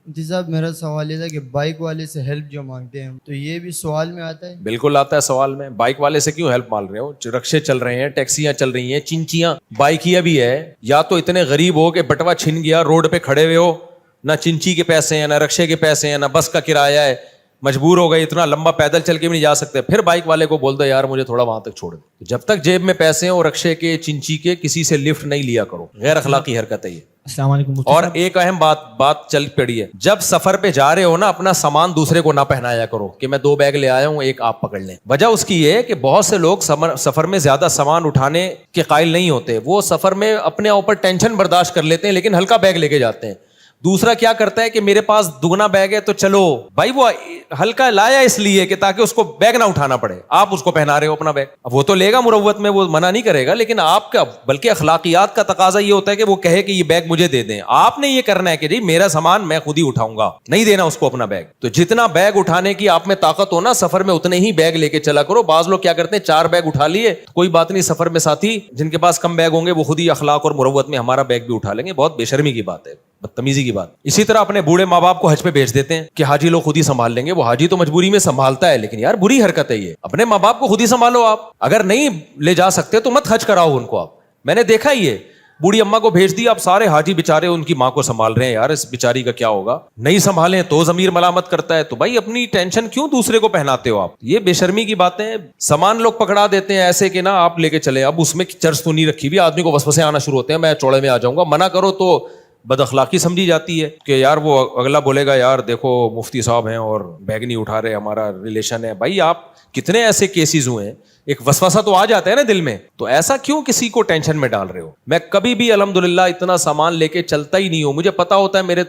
مفتی صاحب میرا سوال یہ تھا کہ بائک والے سے ہیلپ جو مانگتے ہیں تو یہ بھی سوال میں آتا ہے؟ بالکل آتا ہے سوال میں. بائک والے سے کیوں ہیلپ مانگ رہے ہو؟ رکشے چل رہے ہیں, ٹیکسیاں چل رہی ہیں, چنچیاں, بائکیاں بھی ہے. یا تو اتنے غریب ہو کہ بٹوا چھن گیا, روڈ پہ کھڑے ہوئے ہو, نہ چنچی کے پیسے ہیں, نہ رکشے کے پیسے ہیں, نہ بس کا کرایہ ہے, مجبور ہو گئے, اتنا لمبا پیدل چل کے بھی نہیں جا سکتے, پھر بائک والے کو بول دو یار مجھے تھوڑا وہاں تک چھوڑ دے. جب تک جیب میں پیسے ہیں اور رکشے کے, چنچی کے, کسی سے لفٹ نہیں لیا کرو. غیر اخلاقی حرکت ہے یہ. السلام علیکم. اور ایک اہم بات چل پڑی ہے, جب سفر پہ جا رہے ہو نا, اپنا سامان دوسرے کو نہ پہنایا کرو کہ میں 2 بیگ لے آیا ہوں, ایک آپ پکڑ لیں. وجہ اس کی یہ ہے کہ بہت سے لوگ سفر میں زیادہ سامان اٹھانے کے قائل نہیں ہوتے. وہ سفر میں اپنے اوپر ٹینشن برداشت کر لیتے ہیں لیکن ہلکا بیگ لے کے جاتے ہیں. دوسرا کیا کرتا ہے کہ میرے پاس دگنا بیگ ہے تو چلو بھائی, وہ ہلکا لایا اس لیے کہ تاکہ اس کو بیگ نہ اٹھانا پڑے. آپ اس کو پہنا رہے ہو اپنا بیگ. اب وہ تو لے گا مروت میں, وہ منع نہیں کرے گا, لیکن آپ کا بلکہ اخلاقیات کا تقاضا یہ ہوتا ہے کہ وہ کہے کہ یہ بیگ مجھے دے دیں. آپ نے یہ کرنا ہے کہ جی میرا سامان میں خود ہی اٹھاؤں گا, نہیں دینا اس کو اپنا بیگ. تو جتنا بیگ اٹھانے کی آپ میں طاقت ہو نا, سفر میں اتنے ہی بیگ لے کے چلا کرو. بعض لوگ کیا کرتے ہیں 4 بیگ اٹھا لیے, کوئی بات نہیں, سفر میں ساتھی جن کے پاس کم بیگ ہوں گے وہ خود ہی اخلاق اور مروت میں ہمارا بیگ بھی اٹھا لیں گے. بہت بے شرمی کی بات ہے, بدتمیزی کی بات. اسی طرح اپنے بوڑھے ماں باپ کو حج پہ بھیج دیتے ہیں کہ حاجی لوگ خود ہی سنبھال لیں گے. وہ حاجی تو مجبوری میں سنبھالتا ہے, لیکن یار بری حرکت ہے یہ. اپنے ماں باپ کو خود ہی سنبھالو. آپ اگر نہیں لے جا سکتے تو مت حج کراؤ ان کو. آپ, میں نے دیکھا ہی ہے, بوڑھی اماں کو بھیج دی, اب سارے حاجی بےچارے ان کی ماں کو سنبھال رہے ہیں. یار اس بیچاری کا کیا ہوگا, نہیں سنبھالیں تو ضمیر ملامت کرتا ہے. تو بھائی اپنی ٹینشن کیوں دوسرے کو پہناتے ہو آپ؟ یہ بے شرمی کی باتیں. سامان لوگ پکڑا دیتے ہیں ایسے کہ نا آپ لے کے چلے. اب اس میں چرس تو نہیں رکھی ہوئی, آدمی کو وسوسے آنا شروع ہوتے ہیں, میں چوڑے میں آ جاؤں گا. منع کرو تو بد اخلاقی سمجھی جاتی ہے کہ یار وہ اگلا بولے گا یار دیکھو مفتی صاحب ہیں اور بیگ نہیں اٹھا رہے, ہمارا ریلیشن ہے. بھائی آپ کتنے ایسے کیسز ہوئے ہیں, ایک وسوسہ تو آ جاتا ہے نا دل میں, تو ایسا کیوں کسی کو ٹینشن میں ڈال رہے ہو؟ میں کبھی بھی الحمدللہ اتنا سامان لے کے چلتا ہی نہیں ہوں. مجھے پتا ہوتا ہے میرے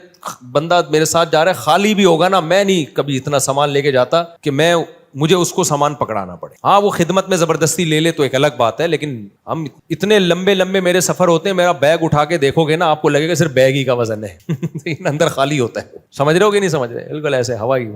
بندہ میرے ساتھ جا رہا ہے, خالی بھی ہوگا نا, میں نہیں کبھی اتنا سامان لے کے جاتا کہ مجھے اس کو سامان پکڑانا پڑے. ہاں وہ خدمت میں زبردستی لے لے تو ایک الگ بات ہے, لیکن ہم اتنے لمبے لمبے میرے سفر ہوتے ہیں, میرا بیگ اٹھا کے دیکھو گے نا آپ کو لگے گا صرف بیگ ہی کا وزن ہے لیکن اندر خالی ہوتا ہے. سمجھ رہے ہو کہ نہیں سمجھ رہے؟ بالکل ایسے ہوا ہی,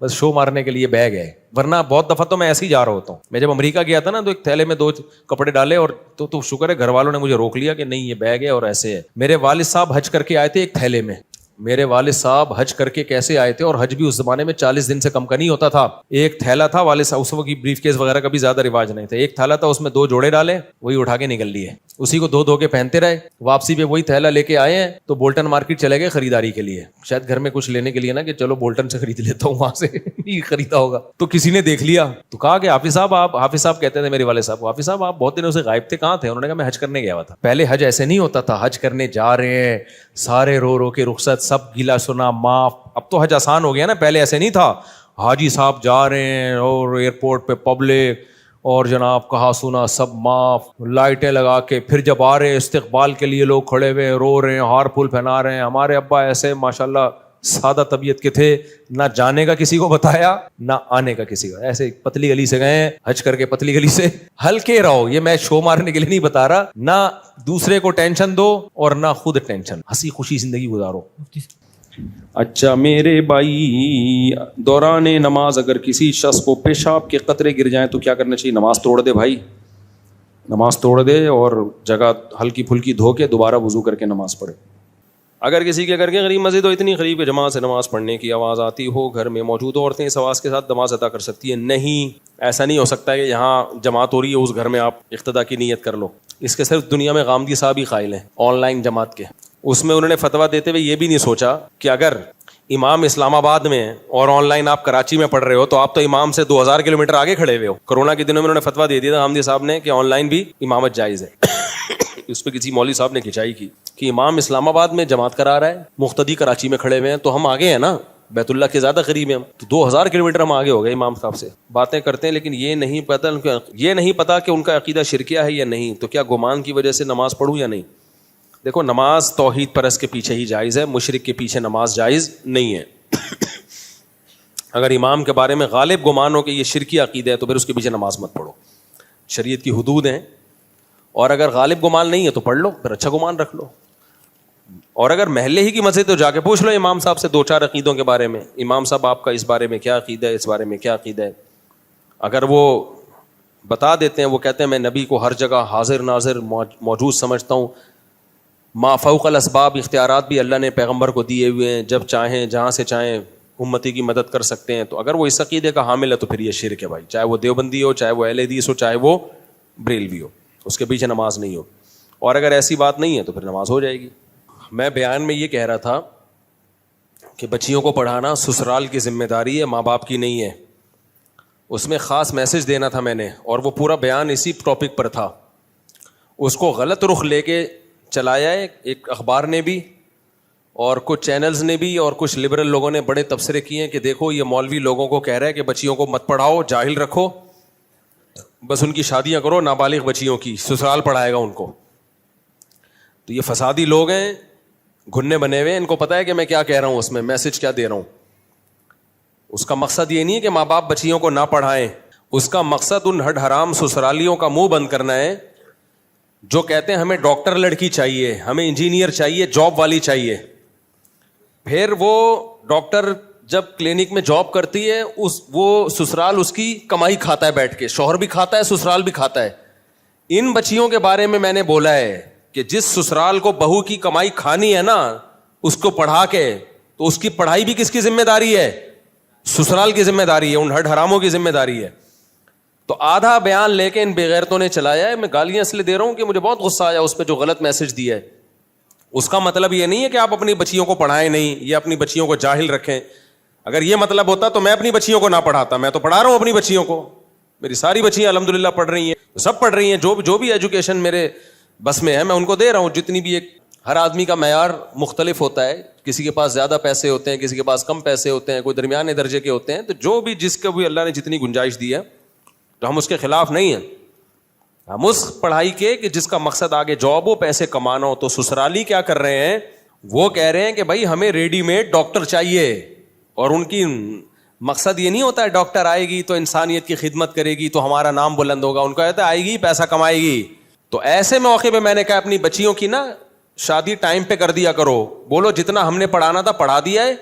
بس شو مارنے کے لیے بیگ ہے. ورنہ بہت دفعہ تو میں ایسے ہی جا رہا ہوتا ہوں. میں جب امریکہ گیا تھا نا تو ایک تھیلے میں 2 کپڑے ڈالے, اور تو شکر ہے گھر والوں نے مجھے روک لیا کہ نہیں یہ بیگ ہے اور ایسے ہے. میرے والد صاحب حج کر کے آئے تھے ایک تھیلے میں. میرے والد صاحب حج کر کے کیسے آئے تھے, اور حج بھی اس زمانے میں 40 دن سے کم کا نہیں ہوتا تھا. ایک تھیلا تھا, والد صاحب اس وقت بریف کیس وغیرہ کا بھی زیادہ رواج نہیں تھا. ایک تھیلا تھا, اس میں 2 جوڑے ڈالے, وہی اٹھا کے نکل لیے, اسی کو دھو کے پہنتے رہے. واپسی پہ وہی تھیلا لے کے آئے ہیں تو بولٹن مارکیٹ چلے گئے خریداری کے لیے, شاید گھر میں کچھ لینے کے لیے نا, کہ چلو بولٹن سے خرید لیتا ہوں, وہاں سے نہیں خریدا ہوگا. تو کسی نے دیکھ لیا تو کہا کہ حافظ صاحب کہتے تھے میرے والد صاحب, حافظ صاحب آپ بہت دنوں سے غائب تھے, کہاں تھے؟ انہوں نے کہا میں حج کرنے گیا ہوا تھا. پہلے حج ایسے نہیں ہوتا تھا, حج کرنے جا رہے ہیں سارے رو کے رخصت, سب گیلا سنا معاف. اب تو حج آسان ہو گیا نا, پہلے ایسے نہیں تھا. حاجی صاحب جا رہے ہیں اور ایئرپورٹ پہ پبلک اور جناب کہا سنا سب معاف, لائٹیں لگا کے, پھر جب آ رہے استقبال کے لیے لوگ کھڑے ہوئے رو رہے ہیں, ہار پھول پہنا رہے ہیں. ہمارے ابا ایسے ماشاءاللہ سادہ طبیعت کے تھے, نہ جانے کا کسی کو بتایا نہ آنے کا کسی کا, ایسے پتلی گلی سے گئے حج کر کے. پتلی گلی سے ہلکے رہو, یہ میں شو مارنے کے لیے نہیں بتا رہا, نہ دوسرے کو ٹینشن دو اور نہ خود ٹینشن, ہنسی خوشی زندگی گزارو. اچھا میرے بھائی, دوران نماز اگر کسی شخص کو پیشاب کے قطرے گر جائیں تو کیا کرنا چاہیے؟ نماز توڑ دے بھائی, نماز توڑ دے اور جگہ ہلکی پھلکی دھو کے دوبارہ وضو کر کے نماز پڑھے. اگر کسی کے گھر کے قریب مسجد ہو, اتنی قریب کہ جماعت سے نماز پڑھنے کی آواز آتی ہو, گھر میں موجود عورتیں اس آواز کے ساتھ نماز ادا کر سکتی ہیں؟ نہیں, ایسا نہیں ہو سکتا کہ یہاں جماعت ہو رہی ہے اس گھر میں آپ اقتدا کی نیت کر لو. اس کے صرف دنیا میں غامدی صاحب ہی قائل ہیں آن لائن جماعت کے. اس میں انہوں نے فتویٰ دیتے ہوئے یہ بھی نہیں سوچا کہ اگر امام اسلام آباد میں اور آن لائن آپ کراچی میں پڑھ رہے ہو تو آپ تو امام سے 2000 کلومیٹر آگے کھڑے ہوئے ہو. کرونا کے دنوں میں انہوں نے فتویٰ دے دیا تھا غامدی صاحب نے کہ آن لائن بھی امامت جائز ہے. اس پہ کسی مولوی صاحب نے کھنچائی کی کہ امام اسلام آباد میں جماعت کرا رہا ہے, مقتدی کراچی میں کھڑے ہوئے ہیں, تو ہم آگے ہیں نا, بیت اللہ کے زیادہ قریب ہیں ہم, تو 2000 کلومیٹر ہم آگے ہو گئے امام صاحب سے. باتیں کرتے ہیں لیکن یہ نہیں پتا کہ ان کا عقیدہ شرکیہ ہے یا نہیں. تو کیا گمان کی وجہ سے نماز پڑھوں یا نہیں؟ دیکھو نماز توحید پرست کے پیچھے ہی جائز ہے, مشرک کے پیچھے نماز جائز نہیں ہے. اگر امام کے بارے میں غالب گمان ہو کہ یہ شرکی عقیدہ ہے تو پھر اس کے پیچھے نماز مت پڑھو, شریعت کی حدود ہیں. اور اگر غالب گمان نہیں ہے تو پڑھ لو, پھر اچھا گمان رکھ لو. اور اگر محلے ہی کی مسجد تو جا کے پوچھ لو امام صاحب سے 2-4 عقیدوں کے بارے میں, امام صاحب آپ کا اس بارے میں کیا عقیدہ ہے, اس بارے میں کیا عقیدہ ہے. اگر وہ بتا دیتے ہیں, وہ کہتے ہیں میں نبی کو ہر جگہ حاضر ناظر موجود سمجھتا ہوں, ما فوق الاسباب اختیارات بھی اللہ نے پیغمبر کو دیے ہوئے ہیں, جب چاہیں جہاں سے چاہیں امتی کی مدد کر سکتے ہیں. تو اگر وہ اس عقیدے کا حامل ہے تو پھر یہ شرک ہے بھائی, چاہے وہ دیوبندی ہو, چاہے وہ اہل حدیث ہو, چاہے وہ بریلوی ہو, اس کے پیچھے نماز نہیں ہو. اور اگر ایسی بات نہیں ہے تو پھر نماز ہو جائے گی. میں بیان میں یہ کہہ رہا تھا کہ بچیوں کو پڑھانا سسرال کی ذمہ داری ہے, ماں باپ کی نہیں ہے. اس میں خاص میسج دینا تھا میں نے, اور وہ پورا بیان اسی ٹاپک پر تھا. اس کو غلط رخ لے کے چلایا ہے ایک اخبار نے بھی, اور کچھ چینلز نے بھی, اور کچھ لبرل لوگوں نے بڑے تبصرے کیے ہیں کہ دیکھو یہ مولوی لوگوں کو کہہ رہا ہے کہ بچیوں کو مت پڑھاؤ, جاہل رکھو, بس ان کی شادیاں کرو نابالغ بچیوں کی, سسرال پڑھائے گا ان کو. تو یہ فسادی لوگ ہیں, گھننے بنے ہوئے, ان کو پتہ ہے کہ میں کیا کہہ رہا ہوں, اس میں میسج کیا دے رہا ہوں. اس کا مقصد یہ نہیں ہے کہ ماں باپ بچیوں کو نہ پڑھائیں, اس کا مقصد ان ہڈ حرام سسرالیوں کا منہ بند کرنا ہے جو کہتے ہیں ہمیں ڈاکٹر لڑکی چاہیے, ہمیں انجینئر چاہیے, جاب والی چاہیے. پھر وہ ڈاکٹر جب کلینک میں جاب کرتی ہے, وہ سسرال اس کی کمائی کھاتا ہے بیٹھ کے, شوہر بھی کھاتا ہے, سسرال بھی کھاتا ہے. ان بچیوں کے بارے میں نے بولا ہے کہ جس سسرال کو بہو کی کمائی کھانی ہے نا, اس کو پڑھا کے, تو اس کی پڑھائی بھی کس کی ذمہ داری ہے؟ سسرال کی ذمہ داری ہے, ان ہڈ حراموں کی ذمہ داری ہے. تو آدھا بیان لے کے ان بے غیرتوں نے چلایا ہے. میں گالیاں اس لیے دے رہا ہوں کہ مجھے بہت غصہ آیا اس پہ جو غلط میسج دیا ہے. اس کا مطلب یہ نہیں ہے کہ آپ اپنی بچیوں کو پڑھائیں نہیں یا اپنی بچیوں کو جاہل رکھیں. اگر یہ مطلب ہوتا تو میں اپنی بچیوں کو نہ پڑھاتا. میں تو پڑھا رہا ہوں اپنی بچیوں کو, میری ساری بچیاں الحمدللہ پڑھ رہی ہیں, سب پڑھ رہی ہیں. جو بھی ایجوکیشن میرے بس میں ہے میں ان کو دے رہا ہوں, جتنی بھی. ایک ہر آدمی کا معیار مختلف ہوتا ہے, کسی کے پاس زیادہ پیسے ہوتے ہیں, کسی کے پاس کم پیسے ہوتے ہیں, کوئی درمیانے درجے کے ہوتے ہیں. تو جو بھی جس کو بھی اللہ نے جتنی گنجائش دی ہے تو ہم اس کے خلاف نہیں ہیں. ہم اس پڑھائی کے کہ جس کا مقصد آگے جاب ہو, پیسے کمانا ہو. تو سسرالی کیا کر رہے ہیں, وہ کہہ رہے ہیں کہ بھائی ہمیں ریڈی میڈ ڈاکٹر چاہیے, اور ان کی مقصد یہ نہیں ہوتا ہے ڈاکٹر آئے گی تو انسانیت کی خدمت کرے گی تو ہمارا نام بلند ہوگا. ان کا کہتا ہے آئے گی پیسہ کمائے گی. تو ایسے موقع پہ میں نے کہا اپنی بچیوں کی نا شادی ٹائم پہ کر دیا کرو. بولو جتنا ہم نے پڑھانا تھا پڑھا دیا ہے,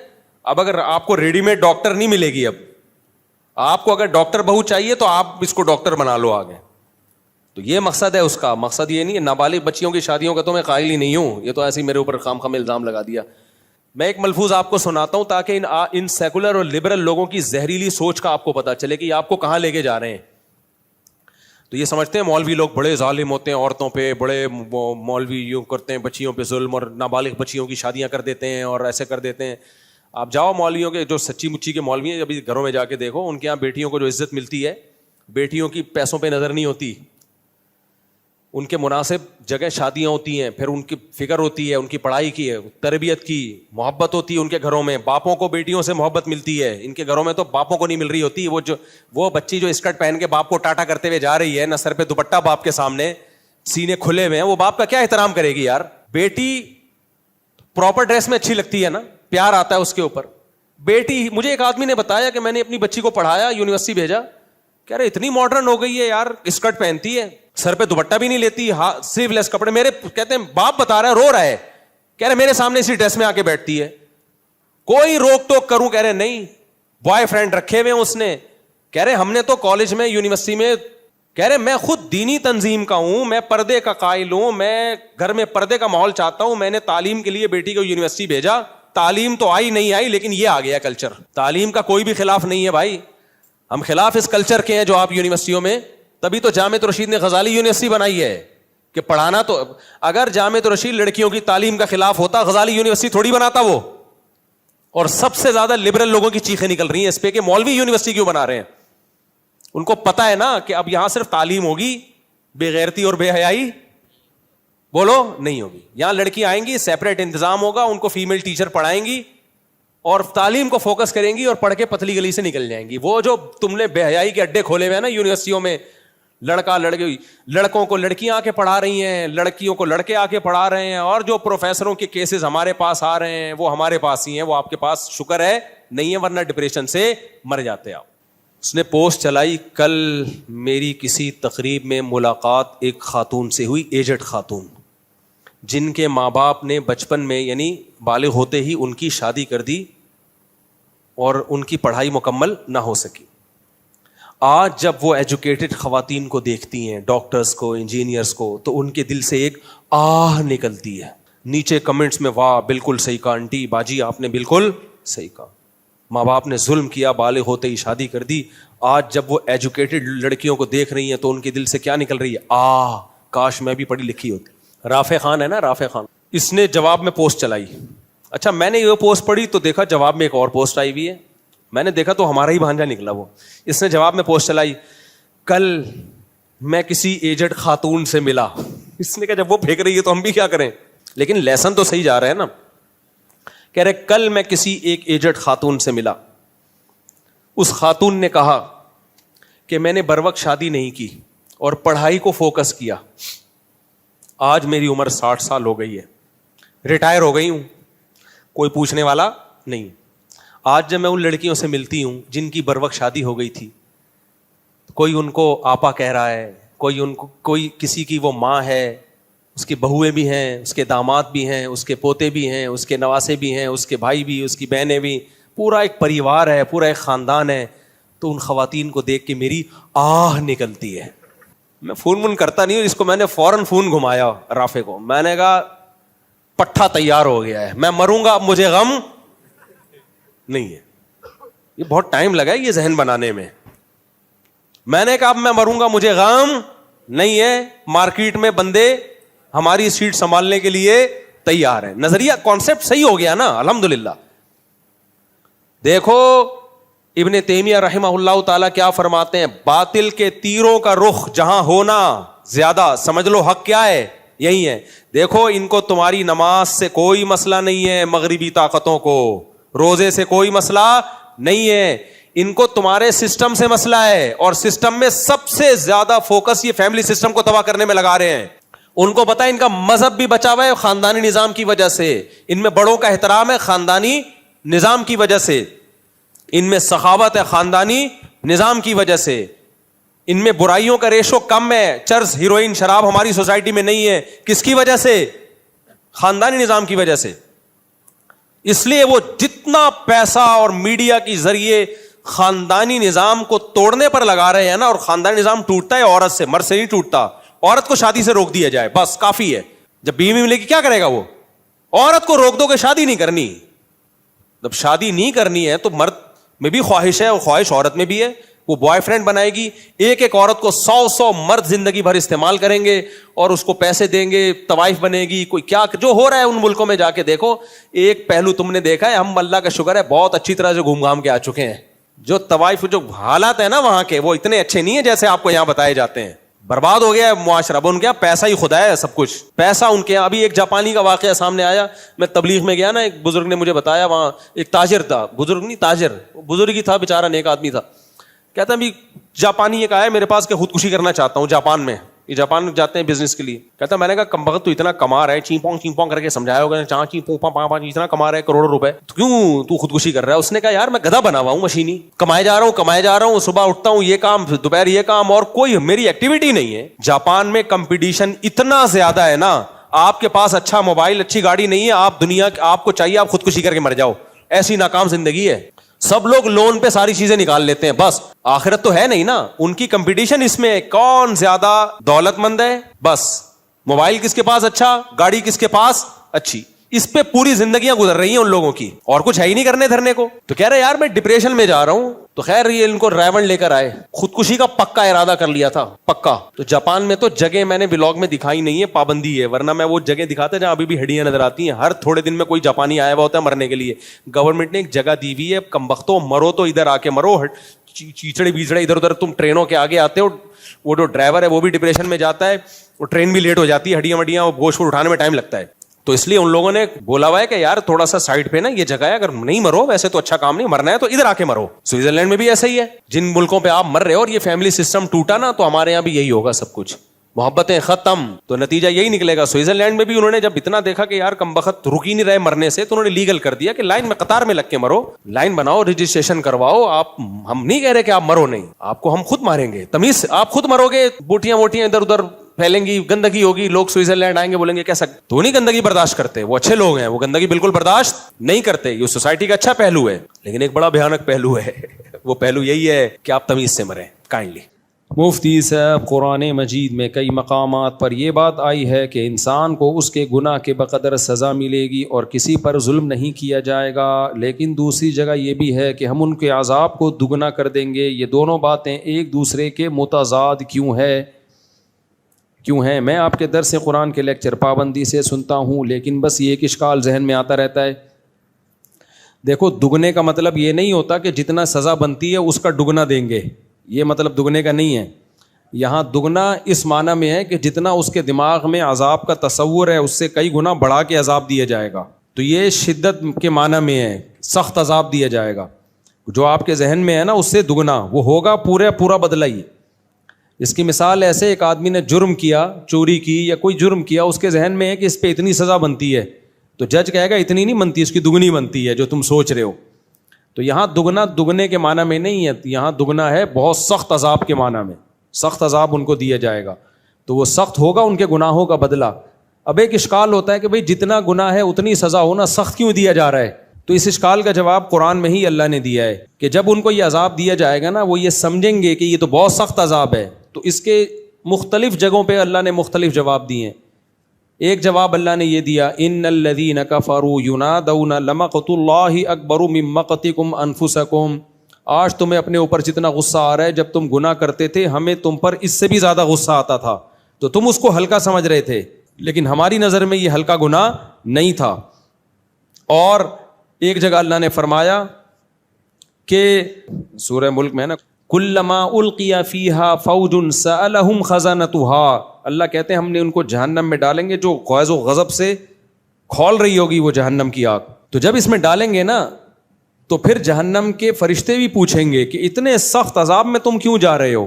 اب اگر آپ کو ریڈی میڈ ڈاکٹر نہیں ملے گی. اب آپ کو اگر ڈاکٹر بہو چاہیے تو آپ اس کو ڈاکٹر بنا لو آگے. تو یہ مقصد ہے اس کا. مقصد یہ نہیں ہے. نابالغ بچیوں کی شادیوں کا تو میں قائل ہی نہیں ہوں. یہ تو ایسے ہی میرے اوپر خام خام الزام لگا دیا. میں ایک ملفوظ آپ کو سناتا ہوں تاکہ ان سیکولر اور لبرل لوگوں کی زہریلی سوچ کا آپ کو پتا چلے کہ یہ آپ کو کہاں لے کے جا رہے ہیں. تو یہ سمجھتے ہیں مولوی لوگ بڑے ظالم ہوتے ہیں عورتوں پہ, بڑے مولوی یوں کرتے ہیں بچیوں پہ ظلم, اور نابالغ بچیوں کی شادیاں کر دیتے ہیں اور ایسے کر دیتے ہیں. آپ جاؤ مولویوں کے جو سچی مچی کے مولوی ہیں, ابھی گھروں میں جا کے دیکھو, ان کے یہاں بیٹیوں کو جو عزت ملتی ہے, بیٹیوں کی پیسوں پہ نظر نہیں ہوتی. ان کے مناسب جگہ شادیاں ہوتی ہیں, پھر ان کی فکر ہوتی ہے ان کی پڑھائی کی, تربیت کی, محبت ہوتی ہے ان کے گھروں میں. باپوں کو بیٹیوں سے محبت ملتی ہے, ان کے گھروں میں تو باپوں کو نہیں مل رہی ہوتی. وہ بچی جو اسکرٹ پہن کے باپ کو ٹاٹا کرتے ہوئے جا رہی ہے, نہ سر پہ دوپٹہ باپ کے سامنے, سینے کھلے ہوئے ہیں, وہ باپ کا کیا احترام کرے گی یار. بیٹی پراپر ڈریس میں اچھی لگتی ہے نا, پیار آتا ہے اس کے اوپر. بیٹی, مجھے ایک آدمی نے بتایا کہ میں نے اپنی بچی کو پڑھایا, یونیورسٹی بھیجا, کہہ رہے اتنی ماڈرن ہو گئی ہے یار, اسکرٹ پہنتی ہے, سر پہ دوپٹہ بھی نہیں لیتی, سلیو لیس کپڑے. میرے کہتے ہیں باپ بتا رہا ہے, رو رہا ہے, کہہ رہے میرے سامنے اسی ڈریس میں آ کے بیٹھتی ہے. کوئی روک ٹوک کروں, کہہ رہے نہیں, بوائے فرینڈ رکھے ہوئے اس نے. کہہ رہے ہم نے تو کالج میں, یونیورسٹی میں, کہہ رہے میں خود دینی تنظیم کا ہوں, میں پردے کا قائل ہوں, میں گھر میں پردے کا ماحول چاہتا ہوں. میں نے تعلیم کے لیے بیٹی کو یونیورسٹی بھیجا, تعلیم تو آئی نہیں آئی, لیکن یہ آ گیا کلچر. تعلیم کا کوئی بھی خلاف نہیں ہے بھائی, ہم خلاف اس کلچر کے ہیں جو آپ یونیورسٹیوں میں. تبھی تو جامعۃ رشید نے غزالی یونیورسٹی بنائی ہے کہ پڑھانا. تو اگر جامعۃ رشید لڑکیوں کی تعلیم کا خلاف ہوتا, غزالی یونیورسٹی تھوڑی بناتا وہ. اور سب سے زیادہ لبرل لوگوں کی چیخیں نکل رہی ہیں اس پہ کہ مولوی یونیورسٹی کیوں بنا رہے ہیں. ان کو پتا ہے نا کہ اب یہاں صرف تعلیم ہوگی, بے غیرتی اور بے حیائی بولو نہیں ہوگی. یہاں لڑکی آئیں گی, سیپریٹ انتظام ہوگا, ان کو فیمیل ٹیچر پڑھائیں گی اور تعلیم کو فوکس کریں گی, اور پڑھ کے پتلی گلی سے نکل جائیں گی. وہ جو تم نے بے حیائی کے اڈے کھولے ہوئے ہیں نا یونیورسٹیوں میں, لڑکوں کو لڑکیاں آ کے پڑھا رہی ہیں, لڑکیوں کو لڑکے آ کے پڑھا رہے ہیں, اور جو پروفیسروں کے کیسز ہمارے پاس آ رہے ہیں وہ ہمارے پاس ہی ہیں. وہ آپ کے پاس شکر ہے نہیں ہے, ورنہ ڈپریشن سے مر جاتے آپ. اس نے پوسٹ چلائی, کل میری کسی تقریب میں ملاقات ایک خاتون سے ہوئی, ایجڈ خاتون, جن کے ماں باپ نے بچپن میں یعنی بالغ ہوتے ہی ان کی شادی کر دی اور ان کی پڑھائی مکمل نہ ہو سکی. آج جب وہ ایجوکیٹڈ خواتین کو دیکھتی ہیں, ڈاکٹرز کو, انجینئرز کو, تو ان کے دل سے ایک آہ نکلتی ہے. نیچے کمنٹس میں واہ بالکل صحیح کہا آنٹی باجی آپ نے بالکل صحیح کہا, ماں باپ نے ظلم کیا, بالغ ہوتے ہی شادی کر دی. آج جب وہ ایجوکیٹڈ لڑکیوں کو دیکھ رہی ہیں تو ان کے دل سے کیا نکل رہی ہے, کاش میں بھی پڑھی لکھی ہوتی. رافع خان ہے نا, رافع خان, اس نے جواب میں پوسٹ چلائی. اچھا میں نے یہ پوسٹ پڑھی تو دیکھا جواب میں ایک اور پوسٹ آئی ہوئی ہے, میں نے دیکھا تو ہمارا ہی بھانجا نکلا وہ. اس نے جواب میں پوسٹ چلائی, کل میں کسی ایجڈ خاتون سے ملا. اس نے کہا جب وہ پھینک رہی ہے تو ہم بھی کیا کریں, لیکن لیسن تو صحیح جا رہا ہے نا. کہہ رہے کل میں کسی ایک ایجڈ خاتون سے ملا, اس خاتون نے کہا کہ میں نے بروقت شادی نہیں کی اور پڑھائی کو فوکس کیا. آج میری عمر 60 سال ہو گئی ہے, ریٹائر ہو گئی ہوں, کوئی پوچھنے والا نہیں. آج جب میں ان لڑکیوں سے ملتی ہوں جن کی بروقت شادی ہو گئی تھی, کوئی ان کو آپا کہہ رہا ہے, کوئی کسی کی وہ ماں ہے, اس کی بہویں بھی ہیں, اس کے داماد بھی ہیں, اس کے پوتے بھی ہیں, اس کے نواسے بھی ہیں, اس کے بھائی بھی, اس کی بہنیں بھی, پورا ایک پریوار ہے, پورا ایک خاندان ہے. تو ان خواتین کو دیکھ کے میری آہ نکلتی ہے. میں فون کرتا نہیں ہوں, اس کو میں نے فوراً فون گھمایا رافع کو, میں نے کہا پٹھا تیار ہو گیا ہے, میں مروں گا اب مجھے غم نہیں ہے. یہ بہت ٹائم لگا ہے یہ ذہن بنانے میں. میں نے کہا اب میں مروں گا مجھے غم نہیں ہے. مارکیٹ میں بندے ہماری سیٹ سنبھالنے کے لیے تیار ہیں. نظریہ کانسیپٹ صحیح ہو گیا نا الحمدللہ. دیکھو ابن تیمیہ رحمہ اللہ تعالیٰ کیا فرماتے ہیں, باطل کے تیروں کا رخ جہاں ہونا زیادہ, سمجھ لو حق کیا ہے, یہی ہے. دیکھو ان کو تمہاری نماز سے کوئی مسئلہ نہیں ہے, مغربی طاقتوں کو روزے سے کوئی مسئلہ نہیں ہے, ان کو تمہارے سسٹم سے مسئلہ ہے, اور سسٹم میں سب سے زیادہ فوکس یہ فیملی سسٹم کو تباہ کرنے میں لگا رہے ہیں. ان کو پتا ہے ان کا مذہب بھی بچا ہوا ہے خاندانی نظام کی وجہ سے, ان میں بڑوں کا احترام ہے خاندانی نظام کی وجہ سے, ان میں سخاوت ہے خاندانی نظام کی وجہ سے, ان میں برائیوں کا ریشو کم ہے, چرس ہیروئن شراب ہماری سوسائٹی میں نہیں ہے. کس کی وجہ سے, خاندانی نظام کی وجہ سے. اس لیے وہ جتنا پیسہ اور میڈیا کے ذریعے خاندانی نظام کو توڑنے پر لگا رہے ہیں نا, اور خاندانی نظام ٹوٹتا ہے عورت سے, مرد سے نہیں ٹوٹتا. عورت کو شادی سے روک دیا جائے بس کافی ہے. جب بیوی ملے گی کیا کرے گا وہ, عورت کو روک دو کہ شادی نہیں کرنی. جب شادی نہیں کرنی ہے تو مرد میں بھی خواہش ہے اور خواہش عورت میں بھی ہے, وہ بوائے فرینڈ بنائے گی. ایک ایک عورت کو 100 مرد زندگی بھر استعمال کریں گے اور اس کو پیسے دیں گے, طوائف بنے گی. کوئی کیا جو ہو رہا ہے ان ملکوں میں جا کے دیکھو, ایک پہلو تم نے دیکھا ہے, ہم اللہ کا شکر ہے بہت اچھی طرح سے گھوم گھام کے آ چکے ہیں. جو طوائف جو حالات ہیں نا وہاں کے, وہ اتنے اچھے نہیں ہیں جیسے آپ کو یہاں بتائے جاتے ہیں. برباد ہو گیا ہے معاشرہ. اب ان کے یہاں پیسہ ہی خدا ہے سب کچھ, پیسہ ان کے یہاں. ابھی ایک جاپانی کا واقعہ سامنے آیا, میں تبلیغ میں گیا نا, ایک بزرگ نے مجھے بتایا, وہاں ایک تاجر تھا, بزرگ نہیں تاجر, بزرگ ہی تھا بیچارہ, نیک آدمی تھا. کہتا ہے ابھی جاپانی ایک آیا میرے پاس کہ خودکشی کرنا چاہتا ہوں جاپان میں. یہ جاپان جاتے ہیں بزنس کے لیے. کہتا میں نے کہا کم بخت تو اتنا کما رہا ہے, چیپوں کر کے سمجھایا ہوگا, چاں چیپوں اتنا کما رہا ہے کروڑوں روپے, تو کیوں تو خودکشی کر رہا ہے؟ اس نے کہا یار میں گدھا بنا ہوا ہوں, مشینی, کمائے جا رہا ہوں, صبح اٹھتا ہوں یہ کام, دوپہر یہ کام, اور کوئی میری ایکٹیویٹی نہیں ہے. جاپان میں کمپٹیشن اتنا زیادہ ہے نا, آپ کے پاس اچھا موبائل اچھی گاڑی نہیں ہے, آپ کو چاہیے آپ خودکشی کر کے مر جاؤ, ایسی ناکام زندگی ہے. سب لوگ لون پہ ساری چیزیں نکال لیتے ہیں, بس آخرت تو ہے نہیں نا. ان کی کمپٹیشن اس میں کون زیادہ دولت مند ہے, بس موبائل کس کے پاس اچھا, گاڑی کس کے پاس اچھی, اس پہ پوری زندگیاں گزر رہی ہیں ان لوگوں کی, اور کچھ ہے ہی نہیں کرنے دھرنے کو. تو کہہ رہے یار میں ڈپریشن میں جا رہا ہوں. تو خیر یہ ان کو ریون لے کر آئے, خودکشی کا پکا ارادہ کر لیا تھا, پکا. تو جاپان میں تو جگہ میں نے ولاگ میں دکھائی نہیں ہے, پابندی ہے, ورنہ میں وہ جگہ دکھاتا جہاں ابھی بھی ہڈیاں نظر آتی ہیں. ہر تھوڑے دن میں کوئی جاپانی آیا ہوا ہوتا ہے مرنے کے لیے. گورنمنٹ نے ایک جگہ دی ہوئی ہے, کمبختوں مرو تو ادھر آ کے مرو, چیچڑے بیچڑے ادھر ادھر تم ٹرینوں کے آگے آتے ہو. وہ جو ڈرائیور ہے وہ بھی ڈپریشن میں جاتا ہے, وہ ٹرین بھی لیٹ ہو جاتی ہے, ہڈیاں وڈیاں گوشت کو اٹھانے میں ٹائم لگتا ہے. تو اس لیے ان لوگوں نے بولا ہوا ہے کہ یار تھوڑا سا سائڈ پہ نا یہ جگہ ہے, اگر نہیں مرو, ویسے تو اچھا کام نہیں, مرنا ہے تو ادھر آ کے مرو. سوئٹزرلینڈ میں بھی ایسا ہی ہے, جن ملکوں پہ آپ مر رہے ہو اور یہ فیملی سسٹم ٹوٹا نا, تو ہمارے یہاں بھی یہی ہوگا سب کچھ, محبتیں ختم, تو نتیجہ یہی نکلے گا. سوئٹزرلینڈ میں بھی انہوں نے جب اتنا دیکھا کہ یار کم بخت رک ہی نہیں رہے مرنے سے, تو انہوں نے لیگل کر دیا کہ لائن میں قطار میں لگ کے مرو, لائن بناؤ, رجسٹریشن کرواؤ. آپ ہم نہیں کہہ رہے کہ آپ مرو نہیں, آپ کو ہم خود ماریں گے, تمیز سے آپ خود مرو گے. بوٹیاں ووٹیاں ادھر ادھر پھیلیں گی, گندگی ہوگی, لوگ سوئٹزرلینڈ آئیں گے بولیں گے کیسا, تو نہیں گندگی برداشت کرتے, وہ اچھے لوگ ہیں, وہ گندگی بالکل برداشت نہیں کرتے. یہ سوسائٹی کا اچھا پہلو ہے, لیکن ایک بڑا بھیانک پہلو ہے. وہ پہلو یہی ہے کہ آپ تمیز سے مریں, کائنڈلی. مفتی صاحب قرآن مجید میں کئی مقامات پر یہ بات آئی ہے کہ انسان کو اس کے گناہ کے بقدر سزا ملے گی اور کسی پر ظلم نہیں کیا جائے گا، لیکن دوسری جگہ یہ بھی ہے کہ ہم ان کے عذاب کو دگنا کر دیں گے۔ یہ دونوں باتیں ایک دوسرے کے متضاد کیوں ہیں؟ میں آپ کے درس قرآن کے لیکچر پابندی سے سنتا ہوں، لیکن بس یہ ایک اشکال ذہن میں آتا رہتا ہے۔ دیکھو، دگنے کا مطلب یہ نہیں ہوتا کہ جتنا سزا بنتی ہے اس کا دگنا دیں گے، یہ مطلب دگنے کا نہیں ہے۔ یہاں دگنا اس معنی میں ہے کہ جتنا اس کے دماغ میں عذاب کا تصور ہے اس سے کئی گنا بڑھا کے عذاب دیا جائے گا، تو یہ شدت کے معنی میں ہے، سخت عذاب دیا جائے گا۔ جو آپ کے ذہن میں ہے نا اس سے دگنا وہ ہوگا، پورا بدلہ ہی۔ اس کی مثال ایسے، ایک آدمی نے جرم کیا، چوری کی یا کوئی جرم کیا، اس کے ذہن میں ہے کہ اس پہ اتنی سزا بنتی ہے، تو جج کہے گا اتنی نہیں بنتی، اس کی دگنی بنتی ہے جو تم سوچ رہے ہو۔ تو یہاں دگنا دگنے کے معنی میں نہیں ہے، یہاں دگنا ہے بہت سخت عذاب کے معنی میں، سخت عذاب ان کو دیا جائے گا، تو وہ سخت ہوگا ان کے گناہوں کا بدلہ۔ اب ایک اشکال ہوتا ہے کہ بھئی جتنا گناہ ہے اتنی سزا ہونا، سخت کیوں دیا جا رہا ہے؟ تو اس اشکال کا جواب قرآن میں ہی اللہ نے دیا ہے کہ جب ان کو یہ عذاب دیا جائے گا نا، وہ یہ سمجھیں گے کہ یہ تو بہت سخت عذاب ہے، تو اس کے مختلف جگہوں پہ اللہ نے مختلف جواب دیے ہیں۔ ایک جواب اللہ نے یہ دیا، ان الذین کفروا ینادون لمقت اللہ اکبر من مقتکم انفسکم، آج تمہیں اپنے اوپر جتنا غصہ آ رہا ہے، جب تم گناہ کرتے تھے ہمیں تم پر اس سے بھی زیادہ غصہ آتا تھا، تو تم اس کو ہلکا سمجھ رہے تھے، لیکن ہماری نظر میں یہ ہلکا گناہ نہیں تھا۔ اور ایک جگہ اللہ نے فرمایا کہ سورہ ملک میں ہے نا، کلما القی فیہا فوج سألہم خزنتہا، اللہ کہتے ہیں ہم نے ان کو جہنم میں ڈالیں گے جو غیظ و غضب سے کھول رہی ہوگی وہ جہنم کی آگ، تو جب اس میں ڈالیں گے نا تو پھر جہنم کے فرشتے بھی پوچھیں گے کہ اتنے سخت عذاب میں تم کیوں جا رہے ہو،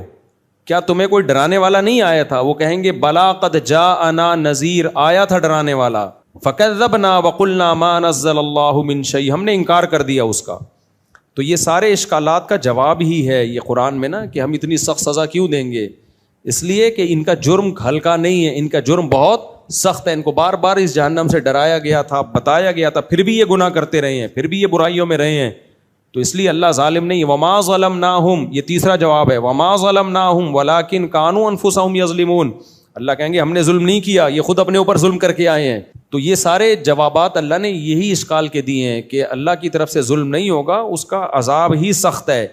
کیا تمہیں کوئی ڈرانے والا نہیں آیا تھا؟ وہ کہیں گے بلا قد جاءنا نذیر، آیا تھا ڈرانے والا، فکذبنا وقلنا ما نزل اللہ من شیء، ہم نے انکار کر دیا اس کا۔ تو یہ سارے اشکالات کا جواب ہی ہے یہ قرآن میں نا، کہ ہم اتنی سخت سزا کیوں دیں گے؟ اس لیے کہ ان کا جرم ہلکا نہیں ہے، ان کا جرم بہت سخت ہے، ان کو بار بار اس جہنم سے ڈرایا گیا تھا، بتایا گیا تھا، پھر بھی یہ گناہ کرتے رہے ہیں، پھر بھی یہ برائیوں میں رہے ہیں، تو اس لیے اللہ ظالم نہیں۔ وما ظلمناہم، یہ تیسرا جواب ہے، وما ظلمناہم ولکن کانوا انفسہم یظلمون، اللہ کہیں گے ہم نے ظلم نہیں کیا، یہ خود اپنے اوپر ظلم کر کے آئے ہیں۔ تو یہ سارے جوابات اللہ نے یہی اشکال کے دیے ہیں کہ اللہ کی طرف سے ظلم نہیں ہوگا، اس کا عذاب ہی سخت ہے،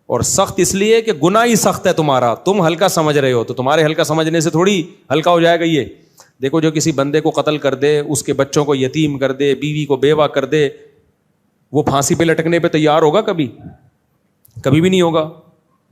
اور سخت اس لیے کہ گناہ ہی سخت ہے تمہارا، تم ہلکا سمجھ رہے ہو، تو تمہارے ہلکا سمجھنے سے تھوڑی ہلکا ہو جائے گا یہ۔ دیکھو، جو کسی بندے کو قتل کر دے، اس کے بچوں کو یتیم کر دے، بیوی کو بیوہ کر دے، وہ پھانسی پہ لٹکنے پہ تیار ہوگا؟ کبھی بھی نہیں ہوگا۔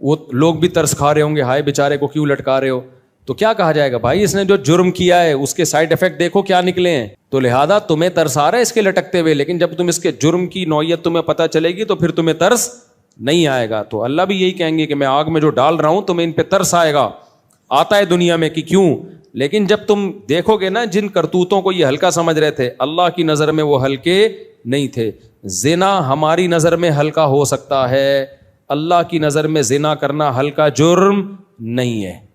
وہ لوگ بھی ترس کھا رہے ہوں گے، ہائے بیچارے کو کیوں لٹکا رہے ہو؟ تو کیا کہا جائے گا؟ بھائی اس نے جو جرم کیا ہے اس کے سائڈ افیکٹ دیکھو کیا نکلے ہیں، تو لہذا تمہیں ترس آ رہا ہے اس کے لٹکتے ہوئے، لیکن جب تم اس کے جرم کی نوعیت تمہیں پتہ چلے گی تو پھر تمہیں ترس نہیں آئے گا۔ تو اللہ بھی یہی کہیں گے کہ میں آگ میں جو ڈال رہا ہوں تمہیں ان پہ ترس آئے گا، آتا ہے دنیا میں کہ کیوں، لیکن جب تم دیکھو گے نا جن کرتوتوں کو یہ ہلکا سمجھ رہے تھے، اللہ کی نظر میں وہ ہلکے نہیں تھے۔ زنا ہماری نظر میں ہلکا ہو سکتا ہے، اللہ کی نظر میں زنا کرنا ہلکا جرم نہیں ہے۔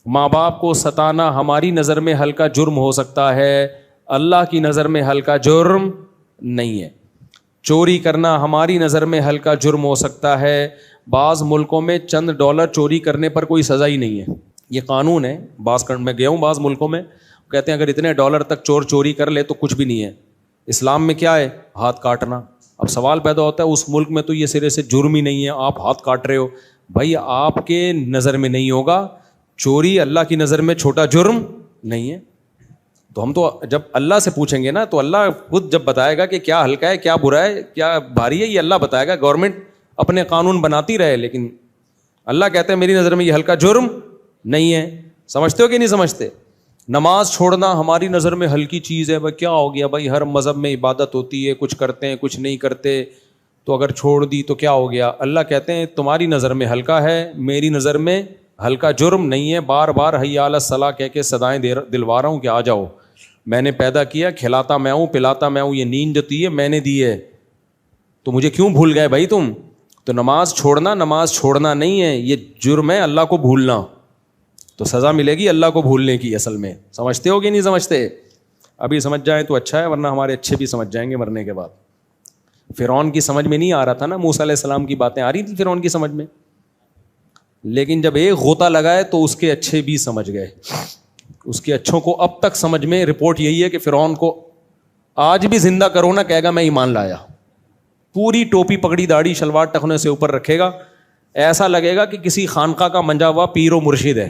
ماں باپ کو ستانا ہماری نظر میں ہلکا جرم ہو سکتا ہے، اللہ کی نظر میں ہلکا جرم نہیں ہے۔ چوری کرنا ہماری نظر میں ہلکا جرم ہو سکتا ہے، بعض ملکوں میں چند ڈالر چوری کرنے پر کوئی سزا ہی نہیں ہے، یہ قانون ہے۔ میں گیا ہوں بعض ملکوں میں، کہتے ہیں اگر اتنے ڈالر تک چوری کر لے تو کچھ بھی نہیں ہے۔ اسلام میں کیا ہے؟ ہاتھ کاٹنا۔ اب سوال پیدا ہوتا ہے اس ملک میں تو یہ سرے سے جرم ہی نہیں ہے، آپ ہاتھ کاٹ رہے ہو۔ بھائی آپ کے نظر میں نہیں ہوگا، چوری اللہ کی نظر میں چھوٹا جرم نہیں ہے۔ تو ہم تو جب اللہ سے پوچھیں گے نا تو اللہ خود جب بتائے گا کہ کیا ہلکا ہے کیا برا ہے کیا بھاری ہے، یہ اللہ بتائے گا۔ گورنمنٹ اپنے قانون بناتی رہے، لیکن اللہ کہتے ہیں میری نظر میں یہ ہلکا جرم نہیں ہے۔ سمجھتے ہو کہ نہیں سمجھتے؟ نماز چھوڑنا ہماری نظر میں ہلکی چیز ہے، بھائی کیا ہو گیا، بھائی ہر مذہب میں عبادت ہوتی ہے، کچھ کرتے ہیں کچھ نہیں کرتے، تو اگر چھوڑ دی تو کیا ہو گیا؟ اللہ کہتے ہیں تمہاری نظر میں ہلکا ہے، میری نظر میں ہلکا جرم نہیں ہے۔ بار بار حی علی الصلاۃ کہہ کے صدائیں دلوا رہا ہوں کہ آ جاؤ، میں نے پیدا کیا، کھلاتا میں ہوں، پلاتا میں ہوں، یہ نیند جو دی ہے میں نے دی ہے، تو مجھے کیوں بھول گئے بھائی تم؟ تو نماز چھوڑنا نہیں ہے، یہ جرم ہے اللہ کو بھولنا، تو سزا ملے گی اللہ کو بھولنے کی اصل میں۔ سمجھتے ہو کہ نہیں سمجھتے؟ ابھی سمجھ جائیں تو اچھا ہے، ورنہ ہمارے اچھے بھی سمجھ جائیں گے مرنے کے بعد۔ فرعون کی سمجھ میں نہیں آ رہا تھا نا، موسیٰ علیہ السلام کی باتیں آ رہی تھی فرعون کی سمجھ میں، لیکن جب ایک غوطہ لگائے تو اس کے اچھے بھی سمجھ گئے. اس کے اچھوں کو اب تک سمجھ میں رپورٹ یہی ہے کہ فرعون کو آج بھی زندہ کرو نا کہے گا میں ایمان لایا. پوری ٹوپی پگڑی داڑھی شلوار ٹخنے سے اوپر رکھے گا, ایسا لگے گا کہ کسی خانقاہ کا منجا ہوا پیر و مرشد ہے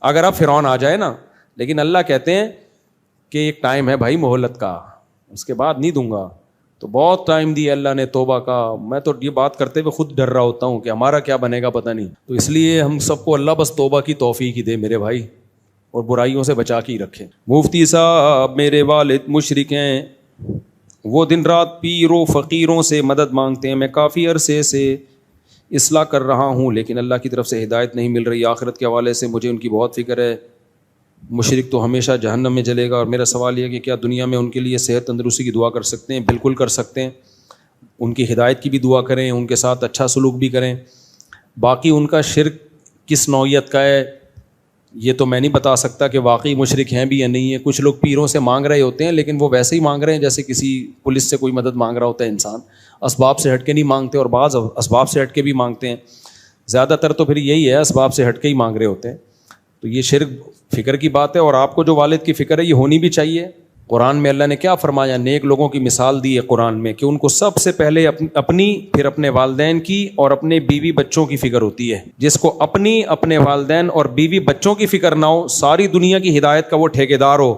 اگر اب فرعون آ جائے نا. لیکن اللہ کہتے ہیں کہ ایک ٹائم ہے بھائی مہلت کا, اس کے بعد نہیں دوں گا. تو بہت ٹائم دیا اللہ نے توبہ کا. میں تو یہ بات کرتے ہوئے خود ڈر رہا ہوتا ہوں کہ ہمارا کیا بنے گا پتہ نہیں. تو اس لیے ہم سب کو اللہ بس توبہ کی توفیق ہی دے میرے بھائی, اور برائیوں سے بچا کے ہی رکھے. مفتی صاحب میرے والد مشرک ہیں, وہ دن رات پیروں فقیروں سے مدد مانگتے ہیں. میں کافی عرصے سے اصلاح کر رہا ہوں لیکن اللہ کی طرف سے ہدایت نہیں مل رہی. آخرت کے حوالے سے مجھے ان کی بہت فکر ہے. مشرک تو ہمیشہ جہنم میں جلے گا. اور میرا سوال یہ ہے کہ کیا دنیا میں ان کے لیے صحت تندرستی کی دعا کر سکتے ہیں؟ بالکل کر سکتے ہیں. ان کی ہدایت کی بھی دعا کریں, ان کے ساتھ اچھا سلوک بھی کریں. باقی ان کا شرک کس نوعیت کا ہے یہ تو میں نہیں بتا سکتا کہ واقعی مشرک ہیں بھی یا نہیں ہے. کچھ لوگ پیروں سے مانگ رہے ہوتے ہیں لیکن وہ ویسے ہی مانگ رہے ہیں جیسے کسی پولیس سے کوئی مدد مانگ رہا ہوتا ہے انسان. اسباب سے ہٹ کے نہیں مانگتے, اور بعض اسباب سے ہٹ کے بھی مانگتے ہیں. زیادہ تر تو پھر یہی ہے اسباب سے ہٹ کے ہی مانگ رہے ہوتے ہیں. تو یہ شرک فکر کی بات ہے. اور آپ کو جو والد کی فکر ہے یہ ہونی بھی چاہیے. قرآن میں اللہ نے کیا فرمایا, نیک لوگوں کی مثال دی ہے قرآن میں کہ ان کو سب سے پہلے اپنی پھر اپنے والدین کی اور اپنے بیوی بچوں کی فکر ہوتی ہے. جس کو اپنی اپنے والدین اور بیوی بچوں کی فکر نہ ہو, ساری دنیا کی ہدایت کا وہ ٹھیکیدار ہو,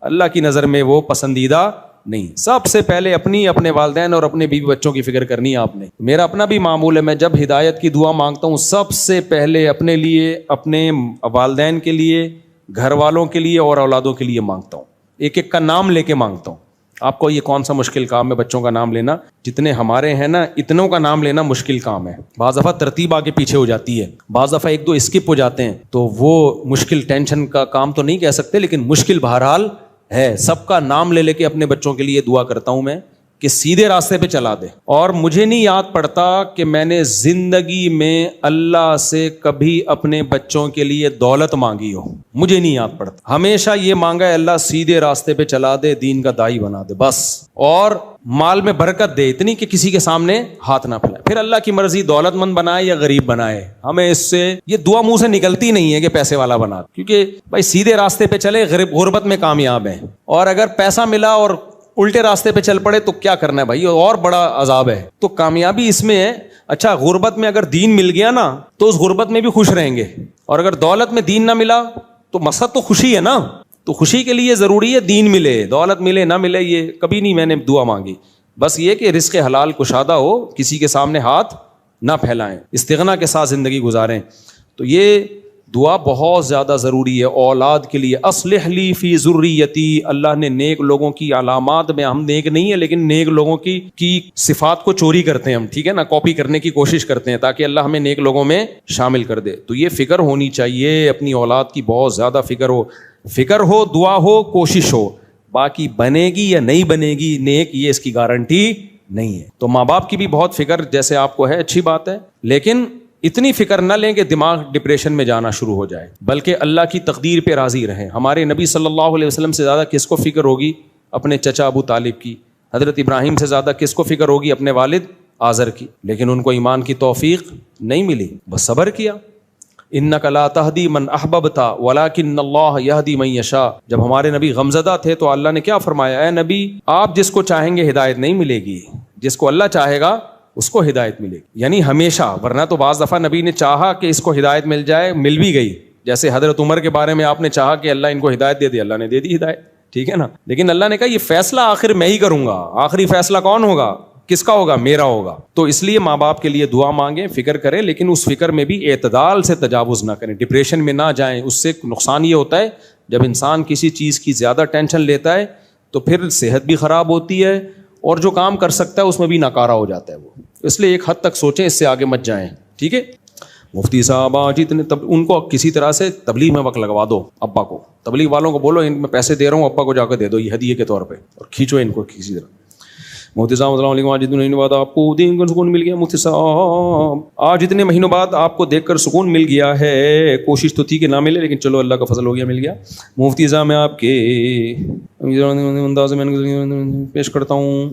اللہ کی نظر میں وہ پسندیدہ نہیں. سب سے پہلے اپنی اپنے والدین اور اپنے بیوی بچوں کی فکر کرنی ہے آپ نے. میرا اپنا بھی معمول ہے, میں جب ہدایت کی دعا مانگتا ہوں سب سے پہلے اپنے لیے, اپنے والدین کے لیے, گھر والوں کے لیے اور اولادوں کے لیے مانگتا ہوں. ایک ایک کا نام لے کے مانگتا ہوں. آپ کو یہ کون سا مشکل کام ہے بچوں کا نام لینا؟ جتنے ہمارے ہیں نا اتنوں کا نام لینا مشکل کام ہے. بعض دفعہ ترتیب آگے پیچھے ہو جاتی ہے, بعض دفعہ ایک دو اسکپ ہو جاتے ہیں, تو وہ مشکل ٹینشن کا کام تو نہیں کہہ سکتے لیکن مشکل بہرحال ہے. سب کا نام لے لے کے اپنے بچوں کے لیے دعا کرتا ہوں میں کہ سیدھے راستے پہ چلا دے. اور مجھے نہیں یاد پڑتا کہ میں نے زندگی میں اللہ سے کبھی اپنے بچوں کے لیے دولت مانگی ہو, مجھے نہیں یاد پڑتا. ہمیشہ یہ مانگا ہے اللہ سیدھے راستے پہ چلا دے, دین کا داعی بنا دے بس, اور مال میں برکت دے اتنی کہ کسی کے سامنے ہاتھ نہ پھیلائے. پھر اللہ کی مرضی دولت مند بنائے یا غریب بنائے, ہمیں اس سے یہ دعا منہ سے نکلتی نہیں ہے کہ پیسے والا بنا, کیونکہ بھائی سیدھے راستے پہ چلے, غربت میں کامیاب ہیں. اور اگر پیسہ ملا اور الٹے راستے پہ چل پڑے تو کیا کرنا ہے بھائی, اور بڑا عذاب ہے. تو کامیابی اس میں ہے. اچھا غربت میں اگر دین مل گیا نا تو اس غربت میں بھی خوش رہیں گے, اور اگر دولت میں دین نہ ملا تو مقصد تو خوشی ہے نا. تو خوشی کے لیے ضروری ہے دین ملے, دولت ملے نہ ملے یہ کبھی نہیں میں نے دعا مانگی. بس یہ کہ رزق حلال کشادہ ہو, کسی کے سامنے ہاتھ نہ پھیلائیں, استغنا کے ساتھ زندگی گزاریں. تو یہ دعا بہت زیادہ ضروری ہے اولاد کے لیے. اصلح لی فی ذریتی, اللہ نے نیک لوگوں کی علامات میں, ہم نیک نہیں ہیں لیکن نیک لوگوں کی صفات کو چوری کرتے ہیں ہم, ٹھیک ہے نا, کاپی کرنے کی کوشش کرتے ہیں تاکہ اللہ ہمیں نیک لوگوں میں شامل کر دے. تو یہ فکر ہونی چاہیے, اپنی اولاد کی بہت زیادہ فکر ہو, دعا ہو, کوشش ہو. باقی بنے گی یا نہیں بنے گی نیک یہ اس کی گارنٹی نہیں ہے. تو ماں باپ کی بھی بہت فکر جیسے آپ کو ہے اچھی بات ہے, لیکن اتنی فکر نہ لیں کہ دماغ ڈپریشن میں جانا شروع ہو جائے, بلکہ اللہ کی تقدیر پہ راضی رہیں. ہمارے نبی صلی اللہ علیہ وسلم سے زیادہ کس کو فکر ہوگی؟ اپنے چچا ابو طالب کی. حضرت ابراہیم سے زیادہ کس کو فکر ہوگی؟ اپنے والد آزر کی. لیکن ان کو ایمان کی توفیق نہیں ملی, بس صبر کیا. انک لا تہدی من احببت ولکن اللہ یہدی من یشاء. جب ہمارے نبی غمزدہ تھے تو اللہ نے کیا فرمایا, اے نبی آپ جس کو چاہیں گے ہدایت نہیں ملے گی, جس کو اللہ چاہے گا اس کو ہدایت ملے گی. یعنی ہمیشہ, ورنہ تو بعض دفعہ نبی نے چاہا کہ اس کو ہدایت مل جائے, مل بھی گئی. جیسے حضرت عمر کے بارے میں آپ نے چاہا کہ اللہ ان کو ہدایت دے دی, اللہ نے دے دی ہدایت, ٹھیک ہے نا. لیکن اللہ نے کہا یہ فیصلہ آخر میں ہی کروں گا. آخری فیصلہ کون ہوگا؟ کس کا ہوگا؟ میرا ہوگا. تو اس لیے ماں باپ کے لیے دعا مانگیں, فکر کریں, لیکن اس فکر میں بھی اعتدال سے تجاوز نہ کریں, ڈپریشن میں نہ جائیں. اس سے نقصان یہ ہوتا ہے جب انسان کسی چیز کی زیادہ ٹینشن لیتا ہے تو پھر صحت بھی خراب ہوتی ہے, اور جو کام کر سکتا ہے اس میں بھی ناکارہ ہو جاتا ہے وہ. اس لیے ایک حد تک سوچیں, اس سے آگے مت جائیں, ٹھیک ہے. مفتی صاحب آج اتنے ان کو کسی طرح سے تبلیغ میں وقت لگوا دو. ابا کو, تبلیغ والوں کو بولو ان میں پیسے دے رہا ہوں, ابا کو جا کے دے دو یہ ہدیے کے طور پہ, اور کھینچو ان کو کسی طرح. مفتی صاحب السلام علیکم, آج اتنے مہینوں بعد آپ کو دین کا سکون مل گیا. مفتی صاحب آج اتنے مہینوں بعد آپ کو دیکھ کر سکون مل گیا ہے. کوشش تو تھی کہ نہ ملے لیکن چلو اللہ کا فضل ہو گیا, مل گیا. مفتی صاحب میں آپ کے انداز میں پیش کرتا ہوں.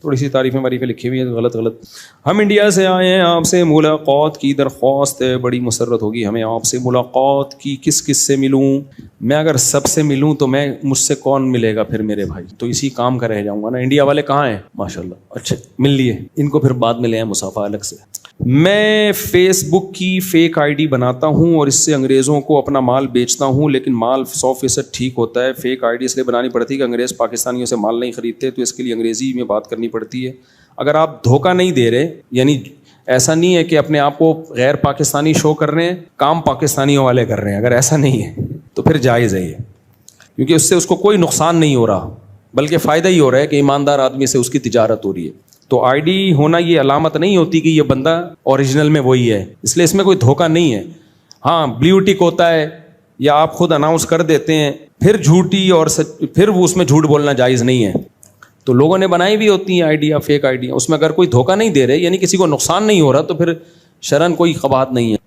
تھوڑی سی تعریفیں واریفیں لکھی ہوئی ہیں غلط غلط. ہم انڈیا سے آئے ہیں, آپ سے ملاقات کی درخواست ہے, بڑی مسرت ہوگی ہمیں آپ سے ملاقات کی. کس کس سے ملوں؟ میں اگر سب سے ملوں تو میں مجھ سے کون ملے گا پھر میرے بھائی, تو اسی کام کا رہ جاؤں گا نا. انڈیا والے کہاں ہیں ماشاء اللہ, اچھا مل لیے, ان کو پھر بعد میں لے آئیں مسافہ الگ سے. میں فیس بک کی فیک آئی ڈی بناتا ہوں اور اس سے انگریزوں کو اپنا مال بیچتا ہوں, لیکن مال 100% ٹھیک ہوتا ہے. فیک آئی ڈی اس لیے بنانی پڑتی ہے کہ انگریز پاکستانیوں سے مال نہیں خریدتے, تو اس کے لیے انگریزی میں بات کرنی پڑتی ہے. اگر آپ دھوکہ نہیں دے رہے, یعنی ایسا نہیں ہے کہ اپنے آپ کو غیر پاکستانی شو کر رہے ہیں, کام پاکستانیوں والے کر رہے ہیں, اگر ایسا نہیں ہے تو پھر جائز ہے یہ, کیونکہ اس سے اس کو کوئی نقصان نہیں ہو رہا بلکہ فائدہ ہی ہو رہا ہے کہ ایماندار آدمی سے اس کی تجارت ہو رہی ہے. تو آئی ڈی ہونا یہ علامت نہیں ہوتی کہ یہ بندہ اوریجنل میں وہی ہے, اس لیے اس میں کوئی دھوکہ نہیں ہے. ہاں بلیو ٹک ہوتا ہے یا آپ خود اناؤنس کر دیتے ہیں, پھر جھوٹی اور پھر وہ اس میں جھوٹ بولنا جائز نہیں ہے. تو لوگوں نے بنائی بھی ہوتی ہیں آئیڈیا, فیک آئیڈیا, اس میں اگر کوئی دھوکہ نہیں دے رہے یعنی کسی کو نقصان نہیں ہو رہا تو پھر شرعاً کوئی قباحت نہیں ہے.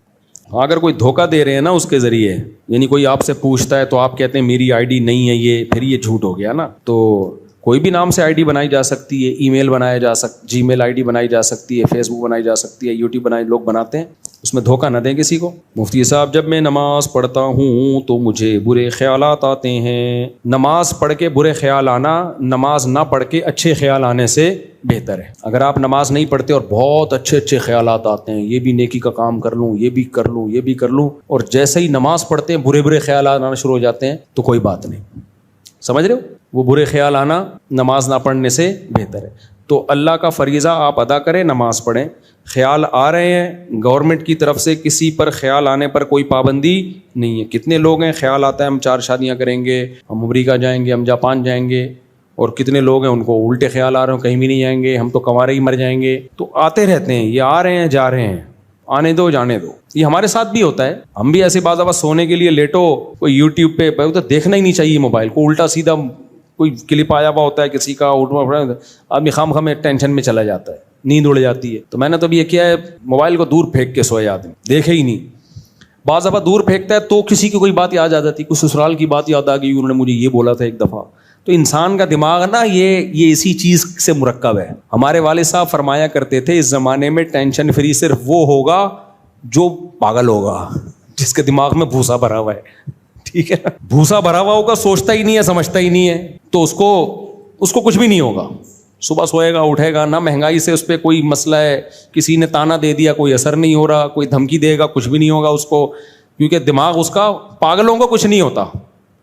اگر کوئی دھوکہ دے رہے ہیں نا اس کے ذریعے, یعنی کوئی آپ سے پوچھتا ہے تو آپ کہتے ہیں میری آئی ڈی نہیں ہے یہ, پھر یہ جھوٹ ہو گیا نا. تو کوئی بھی نام سے آئی ڈی بنائی جا سکتی ہے, ای میل بنایا جا سکتا, جی میل آئی ڈی بنائی جا سکتی ہے, فیس بک بنائی جا سکتی ہے, یوٹیوب لوگ بناتے ہیں, اس میں دھوکہ نہ دیں کسی کو. مفتی صاحب جب میں نماز پڑھتا ہوں تو مجھے برے خیالات آتے ہیں. نماز پڑھ کے برے خیال آنا نماز نہ پڑھ کے اچھے خیال آنے سے بہتر ہے. اگر آپ نماز نہیں پڑھتے اور بہت اچھے اچھے خیالات آتے ہیں, یہ بھی نیکی کا کام کر لوں, یہ بھی کر لوں, یہ بھی کر لوں, اور جیسے ہی نماز پڑھتے ہیں برے برے خیالات آنا شروع ہو جاتے ہیں, تو کوئی بات نہیں. سمجھ رہے ہو, وہ برے خیال آنا نماز نہ پڑھنے سے بہتر ہے. تو اللہ کا فریضہ آپ ادا کریں, نماز پڑھیں. خیال آ رہے ہیں, گورنمنٹ کی طرف سے کسی پر خیال آنے پر کوئی پابندی نہیں ہے. کتنے لوگ ہیں خیال آتا ہے ہم 4 شادیاں کریں گے, ہم امریکہ جائیں گے, ہم جاپان جائیں گے, اور کتنے لوگ ہیں ان کو الٹے خیال آ رہے ہیں کہیں بھی نہیں جائیں گے, ہم تو کنوارے ہی مر جائیں گے. تو آتے رہتے ہیں, یہ آ رہے ہیں جا رہے ہیں, آنے دو جانے دو. یہ ہمارے ساتھ بھی ہوتا ہے, ہم بھی ایسے بعض دفعہ سونے کے لیے لیٹو, کوئی یوٹیوب پہ تو دیکھنا ہی نہیں چاہیے موبائل کو, الٹا سیدھا کوئی کلپ آیا ہوا ہوتا ہے کسی کا, آدمی خام خام ٹینشن میں چلا جاتا ہے, نیند اڑ جاتی ہے. تو میں نے تو ابھی یہ کیا ہے, موبائل کو دور پھینک کے سوئے آدمی, دیکھے ہی نہیں. بعض دفعہ دور پھینکتا ہے تو کسی کی کوئی بات یاد آ جاتی, کچھ سسرال کی بات یاد آ گئی, انہوں نے مجھے یہ بولا تھا ایک دفعہ. تو انسان کا دماغ نا یہ اسی چیز سے مرکب ہے. ہمارے والد صاحب فرمایا کرتے تھے اس زمانے میں ٹینشن فری صرف وہ ہوگا جو پاگل ہوگا, جس کے دماغ میں بھوسا بھرا ہوا ہے. ٹھیک ہے, بھوسا بھرا ہوا ہوگا, سوچتا ہی نہیں ہے, سمجھتا ہی نہیں ہے, تو اس کو کچھ بھی نہیں ہوگا. صبح سوئے گا, اٹھے گا, نہ مہنگائی سے اس پہ کوئی مسئلہ ہے, کسی نے تانا دے دیا کوئی اثر نہیں ہو رہا, کوئی دھمکی دے گا کچھ بھی نہیں ہوگا اس کو, کیونکہ دماغ اس کا, پاگلوں کو کچھ نہیں ہوتا,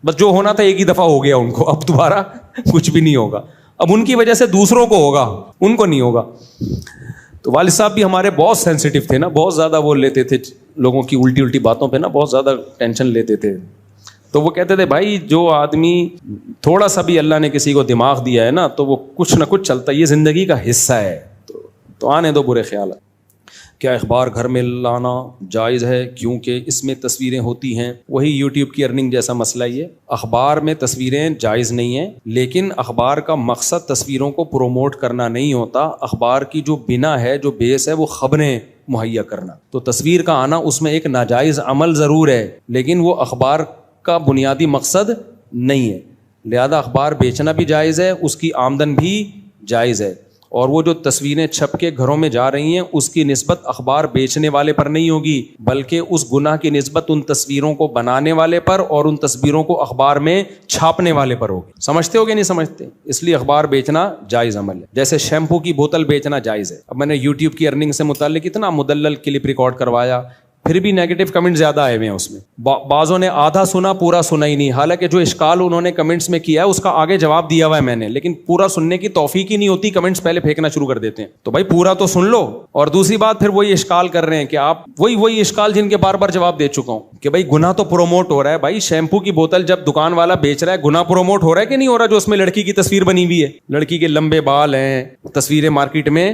بس جو ہونا تھا ایک ہی دفعہ ہو گیا ان کو, اب دوبارہ کچھ بھی نہیں ہوگا. اب ان کی وجہ سے دوسروں کو ہوگا, ان کو نہیں ہوگا. تو والد صاحب بھی ہمارے بہت سینسیٹیو تھے نا, بہت زیادہ وہ لیتے تھے لوگوں کی الٹی باتوں پہ نا, بہت زیادہ ٹینشن لیتے تھے. تو وہ کہتے تھے بھائی جو آدمی تھوڑا سا بھی اللہ نے کسی کو دماغ دیا ہے نا تو وہ کچھ نہ کچھ چلتا ہے, یہ زندگی کا حصہ ہے. تو آنے دو برے خیال. کیا اخبار گھر میں لانا جائز ہے کیونکہ اس میں تصویریں ہوتی ہیں؟ وہی یوٹیوب کی ارننگ جیسا مسئلہ ہی ہے. اخبار میں تصویریں جائز نہیں ہیں, لیکن اخبار کا مقصد تصویروں کو پروموٹ کرنا نہیں ہوتا. اخبار کی جو بنا ہے, جو بیس ہے, وہ خبریں مہیا کرنا. تو تصویر کا آنا اس میں ایک ناجائز عمل ضرور ہے, لیکن وہ اخبار کا بنیادی مقصد نہیں ہے. لہذا اخبار بیچنا بھی جائز ہے, اس کی آمدن بھی جائز ہے. اور وہ جو تصویریں چھپ کے گھروں میں جا رہی ہیں اس کی نسبت اخبار بیچنے والے پر نہیں ہوگی, بلکہ اس گناہ کی نسبت ان تصویروں کو بنانے والے پر اور ان تصویروں کو اخبار میں چھاپنے والے پر ہوگی. سمجھتے ہو کہ نہیں سمجھتے؟ اس لیے اخبار بیچنا جائز عمل ہے. جیسے شیمپو کی بوتل بیچنا جائز ہے. اب میں نے یوٹیوب کی ارننگ سے متعلق اتنا مدلل کلپ ریکارڈ کروایا, پھر بھی نیگیٹو کمنٹ زیادہ آئے ہوئے ہیں اس میں. بعضوں نے آدھا سنا, پورا سنا ہی نہیں. حالانکہ جو اشکال انہوں نے کمنٹس میں کیا ہے اس کا آگے جواب دیا ہوا ہے میں نے, لیکن پورا سننے کی توفیق ہی نہیں ہوتی, کمنٹس پہلے پھینکنا شروع کر دیتے ہیں. تو بھائی پورا تو سن لو. اور دوسری بات پھر وہی اشکال کر رہے ہیں کہ آپ وہی اشکال جن کے بار بار جواب دے چکا ہوں کہ بھائی گناہ تو پروموٹ ہو رہا ہے. بھائی شیمپو کی بوتل جب دکان والا بیچ رہا ہے, گناہ پروموٹ ہو رہا ہے کہ نہیں ہو رہا؟ جو اس میں لڑکی کی تصویر بنی ہوئی ہے, لڑکی کے لمبے بال ہیں, تصویریں مارکیٹ میں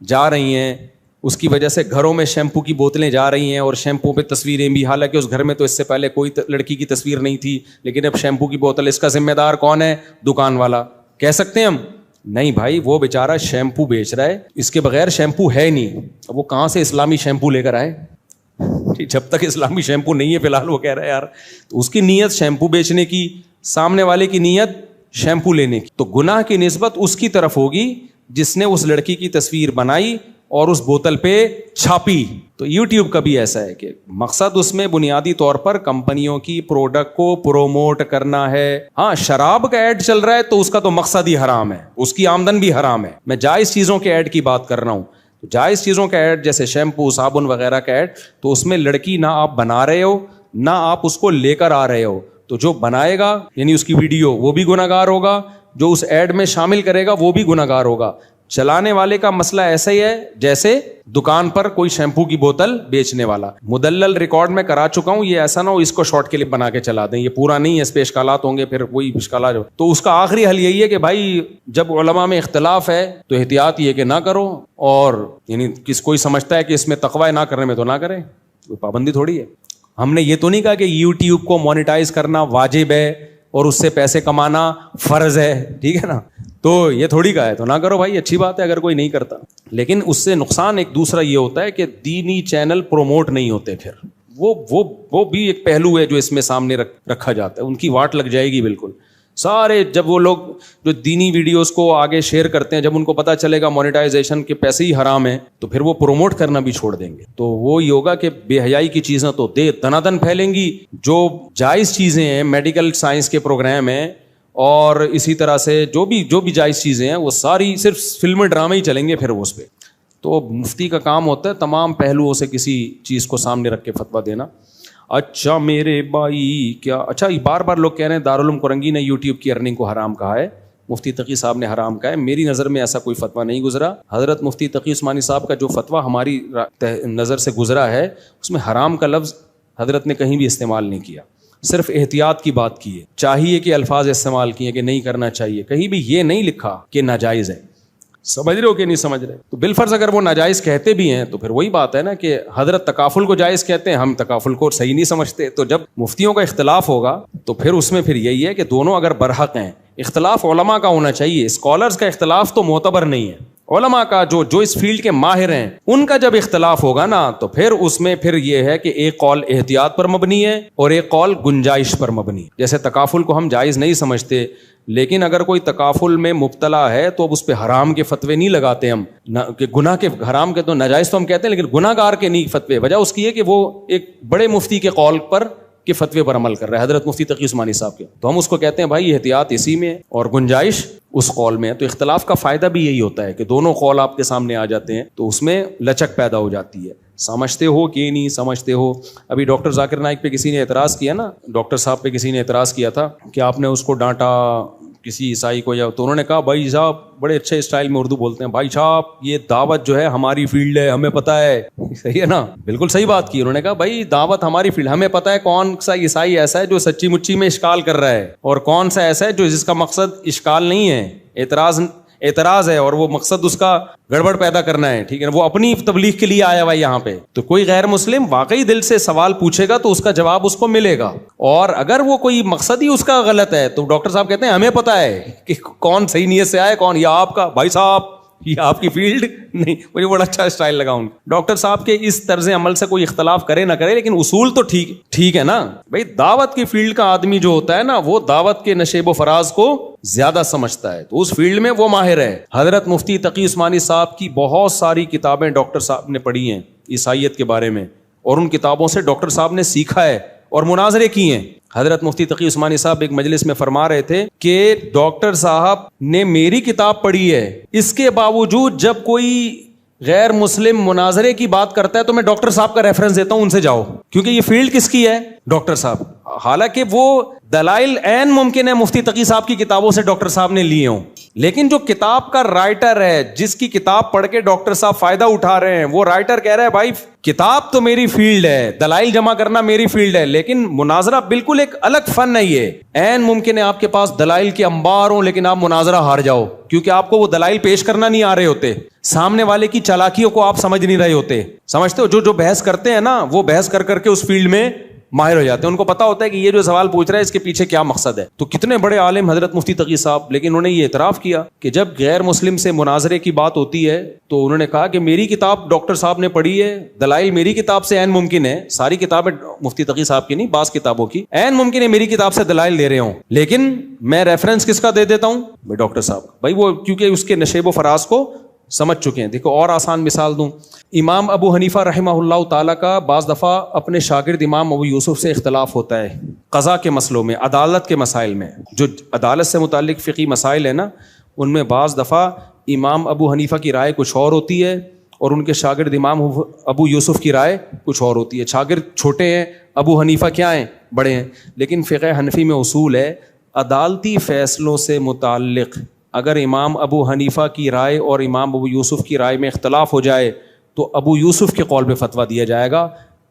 جا رہی ہیں, اس کی وجہ سے گھروں میں شیمپو کی بوتلیں جا رہی ہیں اور شیمپو پہ تصویریں بھی. حالانکہ اس گھر میں تو اس سے پہلے کوئی لڑکی کی تصویر نہیں تھی, لیکن اب شیمپو کی بوتل, اس کا ذمہ دار کون ہے؟ دکان والا. کہہ سکتے ہیں ہم نہیں بھائی وہ بیچارہ شیمپو بیچ رہا ہے, اس کے بغیر شیمپو ہے نہیں. اب وہ کہاں سے اسلامی شیمپو لے کر آئے؟ جب تک اسلامی شیمپو نہیں ہے فی الحال, وہ کہہ رہا ہے یار, تو اس کی نیت شیمپو بیچنے کی, سامنے والے کی نیت شیمپو لینے کی. تو گناہ کی نسبت اس کی طرف ہوگی جس نے اس لڑکی کی تصویر بنائی اور اس بوتل پہ چھاپی. تو یوٹیوب کا بھی ایسا ہے کہ مقصد اس میں بنیادی طور پر کمپنیوں کی پروڈکٹ کو پروموٹ کرنا ہے. ہاں شراب کا ایڈ چل رہا ہے تو اس کا تو مقصد ہی حرام ہے, اس کی آمدن بھی حرام ہے. میں جائز چیزوں کے ایڈ کی بات کر رہا ہوں. جائز چیزوں کا ایڈ جیسے شیمپو صابن وغیرہ کا ایڈ, تو اس میں لڑکی نہ آپ بنا رہے ہو نہ آپ اس کو لے کر آ رہے ہو. تو جو بنائے گا یعنی اس کی ویڈیو وہ بھی گناہگار ہوگا, جو اس ایڈ میں شامل کرے گا وہ بھی گناہگار ہوگا. چلانے والے کا مسئلہ ایسا ہی ہے جیسے دکان پر کوئی شیمپو کی بوتل بیچنے والا. مدلل ریکارڈ میں کرا چکا ہوں, یہ ایسا نہ ہو اس کو شارٹ کلپ بنا کے چلا دیں, یہ پورا نہیں ہے, اس پہ اشکالات ہوں گے, پھر وہی اشکالات. تو اس کا آخری حل یہی ہے کہ بھائی جب علماء میں اختلاف ہے تو احتیاط یہ کہ نہ کرو, اور یعنی کوئی سمجھتا ہے کہ اس میں تقوی نہ کرنے میں تو نہ کریں, کوئی پابندی تھوڑی ہے. ہم نے یہ تو نہیں کہا کہ یوٹیوب کو مونیٹائز کرنا واجب ہے اور اس سے پیسے کمانا فرض ہے, ٹھیک ہے نا, تو یہ تھوڑی کا ہے تو نہ کرو بھائی, اچھی بات ہے اگر کوئی نہیں کرتا. لیکن اس سے نقصان ایک دوسرا یہ ہوتا ہے کہ دینی چینل پروموٹ نہیں ہوتے, پھر وہ بھی ایک پہلو ہے جو اس میں سامنے رکھا جاتا ہے. ان کی واٹ لگ جائے گی بالکل. سارے جب وہ لوگ جو دینی ویڈیوز کو آگے شیئر کرتے ہیں, جب ان کو پتہ چلے گا مونیٹائزیشن کے پیسے ہی حرام ہیں, تو پھر وہ پروموٹ کرنا بھی چھوڑ دیں گے. تو وہ یہ ہوگا کہ بے حیائی کی چیزیں تو دنادن پھیلیں گی. جو جائز چیزیں ہیں, میڈیکل سائنس کے پروگرام ہیں, اور اسی طرح سے جو بھی جائز چیزیں ہیں, وہ ساری صرف فلم ڈرامے ہی چلیں گے پھر اس پہ. تو مفتی کا کام ہوتا ہے تمام پہلوؤں سے کسی چیز کو سامنے رکھ کے فتویٰ دینا. اچھا میرے بھائی کیا اچھا بار بار لوگ کہہ رہے ہیں دارالعلوم کرنگی نے یوٹیوب کی ارننگ کو حرام کہا ہے, مفتی تقی صاحب نے حرام کہا ہے. میری نظر میں ایسا کوئی فتویٰ نہیں گزرا. حضرت مفتی تقی عثمانی صاحب کا جو فتویٰ ہماری نظر سے گزرا ہے, اس میں حرام کا لفظ حضرت نے کہیں بھی استعمال نہیں کیا, صرف احتیاط کی بات کی ہے. چاہیے کہ الفاظ استعمال کیے کہ نہیں کرنا چاہیے, کہیں بھی یہ نہیں لکھا کہ ناجائز ہے. سمجھ رہے ہو کہ نہیں سمجھ رہے؟ تو بالفرض اگر وہ ناجائز کہتے بھی ہیں تو پھر وہی بات ہے نا کہ حضرت تکافل کو جائز کہتے ہیں, ہم تکافل کو صحیح نہیں سمجھتے. تو جب مفتیوں کا اختلاف ہوگا تو پھر اس میں پھر یہی ہے کہ دونوں اگر برحق ہیں, اختلاف علماء کا ہونا چاہیے, اسکالرز کا اختلاف تو معتبر نہیں ہے. علماء کا جو اس فیلڈ کے ماہر ہیں ان کا جب اختلاف ہوگا نا, تو پھر اس میں پھر یہ ہے کہ ایک قول احتیاط پر مبنی ہے اور ایک قول گنجائش پر مبنی ہے. جیسے تکافل کو ہم جائز نہیں سمجھتے, لیکن اگر کوئی تکافل میں مبتلا ہے تو اب اس پہ حرام کے فتوے نہیں لگاتے ہم, کہ گناہ کے حرام کے تو ناجائز تو ہم کہتے ہیں, لیکن گناہ گار کے نہیں فتوے. وجہ اس کی ہے کہ وہ ایک بڑے مفتی کے قول پر کے فتوے پر عمل کر رہا ہے, حضرت مفتی تقی عثمانی صاحب کے. تو ہم اس کو کہتے ہیں بھائی احتیاط اسی میں ہے اور گنجائش اس قول میں ہے. تو اختلاف کا فائدہ بھی یہی ہوتا ہے کہ دونوں قول آپ کے سامنے آ جاتے ہیں, تو اس میں لچک پیدا ہو جاتی ہے. سمجھتے ہو کہ نہیں سمجھتے ہو. ابھی ڈاکٹر ذاکر نائک پہ کسی نے اعتراض کیا نا, ڈاکٹر صاحب پہ کسی نے اعتراض کیا تھا کہ آپ نے اس کو ڈانٹا کسی عیسائی کو, یا تو انہوں نے کہا بھائی صاحب, بڑے اچھے اسٹائل میں اردو بولتے ہیں, بھائی صاحب یہ دعوت جو ہے ہماری فیلڈ ہے, ہمیں پتہ ہے. صحیح ہے نا, بالکل صحیح بات کی. انہوں نے کہا بھائی دعوت ہماری فیلڈ, ہمیں پتہ ہے کون سا عیسائی ایسا ہے جو سچی مچی میں اشکال کر رہا ہے, اور کون سا ایسا ہے جو جس کا مقصد اشکال نہیں ہے, اعتراض ہے, اور وہ مقصد اس کا گڑبڑ پیدا کرنا ہے. ٹھیک ہے, وہ اپنی تبلیغ کے لیے آیا ہوا ہے یہاں پہ. تو کوئی غیر مسلم واقعی دل سے سوال پوچھے گا تو اس کا جواب اس کو ملے گا, اور اگر وہ کوئی مقصد ہی اس کا غلط ہے تو ڈاکٹر صاحب کہتے ہیں ہمیں پتہ ہے کہ کون صحیح نیت سے آئے, کون, یا آپ کا بھائی صاحب یہ آپ کی فیلڈ نہیں. مجھے بڑا اچھا اسٹائل لگا ان ڈاکٹر صاحب کے اس طرز عمل سے. کوئی اختلاف کرے نہ کرے, لیکن اصول تو ٹھیک ہے نا بھائی. دعوت کی فیلڈ کا آدمی جو ہوتا ہے نا, وہ دعوت کے نشیب و فراز کو زیادہ سمجھتا ہے, تو اس فیلڈ میں وہ ماہر ہے. حضرت مفتی تقی عثمانی صاحب کی بہت ساری کتابیں ڈاکٹر صاحب نے پڑھی ہیں عیسائیت کے بارے میں, اور ان کتابوں سے ڈاکٹر صاحب نے سیکھا ہے اور مناظرے کیے ہیں. حضرت مفتی تقی عثمانی صاحب ایک مجلس میں فرما رہے تھے کہ ڈاکٹر صاحب نے میری کتاب پڑھی ہے, اس کے باوجود جب کوئی غیر مسلم مناظرے کی بات کرتا ہے تو میں ڈاکٹر صاحب کا ریفرنس دیتا ہوں, ان سے جاؤ, کیونکہ یہ فیلڈ کس کی ہے, ڈاکٹر صاحب. حالانکہ وہ دلائل عین ممکن ہے مفتی تقی صاحب کی کتابوں سے ڈاکٹر صاحب نے لیے ہوں, لیکن جو کتاب کا رائٹر ہے, جس کی کتاب پڑھ کے ڈاکٹر صاحب فائدہ اٹھا رہے ہیں, وہ رائٹر کہہ رہا ہے بھائی کتاب تو میری فیلڈ ہے, دلائل جمع کرنا میری فیلڈ ہے, لیکن مناظرہ بالکل ایک الگ فن ہے. یہ عین ممکن ہے آپ کے پاس دلائل کے انبار ہوں, لیکن آپ مناظرہ ہار جاؤ, کیونکہ آپ کو وہ دلائل پیش کرنا نہیں آ رہے ہوتے, سامنے والے کی چالاکیوں کو آپ سمجھ نہیں رہے ہوتے. سمجھتے ہو, جو بحث کرتے ہیں نا, وہ بحث کر کے اس فیلڈ میں ماہر ہو جاتے ہیں, ان کو پتا ہوتا ہے کہ یہ جو سوال پوچھ رہا ہے اس کے پیچھے کیا مقصد ہے. تو کتنے بڑے عالم حضرت مفتی تقی صاحب, لیکن انہوں نے یہ اعتراف کیا کہ جب غیر مسلم سے مناظرے کی بات ہوتی ہے تو انہوں نے کہا کہ میری کتاب ڈاکٹر صاحب نے پڑھی ہے, دلائل میری کتاب سے عین ممکن ہے, ساری کتابیں مفتی تقی صاحب کی نہیں, بعض کتابوں کی عین ممکن ہے میری کتاب سے دلائل دے رہے ہوں, لیکن میں ریفرنس کس کا دے دیتا ہوں, ڈاکٹر صاحب. بھائی وہ کیونکہ اس کے نشیب و فراز کو سمجھ چکے ہیں. دیکھو اور آسان مثال دوں, امام ابو حنیفہ رحمہ اللہ تعالیٰ کا بعض دفعہ اپنے شاگرد امام ابو یوسف سے اختلاف ہوتا ہے قضا کے مسئلوں میں, عدالت کے مسائل میں. جو عدالت سے متعلق فقہی مسائل ہیں نا, ان میں بعض دفعہ امام ابو حنیفہ کی رائے کچھ اور ہوتی ہے اور ان کے شاگرد امام ابو یوسف کی رائے کچھ اور ہوتی ہے. شاگرد چھوٹے ہیں, ابو حنیفہ کیا ہیں, بڑے ہیں, لیکن فقہ حنفی میں اصول ہے عدالتی فیصلوں سے متعلق اگر امام ابو حنیفہ کی رائے اور امام ابو یوسف کی رائے میں اختلاف ہو جائے تو ابو یوسف کے قول پہ فتویٰ دیا جائے گا,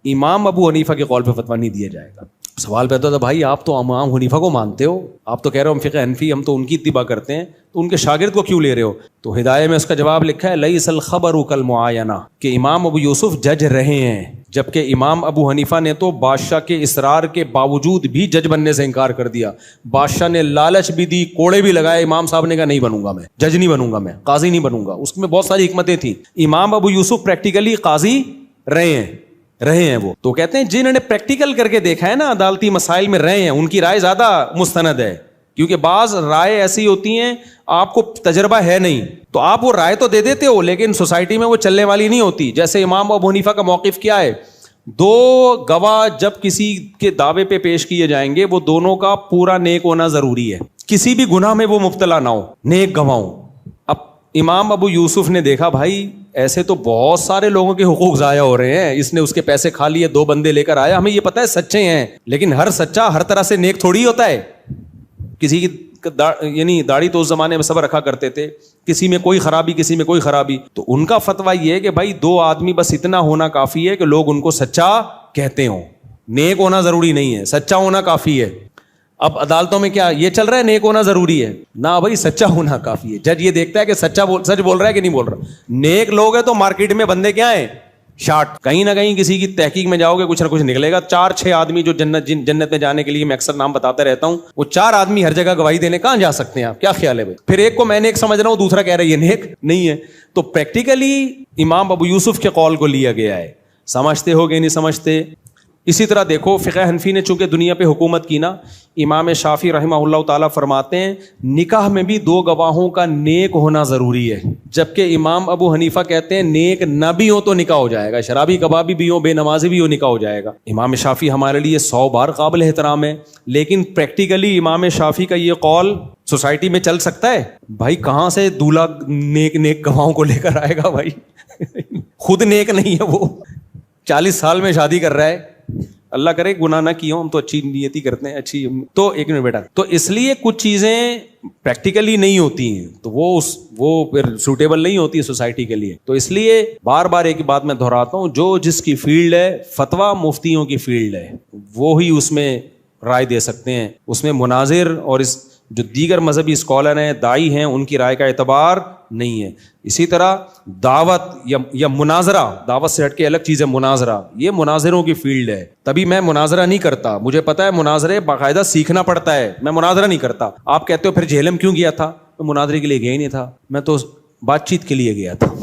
امام ابو حنیفہ کے قول پہ فتویٰ نہیں دیا جائے گا. سوال پیدا ہوتا ہے بھائی آپ تو امام حنیفہ کو مانتے ہو, آپ تو کہہ رہے ہو ہم فقہ حنفی, ہم تو ان کی اتباع کرتے ہیں, تو ان کے شاگرد کو کیوں لے رہے ہو؟ تو ہدایہ میں اس کا جواب لکھا ہے لیس الخبر کالمعاینہ, کہ امام ابو یوسف جج رہے ہیں, جبکہ امام ابو حنیفہ نے تو بادشاہ کے اصرار کے باوجود بھی جج بننے سے انکار کر دیا. بادشاہ نے لالچ بھی دی, کوڑے بھی لگائے, امام صاحب نے کہا نہیں بنوں گا, میں جج نہیں بنوں گا, میں قاضی نہیں بنوں گا. اس میں بہت ساری حکمتیں تھیں. امام ابو یوسف پریکٹیکلی قاضی رہے ہیں وہ. تو کہتے ہیں جنہوں نے پریکٹیکل کر کے دیکھا ہے نا, عدالتی مسائل میں رہے ہیں, ان کی رائے زیادہ مستند ہے, کیونکہ بعض رائے ایسی ہوتی ہیں آپ کو تجربہ ہے نہیں تو آپ وہ رائے تو دے دیتے ہو لیکن سوسائٹی میں وہ چلنے والی نہیں ہوتی. جیسے امام ابو حنیفہ کا موقف کیا ہے, دو گواہ جب کسی کے دعوے پہ پیش کیے جائیں گے وہ دونوں کا پورا نیک ہونا ضروری ہے, کسی بھی گناہ میں وہ مبتلا نہ ہو, نیک گواہ ہوں. اب امام ابو یوسف نے دیکھا بھائی ایسے تو بہت سارے لوگوں کے حقوق ضائع ہو رہے ہیں, اس نے اس کے پیسے کھا لیے, 2 بندے لے کر آیا, ہمیں یہ پتا ہے سچے ہیں, لیکن ہر سچا ہر طرح سے نیک تھوڑی ہوتا ہے. کسی کی یعنی داڑھی تو اس زمانے میں سب رکھا کرتے تھے, کسی میں کوئی خرابی کسی میں کوئی خرابی. تو ان کا فتویٰ یہ ہے کہ بھائی 2 آدمی بس اتنا ہونا کافی ہے کہ لوگ ان کو سچا کہتے ہوں, نیک ہونا ضروری نہیں ہے, سچا ہونا کافی ہے. اب عدالتوں میں کیا یہ چل رہا ہے نیک ہونا ضروری ہے نہ بھائی, سچا ہونا کافی ہے. جج یہ دیکھتا ہے کہ سچ بول رہا ہے کہ نہیں بول رہا. نیک لوگ ہیں تو مارکیٹ میں بندے کیا ہیں, شارٹ. کہیں نہ کہیں کسی کی تحقیق میں جاؤ گے کچھ نہ کچھ نکلے گا. 4-6 آدمی جو جنت میں جانے کے لیے میں اکثر نام بتاتا رہتا ہوں, وہ 4 آدمی ہر جگہ گواہی دینے کہاں جا سکتے ہیں آپ, کیا خیال ہے بھائی؟ پھر ایک کو میں نیک سمجھ رہا ہوں, دوسرا کہہ رہا ہے یہ نیک نہیں ہے. تو پریکٹیکلی امام ابو یوسف کے قول کو لیا گیا ہے. سمجھتے ہو گے نہیں سمجھتے. اسی طرح دیکھو فقہ حنفی نے چونکہ دنیا پہ حکومت کی نا, امام شافعی رحمہ اللہ تعالیٰ فرماتے ہیں نکاح میں بھی 2 گواہوں کا نیک ہونا ضروری ہے, جبکہ امام ابو حنیفہ کہتے ہیں نیک نہ بھی ہو تو نکاح ہو جائے گا, شرابی کبابی بھی ہو, بے نمازی بھی ہو, نکاح ہو جائے گا. امام شافعی ہمارے لیے 100 بار قابل احترام ہے, لیکن پریکٹیکلی امام شافعی کا یہ قول سوسائٹی میں چل سکتا ہے؟ بھائی کہاں سے دولہا نیک گواہوں کو لے کر آئے گا بھائی, خود نیک نہیں ہے وہ, 40 سال میں شادی کر رہا ہے. اللہ کرے گناہ نہ کیا ہوں, ہم تو اچھی نیتی کرتے ہیں, اچھی. تو ایک منٹ بیٹا, تو اس لیے کچھ چیزیں پریکٹیکلی نہیں ہوتی ہیں تو وہ پھر سوٹیبل نہیں ہوتی سوسائٹی کے لیے. تو اس لیے بار بار ایک بات میں دہراتا ہوں, جو جس کی فیلڈ ہے, فتویٰ مفتیوں کی فیلڈ ہے, وہ ہی اس میں رائے دے سکتے ہیں. اس میں مناظر اور اس جو دیگر مذہبی اسکالر ہیں, داعی ہیں, ان کی رائے کا اعتبار نہیں ہے. اسی طرح دعوت یا مناظرہ, دعوت سے ہٹ کے الگ چیز ہے مناظرہ, یہ مناظروں کی فیلڈ ہے. تبھی میں مناظرہ نہیں کرتا, مجھے پتا ہے مناظرے باقاعدہ سیکھنا پڑتا ہے, میں مناظرہ نہیں کرتا. آپ کہتے ہو پھر جہلم کیوں گیا تھا؟ میں مناظرے کے لیے گیا ہی نہیں تھا, میں تو بات چیت کے لیے گیا تھا.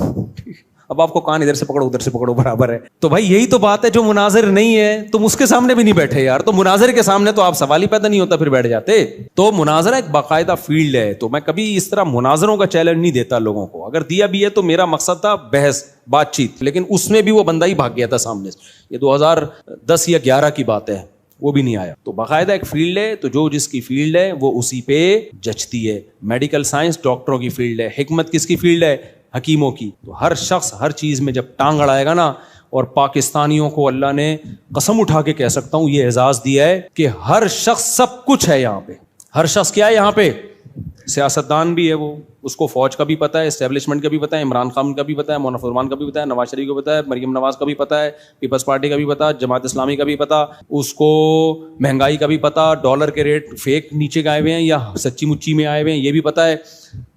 اب آپ کو کان ادھر سے پکڑو ادھر سے پکڑو برابر ہے. تو بھائی یہی تو بات ہے, جو مناظر نہیں ہے تم اس کے سامنے بھی نہیں بیٹھے یار, تو مناظر کے سامنے تو آپ سوال ہی پیدا نہیں ہوتا, پھر بیٹھ جاتے. تو مناظرہ ایک باقاعدہ فیلڈ ہے. تو میں کبھی اس طرح مناظروں کا چیلنج نہیں دیتا لوگوں کو, اگر دیا بھی ہے تو میرا مقصد تھا بحث بات چیت, لیکن اس میں بھی وہ بندہ ہی بھاگ گیا تھا سامنے سے. یہ 2010 یا 11 کی بات ہے, وہ بھی نہیں آیا. تو باقاعدہ ایک فیلڈ ہے, تو جو جس کی فیلڈ ہے وہ اسی پہ جچتی ہے. میڈیکل سائنس ڈاکٹروں کی فیلڈ ہے, حکمت کس کی فیلڈ ہے؟ حکیموں کی. تو ہر شخص ہر چیز میں جب ٹانگ اڑائے گا نا, اور پاکستانیوں کو اللہ نے قسم اٹھا کے کہہ سکتا ہوں یہ اعزاز دیا ہے کہ ہر شخص سب کچھ ہے یہاں پہ. ہر شخص کیا ہے یہاں پہ؟ سیاستدان بھی ہے, وہ اس کو فوج کا بھی پتا ہے, اسٹیبلشمنٹ کا بھی پتا ہے, عمران خان کا بھی پتا ہے, مونف الرحمان کا بھی پتا ہے, نواز شریف کو پتا ہے, مریم نواز کا بھی پتا ہے, پیپلز پارٹی کا بھی پتا, جماعت اسلامی کا بھی پتا, اس کو مہنگائی کا بھی پتا, ڈالر کے ریٹ فیک نیچے گئے ہوئے ہیں یا سچی مچی میں آئے ہوئے ہیں یہ بھی پتا ہے,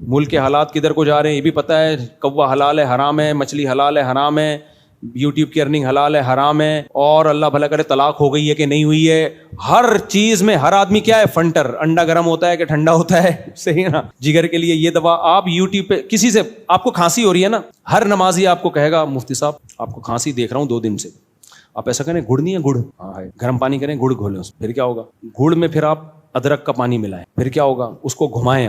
ملک کے حالات کدھر کو جا رہے ہیں یہ بھی پتا ہے, کوا حلال ہے حرام ہے, مچھلی حلال ہے حرام ہے, یوٹیوب کی ارننگ حلال ہے حرام ہے, اور اللہ بھلا کرے طلاق ہو گئی ہے کہ نہیں ہوئی ہے, ہر چیز میں ہر آدمی کیا ہے فنٹر, انڈا گرم ہوتا ہے کہ ٹھنڈا ہوتا ہے, صحیح ہے نا, جگر کے لیے یہ دوا. آپ یوٹیوب پہ کسی سے آپ کو کھانسی ہو رہی ہے نا, ہر نمازی آپ کو کہے گا مفتی صاحب آپ کو کھانسی دیکھ رہا ہوں 2 دن سے, آپ ایسا کریں گڑ نہیں ہے گڑ, ہاں ہے, گرم پانی کریں گڑ گھولیں اس, پھر کیا ہوگا, گڑ میں پھر آپ ادرک کا پانی ملائیں, پھر کیا ہوگا, اس کو گھمائیں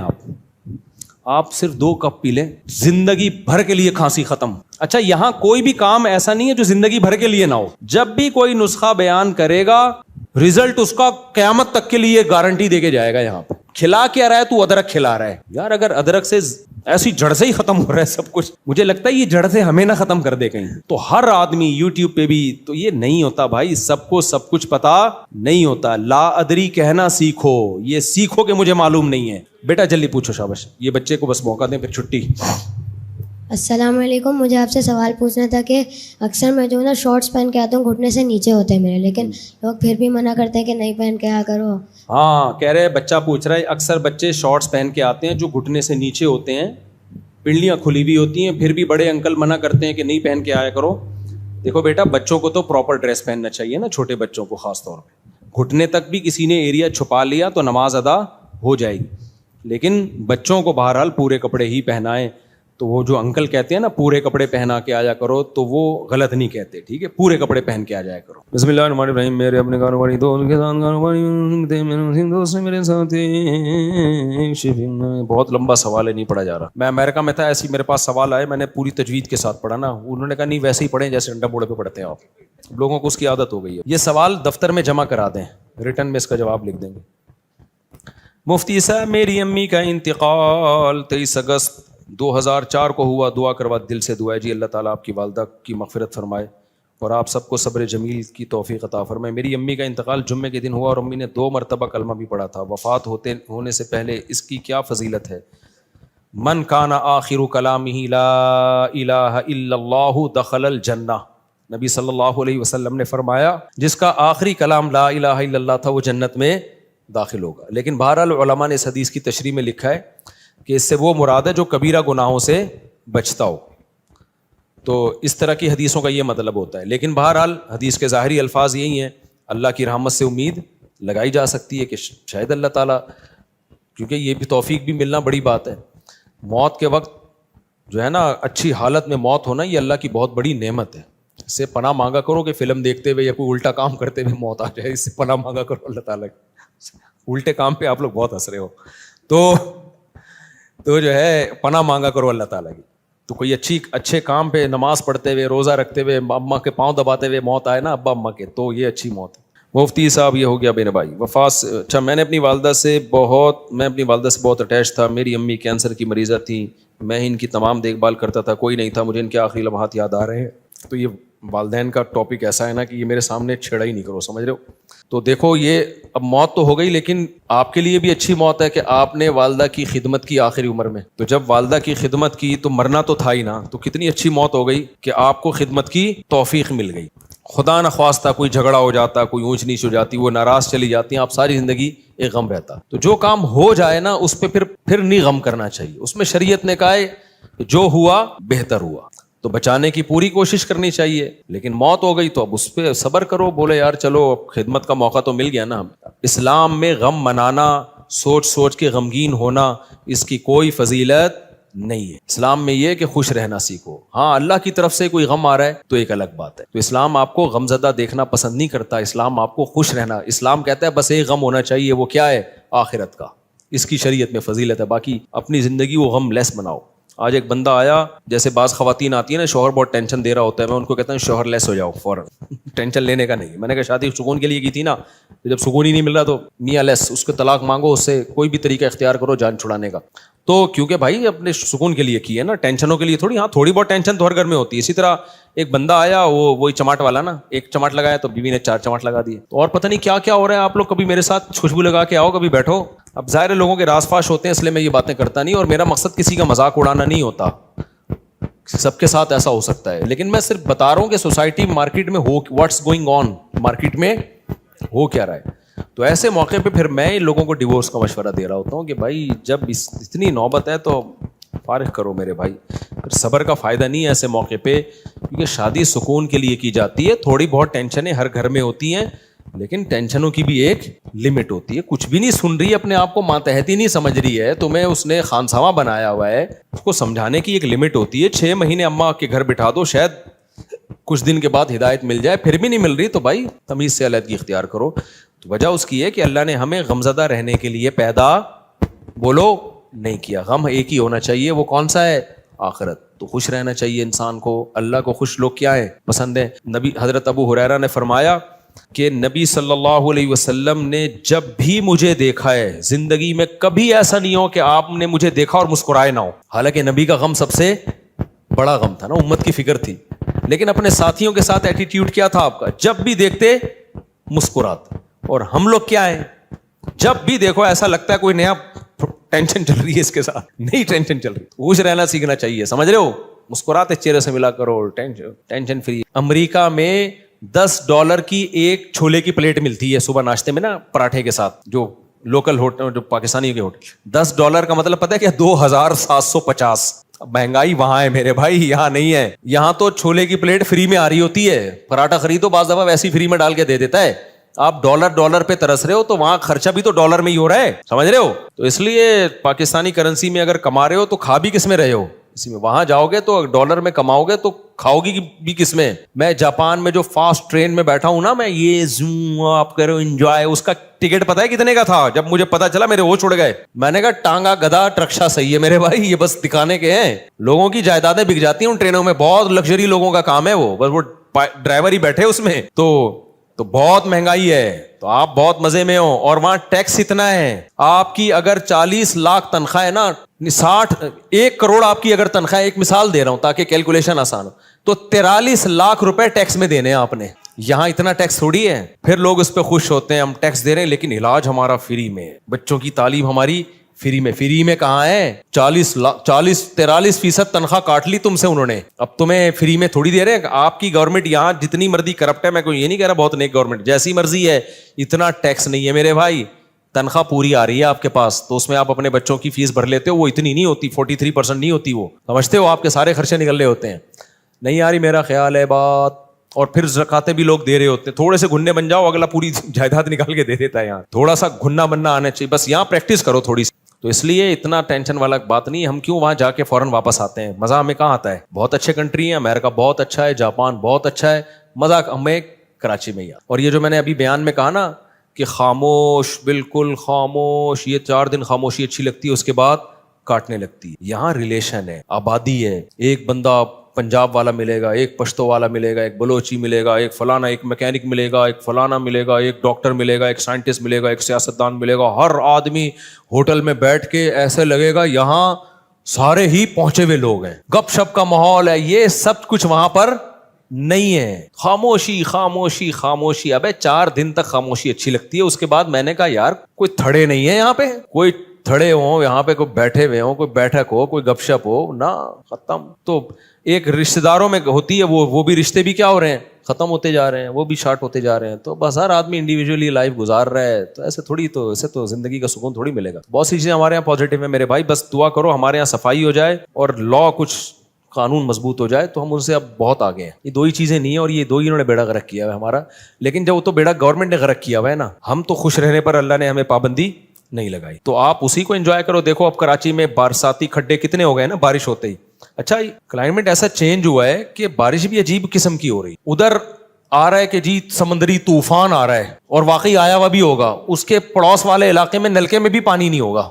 آپ صرف 2 کپ پی لیں, زندگی بھر کے لیے کھانسی ختم. اچھا یہاں کوئی بھی کام ایسا نہیں ہے جو زندگی بھر کے لیے نہ ہو, جب بھی کوئی نسخہ بیان کرے گا رزلٹ اس کا قیامت تک کے لیے گارنٹی دے کے جائے گا. یہاں پہ کھلا کیا رہا ہے, تو ادرک کھلا رہا ہے یار, اگر ادرک سے ایسی جڑ سے ہی ختم ہو رہا ہے سب کچھ, مجھے لگتا ہے یہ جڑ سے ہمیں نہ ختم کر دے کہیں. تو ہر آدمی یوٹیوب پہ بھی, تو یہ نہیں ہوتا بھائی, سب کو سب کچھ پتا نہیں ہوتا. لا ادری کہنا سیکھو, یہ سیکھو کہ مجھے معلوم نہیں ہے. بیٹا جلدی پوچھو, شاباش, یہ بچے کو بس موقع دیں پھر چھٹی. السلام علیکم, مجھے آپ سے سوال پوچھنا تھا کہ اکثر میں جو نا شارٹس پہن کے آتا ہوں, گھٹنے سے نیچے ہوتے ہیں میرے, لیکن لوگ پھر بھی منع کرتے ہیں کہ نہیں پہن کے آیا کرو. ہاں کہہ رہے, بچہ پوچھ رہا ہے, اکثر بچے شارٹس پہن کے آتے ہیں جو گھٹنے سے نیچے ہوتے ہیں, پنڈلیاں کھلی ہوئی ہوتی ہیں, پھر بھی بڑے انکل منع کرتے ہیں کہ نہیں پہن کے آیا کرو. دیکھو بیٹا, بچوں کو تو پراپر ڈریس پہننا چاہیے نا, چھوٹے بچوں کو خاص طور پہ. گھٹنے تک بھی کسی نے ایریا چھپا لیا تو نماز ادا ہو جائے گی, لیکن بچوں کو بہرحال پورے کپڑے ہی پہنائیں. تو وہ جو انکل کہتے ہیں نا پورے کپڑے پہنا کے آیا کرو, تو وہ غلط نہیں کہتے, ٹھیک ہے, پورے کپڑے پہن کے آ جایا کرو. بسم اللہ الرحمن الرحیم. میرے اپنے کاروباری دوست کے ساتھ کاروباری دوست نے میرے ساتھ بہت لمبا سوال ہے, نہیں پڑھا جا رہا. میں امریکہ میں تھا, ایسی میرے پاس سوال آئے, میں نے پوری تجوید کے ساتھ پڑھا نا, انہوں نے کہا نہیں ویسے ہی پڑھیں جیسے انڈا بوڑھے پہ پڑھتے ہیں آپ, لوگوں کو اس کی عادت ہو گئی ہے. یہ سوال دفتر میں جمع کرا دیں, ریٹن میں اس کا جواب لکھ دیں گے. مفتی صاحب میری امی کا انتقال 23 اگست 2004 کو ہوا, دعا کروا, دل سے دعا ہے جی, اللہ تعالیٰ آپ کی والدہ کی مغفرت فرمائے اور آپ سب کو صبر جمیل کی توفیق عطا فرمائے. میری امی کا انتقال جمعے کے دن ہوا اور امی نے 2 مرتبہ کلمہ بھی پڑھا تھا. وفات ہونے سے پہلے اس کی کیا فضیلت ہے؟ من کان آخر کلامہ لا الہ الا اللہ دخل الجنہ. نبی صلی اللہ علیہ وسلم نے فرمایا جس کا آخری کلام لا الہ الا اللہ تھا وہ جنت میں داخل ہوگا. لیکن بہرحال علماء نے اس حدیث کی تشریح میں لکھا ہے کہ اس سے وہ مراد ہے جو کبیرہ گناہوں سے بچتا ہو, تو اس طرح کی حدیثوں کا یہ مطلب ہوتا ہے. لیکن بہرحال حدیث کے ظاہری الفاظ یہی ہیں, اللہ کی رحمت سے امید لگائی جا سکتی ہے کہ شاید اللہ تعالیٰ, کیونکہ یہ بھی توفیق بھی ملنا بڑی بات ہے. موت کے وقت جو ہے نا اچھی حالت میں موت ہونا, یہ اللہ کی بہت بڑی نعمت ہے. اس سے پناہ مانگا کرو کہ فلم دیکھتے ہوئے یا کوئی الٹا کام کرتے ہوئے موت آ جائے, اس سے پناہ مانگا کرو اللہ تعالیٰ. الٹے کام پہ آپ لوگ بہت ہنس رہے ہو, تو جو ہے پناہ مانگا کرو اللہ تعالیٰ کی. تو کوئی اچھے کام پہ نماز پڑھتے ہوئے, روزہ رکھتے ہوئے, اماں کے پاؤں دباتے ہوئے موت آئے نا, ابا اماں کے, تو یہ اچھی موت ہے. مفتی صاحب یہ ہو گیا میرے بھائی وفات. اچھا میں اپنی والدہ سے بہت اٹیچ تھا. میری امی کینسر کی مریضہ تھیں, میں ان کی تمام دیکھ بھال کرتا تھا, کوئی نہیں تھا. مجھے ان کے آخری لمحات یاد آ رہے ہیں. تو یہ والدین کا ٹاپک ایسا ہے نا کہ یہ میرے سامنے چھیڑا ہی نہیں کرو, سمجھ رہے ہو. تو دیکھو یہ اب موت تو ہو گئی, لیکن آپ کے لیے بھی اچھی موت ہے کہ آپ نے والدہ کی خدمت کی آخری عمر میں. تو جب والدہ کی خدمت کی تو مرنا تو تھا ہی نا, تو کتنی اچھی موت ہو گئی کہ آپ کو خدمت کی توفیق مل گئی. خدا نخواستہ کوئی جھگڑا ہو جاتا, کوئی اونچ نیچ ہو جاتی, وہ ناراض چلی جاتی ہیں, آپ ساری زندگی ایک غم رہتا. تو جو کام ہو جائے نا اس پہ پھر نہیں غم کرنا چاہیے. اس میں شریعت نے کہا ہے جو ہوا بہتر ہوا, تو بچانے کی پوری کوشش کرنی چاہیے. لیکن موت ہو گئی تو اب اس پہ صبر کرو, بولے یار چلو اب خدمت کا موقع تو مل گیا نا. اسلام میں غم منانا, سوچ کے غمگین ہونا, اس کی کوئی فضیلت نہیں ہے. اسلام میں یہ کہ خوش رہنا سیکھو. ہاں اللہ کی طرف سے کوئی غم آ رہا ہے تو ایک الگ بات ہے. تو اسلام آپ کو غم زدہ دیکھنا پسند نہیں کرتا, اسلام آپ کو خوش رہنا. اسلام کہتا ہے بس ایک غم ہونا چاہیے, وہ کیا ہے؟ آخرت کا. اس کی شریعت میں فضیلت ہے. باقی اپنی زندگی وہ غم لیس بناؤ. آج ایک بندہ آیا, جیسے بعض خواتین آتی ہیں نا, شوہر بہت ٹینشن دے رہا ہوتا ہے, میں ان کو کہتا ہوں شوہر لیس ہو جاؤ فوراً, ٹینشن لینے کا نہیں. میں نے کہا شادی سکون کے لیے کی تھی نا, جب سکون ہی نہیں مل رہا تو میاں لیس, اس کو طلاق مانگو, اس سے کوئی بھی طریقہ اختیار کرو جان چھڑانے کا. تو کیونکہ بھائی اپنے سکون کے لیے کی ہے نا, ٹینشنوں کے لیے تھوڑی. ہاں تھوڑی بہت ٹینشن تو ہر گھر میں ہوتی ہے. اسی طرح ایک بندہ آیا, وہی چماٹ والا نا, ایک چماٹ لگایا تو بیوی نے 4 چماٹ لگا دیے. اور پتہ نہیں کیا کیا ہو رہا ہے. آپ لوگ کبھی میرے ساتھ خوشبو لگا کے آؤ, کبھی بیٹھو. اب ظاہر لوگوں کے راز فاش ہوتے ہیں, اس لیے میں یہ باتیں کرتا نہیں, اور میرا مقصد کسی کا مذاق اڑانا نہیں ہوتا. سب کے ساتھ ایسا ہو سکتا ہے, لیکن میں صرف بتا رہا ہوں کہ سوسائٹی مارکیٹ میں ہو, واٹس گوئنگ آن, مارکیٹ میں ہو کیا رہا ہے. تو ایسے موقع پہ پھر میں لوگوں کو ڈیورس کا مشورہ دے رہا ہوتا ہوں کہ بھائی جب اتنی نوبت ہے تو فارغ کرو میرے بھائی. پھر صبر کا فائدہ نہیں ہے ایسے موقع پہ, کیونکہ شادی سکون کے لیے کی جاتی ہے. تھوڑی بہت ٹینشنیں ہر گھر میں ہوتی ہیں, لیکن ٹینشنوں کی بھی ایک لمٹ ہوتی ہے. کچھ بھی نہیں سن رہی ہے, اپنے آپ کو ماتحت ہی نہیں سمجھ رہی ہے, تمہیں اس نے خانسامہ بنایا ہوا ہے, اس کو سمجھانے کی ایک لمٹ ہوتی ہے. 6 مہینے اماں کے گھر بٹھا دو, شاید کچھ دن کے بعد ہدایت مل جائے, پھر بھی نہیں مل رہی تو بھائی تمیز سے علیحدگی اختیار کرو. تو وجہ اس کی ہے کہ اللہ نے ہمیں غمزدہ رہنے کے لیے پیدا بولو نہیں کیا. غم ایک ہی ہونا چاہیے, وہ کون سا ہے؟ آخرت. تو خوش رہنا چاہیے انسان کو. اللہ کو خوش لوگ کیا ہیں؟ پسند ہیں. نبی حضرت ابو ہریرہ نے فرمایا کہ نبی صلی اللہ علیہ وسلم نے جب بھی مجھے دیکھا ہے زندگی میں, کبھی ایسا نہیں ہو کہ آپ نے مجھے دیکھا اور مسکرائے نہ ہو. حالانکہ نبی کا غم سب سے بڑا غم تھا نا, امت کی فکر تھی, لیکن اپنے ساتھیوں کے ساتھ ایٹیٹیوڈ کیا تھا آپ کا؟ جب بھی دیکھتے مسکراتے. اور ہم لوگ کیا ہیں؟ جب بھی دیکھو ایسا لگتا ہے کوئی نیا ٹینشن چل رہی ہے اس کے ساتھ, نئی ٹینشن چل رہی. خوش رہنا سیکھنا چاہیے, سمجھ رہے ہو؟ مسکراتے چہرے سے ملا کرو, ٹینشن فری. امریکہ میں $10 کی ایک چھولے کی پلیٹ ملتی ہے صبح ناشتے میں نا, پراٹھے کے ساتھ, جو لوکل ہوٹل, جو پاکستانی کے ہوٹل. $10 کا مطلب پتہ ہے کیا؟ 2750. مہنگائی وہاں ہے میرے بھائی, یہاں نہیں ہے. یہاں تو چھولے کی پلیٹ فری میں آ رہی ہوتی ہے, پراٹھا خریدو بعض دفعہ ویسی فری میں ڈال کے دے دیتا ہے. آپ ڈالر پہ ترس رہے ہو, تو وہاں خرچہ بھی تو ڈالر میں ہی ہو رہا ہے, سمجھ رہے ہو؟ تو اس لیے پاکستانی کرنسی میں اگر کما رہے ہو تو کھا بھی کس میں رہے ہو؟ اسی میں. وہاں جاؤ گے تو ڈالر میں کماؤ گے تو کھاؤ گی بھی کس میں؟ میں جاپان میں جو فاسٹ ٹرین میں بیٹھا ہوں نا, میں یہ زوم آپ کرو انجوائے, اس کا ٹکٹ پتا ہے کتنے کا تھا؟ جب مجھے پتا چلا میرے وہ چھوڑ گئے. میں نے کہا ٹانگا گدا ٹرکشا صحیح ہے میرے بھائی, یہ بس دکھانے کے ہیں. لوگوں کی جائیدادیں بک جاتی ہیں ان ٹرینوں میں, بہت لگژری لوگوں کا کام ہے وہ, بس وہ ڈرائیور ہی بیٹھے اس میں. تو بہت مہنگائی ہے, تو آپ بہت مزے میں ہو. اور وہاں ٹیکس اتنا ہے, آپ کی اگر 40 لاکھ تنخواہ ہے نا, 1 کروڑ آپ کی اگر تنخواہ, ایک مثال دے رہا ہوں تاکہ کیلکولیشن آسان ہو, تو 43 لاکھ روپے ٹیکس میں دینے ہیں آپ نے. یہاں اتنا ٹیکس تھوڑی ہے. پھر لوگ اس پہ خوش ہوتے ہیں, ہم ٹیکس دے رہے ہیں لیکن علاج ہمارا فری میں, بچوں کی تعلیم ہماری فری میں. فری میں کہاں ہے؟ 43% تنخواہ کاٹ لی تم سے انہوں نے, اب تمہیں فری میں تھوڑی دے رہے ہیں. آپ کی گورنمنٹ یہاں جتنی مرضی کرپٹ ہے, میں کوئی یہ نہیں کہہ رہا بہت نیک گورنمنٹ, جیسی مرضی ہے, اتنا ٹیکس نہیں ہے میرے بھائی. تنخواہ پوری آ رہی ہے آپ کے پاس, تو اس میں آپ اپنے بچوں کی فیس بھر لیتے ہو, وہ اتنی نہیں ہوتی, 43% نہیں ہوتی, وہ سمجھتے ہو آپ کے سارے خرچے نکل رہے ہوتے ہیں. نہیں آ رہی میرا خیال ہے بات. اور پھر زکاتیں بھی لوگ دے رہے ہوتے ہیں. تھوڑے سے گھننے بن جاؤ, اگلا پوری جائیداد نکال کے دے دیتا ہے. یہاں تھوڑا سا گھننا بننا آنا چاہیے, بس یہاں پریکٹس کرو تھوڑی سی. تو اس لیے اتنا ٹینشن والا بات نہیں. ہم کیوں وہاں جا کے فوراً واپس آتے ہیں؟ مزہ ہمیں کہاں آتا ہے؟ بہت اچھے کنٹری ہیں, امریکہ بہت اچھا ہے, جاپان بہت اچھا ہے, مزہ ہمیں کراچی میں ہی. اور یہ جو میں نے ابھی بیان میں کہا نا کہ خاموش, بالکل خاموش, یہ 4 دن خاموشی اچھی لگتی ہے, اس کے بعد کاٹنے لگتی ہے. یہاں ریلیشن ہے, آبادی ہے, ایک بندہ پنجاب والا ملے گا, ایک پشتو والا ملے گا, ایک بلوچی ملے گا, ایک فلانا, ایک میکینک ملے گا, ایک فلانا ملے گا, ایک ڈاکٹر ملے گا, ایک سائنٹسٹ ملے گا, ایک سیاستدان ملے گا. ہر آدمی ہوٹل میں بیٹھ کے ایسے لگے گا یہاں سارے ہی پہنچے ہوئے لوگ ہیں, گپ شپ کا ماحول ہے. یہ سب کچھ وہاں پر نہیں ہے. خاموشی خاموشی خاموشی. ابے 4 دن تک خاموشی اچھی لگتی ہے, اس کے بعد میں نے کہا یار کوئی تھڑے نہیں ہے یہاں پہ, کوئی تھڑے ہوں یہاں پہ, کوئی بیٹھے ہوئے ہوں, کوئی بیٹھک ہو, کوئی گپ شپ ہو نا, ختم. تو ایک رشتہ داروں میں ہوتی ہے, وہ بھی رشتے بھی کیا ہو رہے ہیں؟ ختم ہوتے جا رہے ہیں, وہ بھی شارٹ ہوتے جا رہے ہیں. تو بس ہر آدمی انڈیویجولی لائف گزار رہا ہے, تو ایسے تھوڑی, تو ایسے تو زندگی کا سکون تھوڑی ملے گا. بہت سی چیزیں ہمارے یہاں پازیٹیو ہیں میرے بھائی, بس دعا کرو ہمارے یہاں صفائی ہو جائے اور لا کچھ قانون مضبوط ہو جائے, تو ہم ان سے اب بہت آگے ہیں. یہ 2 ہی چیزیں نہیں ہیں, اور یہ 2 ہی انہوں نے بیڑا غرق کیا ہوا ہے ہمارا. لیکن جب وہ تو بیڑا گورنمنٹ نے غرق کیا ہوا ہے نا, ہم تو خوش رہنے پر اللہ نے ہمیں پابندی نہیں لگائی. تو آپ اسی کو انجوائے کرو. دیکھو اب کراچی میں برساتی کھڈے کتنے ہو گئے نا بارش ہوتے ہی. اچھا کلائمیٹ ایسا چینج ہوا ہے کہ بارش بھی عجیب قسم کی ہو رہی. ادھر آ رہا ہے کہ جی سمندری طوفان آ رہا ہے, اور واقعی آیا ہوا بھی ہوگا, اس کے پڑوس والے علاقے میں نلکے میں بھی پانی نہیں ہوگا.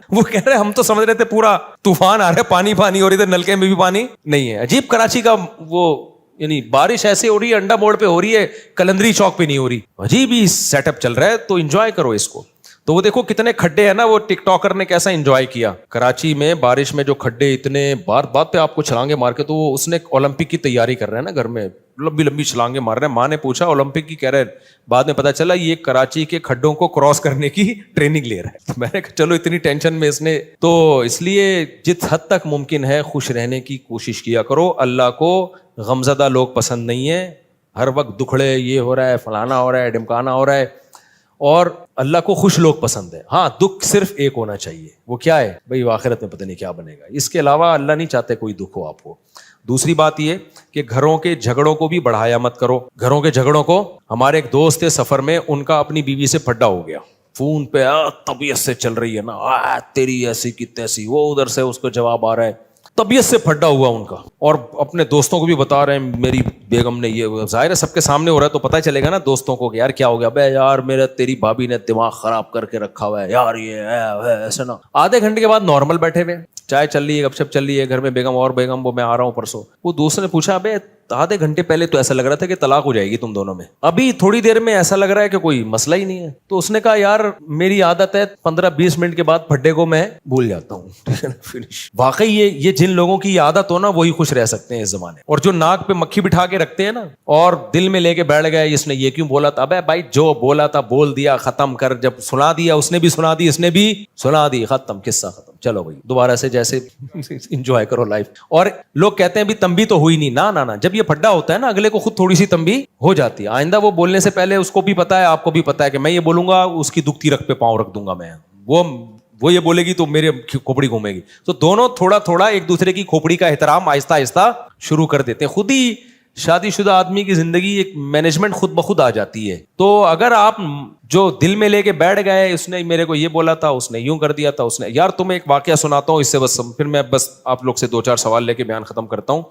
وہ کہہ رہے ہم تو سمجھ رہے تھے پورا طوفان آ رہا ہے, پانی پانی, اور ادھر نلکے میں بھی پانی نہیں ہے. عجیب کراچی کا وہ, یعنی بارش ایسے ہو رہی ہے, انڈا موڑ پہ ہو رہی ہے, کلندری چوک پہ نہیں ہو رہی. عجیب ہی سیٹ اپ چل رہا ہے, تو انجوائے کرو اس کو. تو وہ دیکھو کتنے کھڈے ہیں نا, وہ ٹک ٹاکر نے کیسا انجوائے کیا کراچی میں بارش میں, جو کھڈے اتنے بات پہ آپ کو چھلانگے مار کے. تو وہ اس نے اولمپک کی تیاری کر رہے ہیں نا گھر میں, لمبی لمبی چھلانگے مار رہے ہیں. ماں نے پوچھا اولمپک کی, کہہ رہے بعد میں پتا چلا یہ کراچی کے کھڈوں کو کراس کرنے کی ٹریننگ لے رہا ہے. میں نے کہا چلو اتنی ٹینشن میں اس نے, تو اس لیے جس حد تک ممکن ہے خوش رہنے کی کوشش کیا کرو. اللہ کو غمزدہ لوگ پسند نہیں ہے, ہر وقت دکھڑے, یہ ہو رہا ہے, فلانا ہو رہا ہے, ڈمکانا ہو رہا ہے. اور اللہ کو خوش لوگ پسند ہے. ہاں دکھ صرف ایک ہونا چاہیے, وہ کیا ہے بھائی, آخرت میں پتہ نہیں کیا بنے گا, اس کے علاوہ اللہ نہیں چاہتے کوئی دکھ ہو آپ کو. دوسری بات یہ کہ گھروں کے جھگڑوں کو بھی بڑھایا مت کرو. گھروں کے جھگڑوں کو, ہمارے ایک دوست تھے سفر میں, ان کا اپنی بیوی سے پھڈا ہو گیا, فون پہ طبیعت سے چل رہی ہے نا, تیری ایسی کی تیسی, وہ ادھر سے اس کو جواب آ رہا ہے, طبیعت سے پھڈا ہوا ان کا, اور اپنے دوستوں کو بھی بتا رہے ہیں میری بیگم نے یہ, ظاہر ہے سب کے سامنے ہو رہا ہے تو پتہ چلے گا نا دوستوں کو کہ یار کیا ہو گیا بے, یار میرا تیری بھابھی نے دماغ خراب کر کے رکھا ہوا ہے یار, یہ ہے ایسا نا. آدھے گھنٹے کے بعد نارمل بیٹھے ہوئے, چائے چل رہی ہے, گپ شپ چل رہی ہے گھر میں, بیگم اور بیگم, وہ میں آ رہا ہوں پرسوں. وہ دوست نے پوچھا بے آدھے گھنٹے پہلے تو ایسا لگ رہا تھا کہ طلاق ہو جائے گی تم دونوں میں, ابھی تھوڑی دیر میں ایسا لگ رہا ہے کہ کوئی مسئلہ ہی نہیں ہے. تو اس نے کہا یار میری عادت ہے 15-20 منٹ کے بعد پھڈے کو میں بھول جاتا ہوں. واقعی یہ جن لوگوں کی عادت ہو نا وہی خوش رہ سکتے ہیں اس زمانے. اور جو ناک پہ مکھی بٹھا کے رکھتے ہیں نا اور دل میں لے کے بیٹھ گئے, اس نے یہ کیوں بولا تھا, ابے بھائی جو بولا تھا بول دیا, ختم کر, جب سنا دیا اس نے بھی سنا دی, اس نے بھی سنا دی, ختم, قصہ ختم, چلو بھائی دوبارہ سے جیسے انجوائے کرو لائف. اور لوگ کہتے ہیں بھی تنبیہ تو ہوئی نہیں, نہ جب یہ پھڈا ہوتا ہے نا اگلے کو خود تھوڑی سی تنبیہ ہو جاتی ہے. آئندہ وہ بولنے سے پہلے اس کو بھی پتا ہے, آپ کو بھی پتا ہے کہ میں یہ بولوں گا اس کی دکھتی رکھ پہ پاؤں رکھ دوں گا میں, وہ یہ بولے گی تو میرے کھوپڑی گھومے گی. تو دونوں تھوڑا تھوڑا ایک دوسرے کی کھوپڑی کا احترام آہستہ آہستہ شروع کر دیتے ہیں. خود ہی شادی شدہ آدمی کی زندگی ایک مینجمنٹ خود بخود آ جاتی ہے. تو اگر آپ جو دل میں لے کے بیٹھ گئے, اس نے میرے کو یہ بولا تھا, اس نے یوں کر دیا تھا, اس نے, یار تمہیں ایک واقعہ سناتا ہوں اس سے بس, پھر میں بس آپ لوگ سے 2-4 سوال لے کے بیان ختم کرتا ہوں.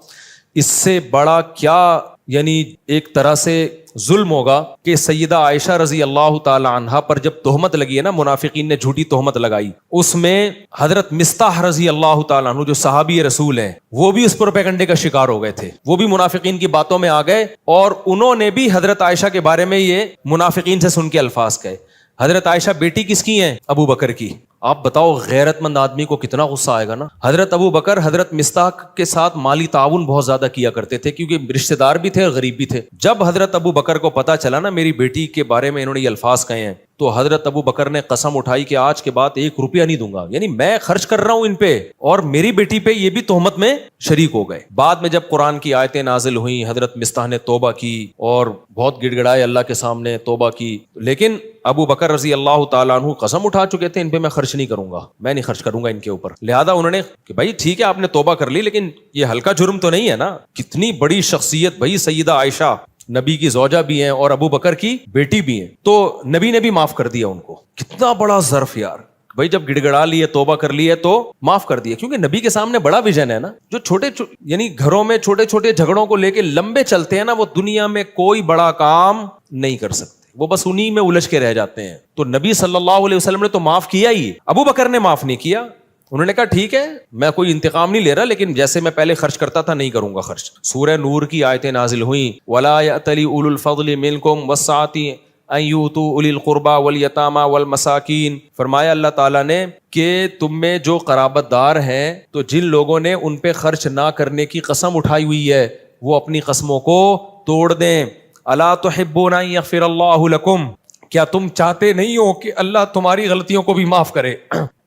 اس سے بڑا کیا یعنی ایک طرح سے ظلم ہوگا کہ سیدہ عائشہ رضی اللہ تعالی عنہا پر جب تہمت لگی ہے نا, منافقین نے جھوٹی تہمت لگائی, اس میں حضرت مصطح رضی اللہ تعالی عنہ جو صحابی رسول ہیں وہ بھی اس پروپیگنڈے کا شکار ہو گئے تھے. وہ بھی منافقین کی باتوں میں آ گئے اور انہوں نے بھی حضرت عائشہ کے بارے میں یہ منافقین سے سن کے الفاظ کہے. حضرت عائشہ بیٹی کس کی ہیں؟ ابو بکر کی. آپ بتاؤ غیرت مند آدمی کو کتنا غصہ آئے گا نا. حضرت ابو بکر حضرت مصطح کے ساتھ مالی تعاون بہت زیادہ کیا کرتے تھے کیونکہ رشتہ دار بھی تھے اور غریب بھی تھے. جب حضرت ابو بکر کو پتا چلا نا میری بیٹی کے بارے میں انہوں نے یہ الفاظ کہے ہیں, تو حضرت ابو بکر نے قسم اٹھائی کہ آج کے بعد 1 روپیہ نہیں دوں گا, یعنی میں خرچ کر رہا ہوں ان پہ اور میری بیٹی پہ یہ بھی تہمت میں شریک ہو گئے. بعد میں جب قرآن کی آیتیں نازل ہوئیں, حضرت مصطح نے توبہ کی اور بہت گڑ گڑائے اللہ کے سامنے, توبہ کی. لیکن ابو بکر رضی اللہ تعالیٰ عنہ قسم اٹھا چکے تھے ان پہ میں خرچ نہیں کروں گا, میں نہیں خرچ کروں گا ان کے اوپر. لہذا انہوں نے کہ بھائی ٹھیک ہے آپ نے توبہ کر لی لیکن یہ ہلکا جرم تو نہیں ہے نا. کتنی بڑی شخصیت بھائی, سیدہ عائشہ نبی کی زوجہ بھی ہیں اور ابو بکر کی بیٹی بھی ہیں, تو نبی نے بھی معاف کر دیا ان کو. کتنا بڑا ظرف یار بھائی, جب گڑ گڑا لی ہے, توبہ کر لی ہے تو معاف کر دیا, کیونکہ نبی کے سامنے بڑا ویژن ہے نا. جو چھوٹے یعنی گھروں میں چھوٹے چھوٹے جھگڑوں کو لے کے لمبے چلتے ہیں نا, وہ دنیا میں کوئی بڑا کام نہیں کر سکتے, وہ بس انہی میں الجھ کے رہ جاتے ہیں. تو نبی صلی اللہ علیہ وسلم نے تو معاف کیا ہی, ابو بکر نے معاف نہیں کیا. انہوں نے کہا ٹھیک ہے میں کوئی انتقام نہیں لے رہا, لیکن جیسے میں پہلے خرچ کرتا تھا نہیں کروں گا خرچ. سورہ نور کی آیتیں نازل ہوئیں, وَلَا يَأْتَلِ أُولُو الْفَضْلِ مِنْكُمْ وَالسَّعَةِ أَن يُؤْتُوا أُولِي الْقُرْبَى وَالْيَتَامَى وَالْمَسَاكِينَ. فرمایا اللہ تعالیٰ نے کہ تم میں جو قرابت دار ہیں تو جن لوگوں نے ان پہ خرچ نہ کرنے کی قسم اٹھائی ہوئی ہے وہ اپنی قسموں کو توڑ دیں. أَلَا تُحِبُّونَ أَن يَغْفِرَ اللَّهُ لَكُمْ, کیا تم چاہتے نہیں ہو کہ اللہ تمہاری غلطیوں کو بھی معاف کرے؟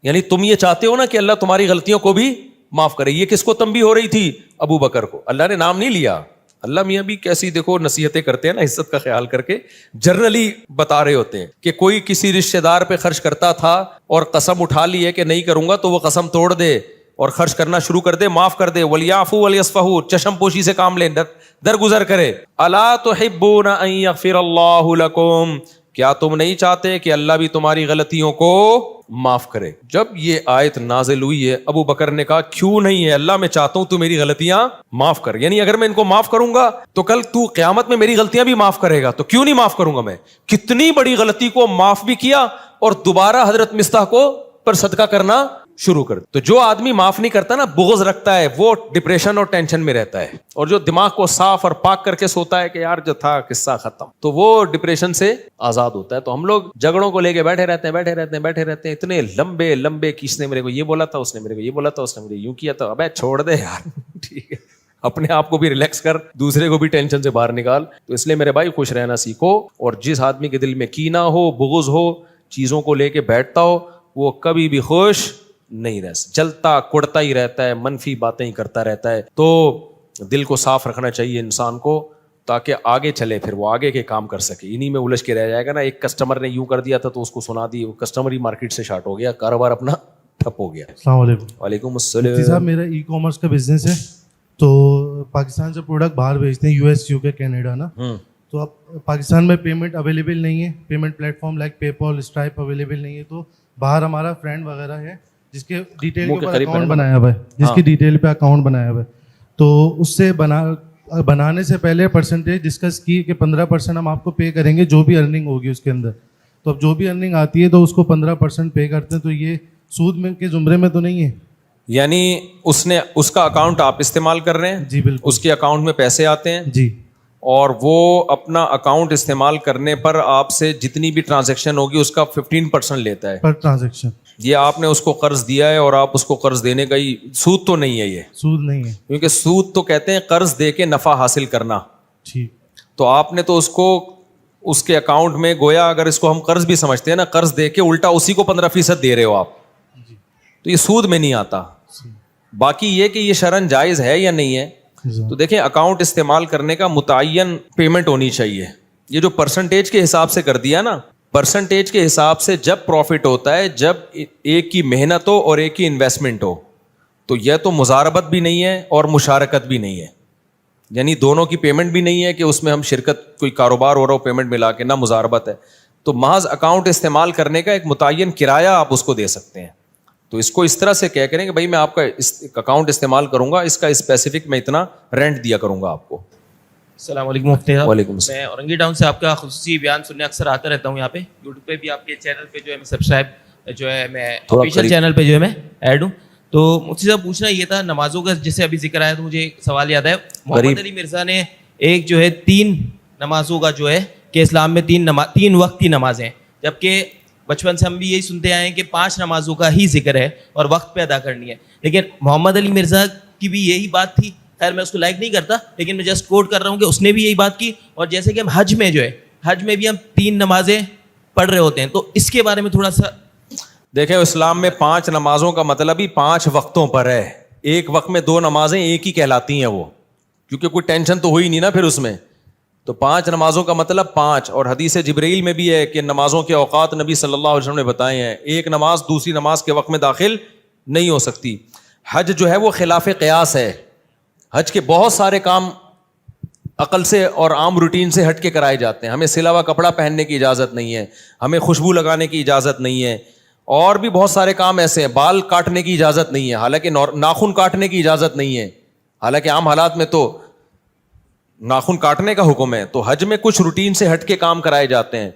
یعنی تم یہ چاہتے ہو نا کہ اللہ تمہاری غلطیوں کو بھی معاف کرے. یہ کس کو تنبیہ ہو رہی تھی؟ ابو بکر کو. اللہ نے نام نہیں لیا. اللہ میاں بھی کیسی دیکھو نصیحتیں کرتے ہیں نا, عزت کا خیال کر کے جنرلی بتا رہے ہوتے ہیں کہ کوئی کسی رشتہ دار پہ خرچ کرتا تھا اور قسم اٹھا لی ہے کہ نہیں کروں گا, تو وہ قسم توڑ دے اور خرچ کرنا شروع کر دے, معاف کر دے. وَلْيَعْفُوا وَلْيَصْفَحُوا, چشم پوشی سے کام لیں, درگزر کرے. أَلَا تُحِبُّونَ أَن يَغْفِرَ اللَّهُ لَكُمْ, کیا تم نہیں چاہتے کہ اللہ بھی تمہاری غلطیوں کو معاف کرے؟ جب یہ آیت نازل ہوئی ہے ابو بکر نے کہا کیوں نہیں ہے اللہ, میں چاہتا ہوں تو میری غلطیاں معاف کر, یعنی اگر میں ان کو معاف کروں گا تو کل تو قیامت میں میری غلطیاں بھی معاف کرے گا, تو کیوں نہیں معاف کروں گا میں. کتنی بڑی غلطی کو معاف بھی کیا اور دوبارہ حضرت مصطح کو پر صدقہ کرنا شروع کر. تو جو آدمی معاف نہیں کرتا نا, بغض رکھتا ہے, وہ ڈپریشن اور ٹینشن میں رہتا ہے. اور جو دماغ کو صاف اور پاک کر کے سوتا ہے کہ یار جو تھا قصہ ختم, تو وہ ڈپریشن سے آزاد ہوتا ہے. تو ہم لوگ جھگڑوں کو لے کے بیٹھے رہتے ہیں اتنے لمبے لمبے, کس نے میرے کو یہ بولا تھا, اس نے میرے کو یہ بولا تھا, اس نے مجھے یوں کیا تھا. ابے چھوڑ دے یار, ٹھیک ہے اپنے آپ کو بھی ریلیکس کر, دوسرے کو بھی ٹینشن سے باہر نکال. تو اس لیے میرے بھائی خوش رہنا سیکھو, اور جس آدمی کے دل میں کینہ ہو, بغض ہو, چیزوں کو لے کے بیٹھتا ہو, وہ کبھی بھی خوش نہیں رہ, جلتا کڑتا ہی رہتا ہے, منفی باتیں ہی کرتا رہتا ہے. تو دل کو صاف رکھنا چاہیے انسان کو, تاکہ آگے چلے, پھر وہ آگے کے کام کر سکے. انہی میں الجھ کے رہ جائے گا نا, ایک کسٹمر نے یوں کر دیا تھا تو اس کو سنا دی, وہ کسٹمر ہی مارکیٹ سے شارٹ ہو گیا, کاروبار اپنا ٹھپ ہو گیا. السلام علیکم. وعلیکم مفتی السلام. صاحب میرا ای کامرس کا بزنس ہے, تو پاکستان سے پروڈکٹ باہر بھیجتے ہیں, یو ایس, یو کے, کینیڈا نا. تو اب پاکستان میں پیمنٹ اویلیبل نہیں ہے, پیمنٹ پلیٹ فارم لائک پے پال, اسٹرائپ اویلیبل نہیں ہے. تو باہر ہمارا فرینڈ وغیرہ ہے جس کے ڈیٹیل کے اوپر اکاؤنٹ بنایا ہوا ہے, جس کی ڈیٹیل پہ اکاؤنٹ بنایا ہوا ہے, تو اس سے بنانے سے پہلے پرسنٹیج ڈسکس کی کہ 15% ہم آپ کو پے کریں گے جو بھی ارننگ ہوگی اس کے اندر. تو اب جو بھی ارننگ آتی ہے تو اس کو 15% پے کرتے ہیں. تو یہ سود میں کے زمرے میں تو نہیں ہے؟ یعنی اس کا اکاؤنٹ آپ استعمال کر رہے ہیں؟ جی بالکل. اس کے اکاؤنٹ میں پیسے آتے ہیں جی, اور وہ اپنا اکاؤنٹ استعمال کرنے پر آپ سے جتنی بھی ٹرانزیکشن ہوگی اس کا 15% لیتا ہے پر ٹرانزیکشن. یہ آپ نے اس کو قرض دیا ہے اور آپ اس کو قرض دینے کا ہی, سود تو نہیں ہے یہ, سود نہیں ہے کیونکہ سود تو کہتے ہیں قرض دے کے نفع حاصل کرنا. ٹھیک. تو آپ نے تو اس کو اس کے اکاؤنٹ میں گویا اگر اس کو ہم قرض بھی سمجھتے ہیں نا, قرض دے کے الٹا اسی کو 15% دے رہے ہو آپ, تو یہ سود میں نہیں آتا. باقی یہ کہ یہ شرعاً جائز ہے یا نہیں ہے, تو دیکھیں اکاؤنٹ استعمال کرنے کا متعین پیمنٹ ہونی چاہیے. یہ جو پرسنٹیج کے حساب سے کر دیا نا, پرسنٹیج کے حساب سے جب پروفٹ ہوتا ہے جب ایک کی محنت ہو اور ایک کی انویسٹمنٹ ہو, تو یہ تو مزاربت بھی نہیں ہے اور مشارکت بھی نہیں ہے, یعنی دونوں کی پیمنٹ بھی نہیں ہے کہ اس میں ہم شرکت کوئی کاروبار ہو رہا ہو پیمنٹ ملا کے, نہ مزاربت ہے. تو محض اکاؤنٹ استعمال کرنے کا ایک متعین کرایہ آپ اس کو دے سکتے ہیں. تو اس کو اس طرح سے کہہ کریں کہ بھائی میں آپ کا اکاؤنٹ استعمال کروں گا, اس کا اسپیسیفک میں اتنا رینٹ دیا کروں گا آپ کو. السلام علیکم مفتی صاحب. وعلیکم السلام. میں اورنگی ٹاؤن سے آپ کا خصوصی بیان سننے اکثر آتا رہتا ہوں. یہاں پہ یوٹیوب پہ بھی آپ کے چینل پہ جو ہے میں سبسکرائب جو ہے میں آفیشیل چینل پہ جو ہے میں ایڈ ہوں. تو مفتی صاحب پوچھنا یہ تھا, نمازوں کا جیسے ابھی ذکر آیا تو مجھے ایک سوال یاد ہے. محمد علی مرزا نے ایک جو ہے 3 نمازوں کا جو ہے کہ اسلام میں 3 وقت کی نمازیں, جبکہ بچپن سے ہم بھی یہی سنتے آئے ہیں کہ 5 نمازوں کا ہی ذکر ہے اور وقت پہ ادا کرنی ہے. لیکن محمد علی مرزا کی بھی یہی بات تھی, خیر میں اس کو لائک نہیں کرتا لیکن میں جسٹ کوٹ کر رہا ہوں کہ اس نے بھی یہی بات کی. اور جیسے کہ ہم حج میں جو ہے, حج میں بھی ہم 3 نمازیں پڑھ رہے ہوتے ہیں, تو اس کے بارے میں تھوڑا سا دیکھیں. اسلام میں 5 نمازوں کا مطلب ہی 5 وقتوں پر ہے. ایک وقت میں 2 نمازیں ایک ہی کہلاتی ہیں وہ, کیونکہ کوئی ٹینشن تو ہوئی نہیں نا پھر اس میں. تو 5 نمازوں کا مطلب 5. اور حدیث جبرائیل میں بھی ہے کہ نمازوں کے اوقات نبی صلی اللہ علیہ وسلم نے بتائے ہیں, ایک نماز دوسری نماز کے وقت میں داخل نہیں ہو سکتی. حج جو ہے وہ خلاف قیاس ہے. حج کے بہت سارے کام عقل سے اور عام روٹین سے ہٹ کے کرائے جاتے ہیں. ہمیں سلا ہوا کپڑا پہننے کی اجازت نہیں ہے, ہمیں خوشبو لگانے کی اجازت نہیں ہے, اور بھی بہت سارے کام ایسے ہیں. بال کاٹنے کی اجازت نہیں ہے, حالانکہ ناخن کاٹنے کی اجازت نہیں ہے, حالانکہ عام حالات میں تو ناخن کاٹنے کا حکم ہے. تو حج میں کچھ روٹین سے ہٹ کے کام کرائے جاتے ہیں.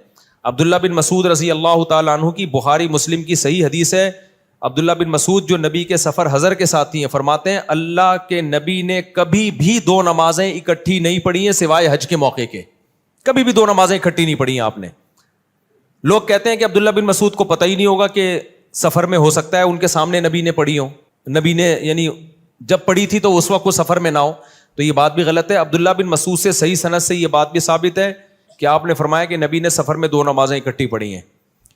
عبداللہ بن مسعود رضی اللہ تعالیٰ عنہ کی بخاری مسلم کی صحیح حدیث ہے. عبداللہ بن مسعود جو نبی کے سفر حضر کے ساتھی ہیں, فرماتے ہیں اللہ کے نبی نے کبھی بھی 2 نمازیں اکٹھی نہیں پڑھی ہیں سوائے حج کے موقع کے. کبھی بھی 2 نمازیں اکٹھی نہیں پڑھی ہیں آپ نے. لوگ کہتے ہیں کہ عبداللہ بن مسعود کو پتہ ہی نہیں ہوگا کہ سفر میں ہو سکتا ہے ان کے سامنے نبی نے پڑھی ہو, نبی نے یعنی جب پڑھی تھی تو اس وقت وہ سفر میں نہ ہو. تو یہ بات بھی غلط ہے. عبداللہ بن مسعود سے صحیح سند سے یہ بات بھی ثابت ہے کہ آپ نے فرمایا کہ نبی نے سفر میں 2 نمازیں اکٹھی پڑھی ہیں.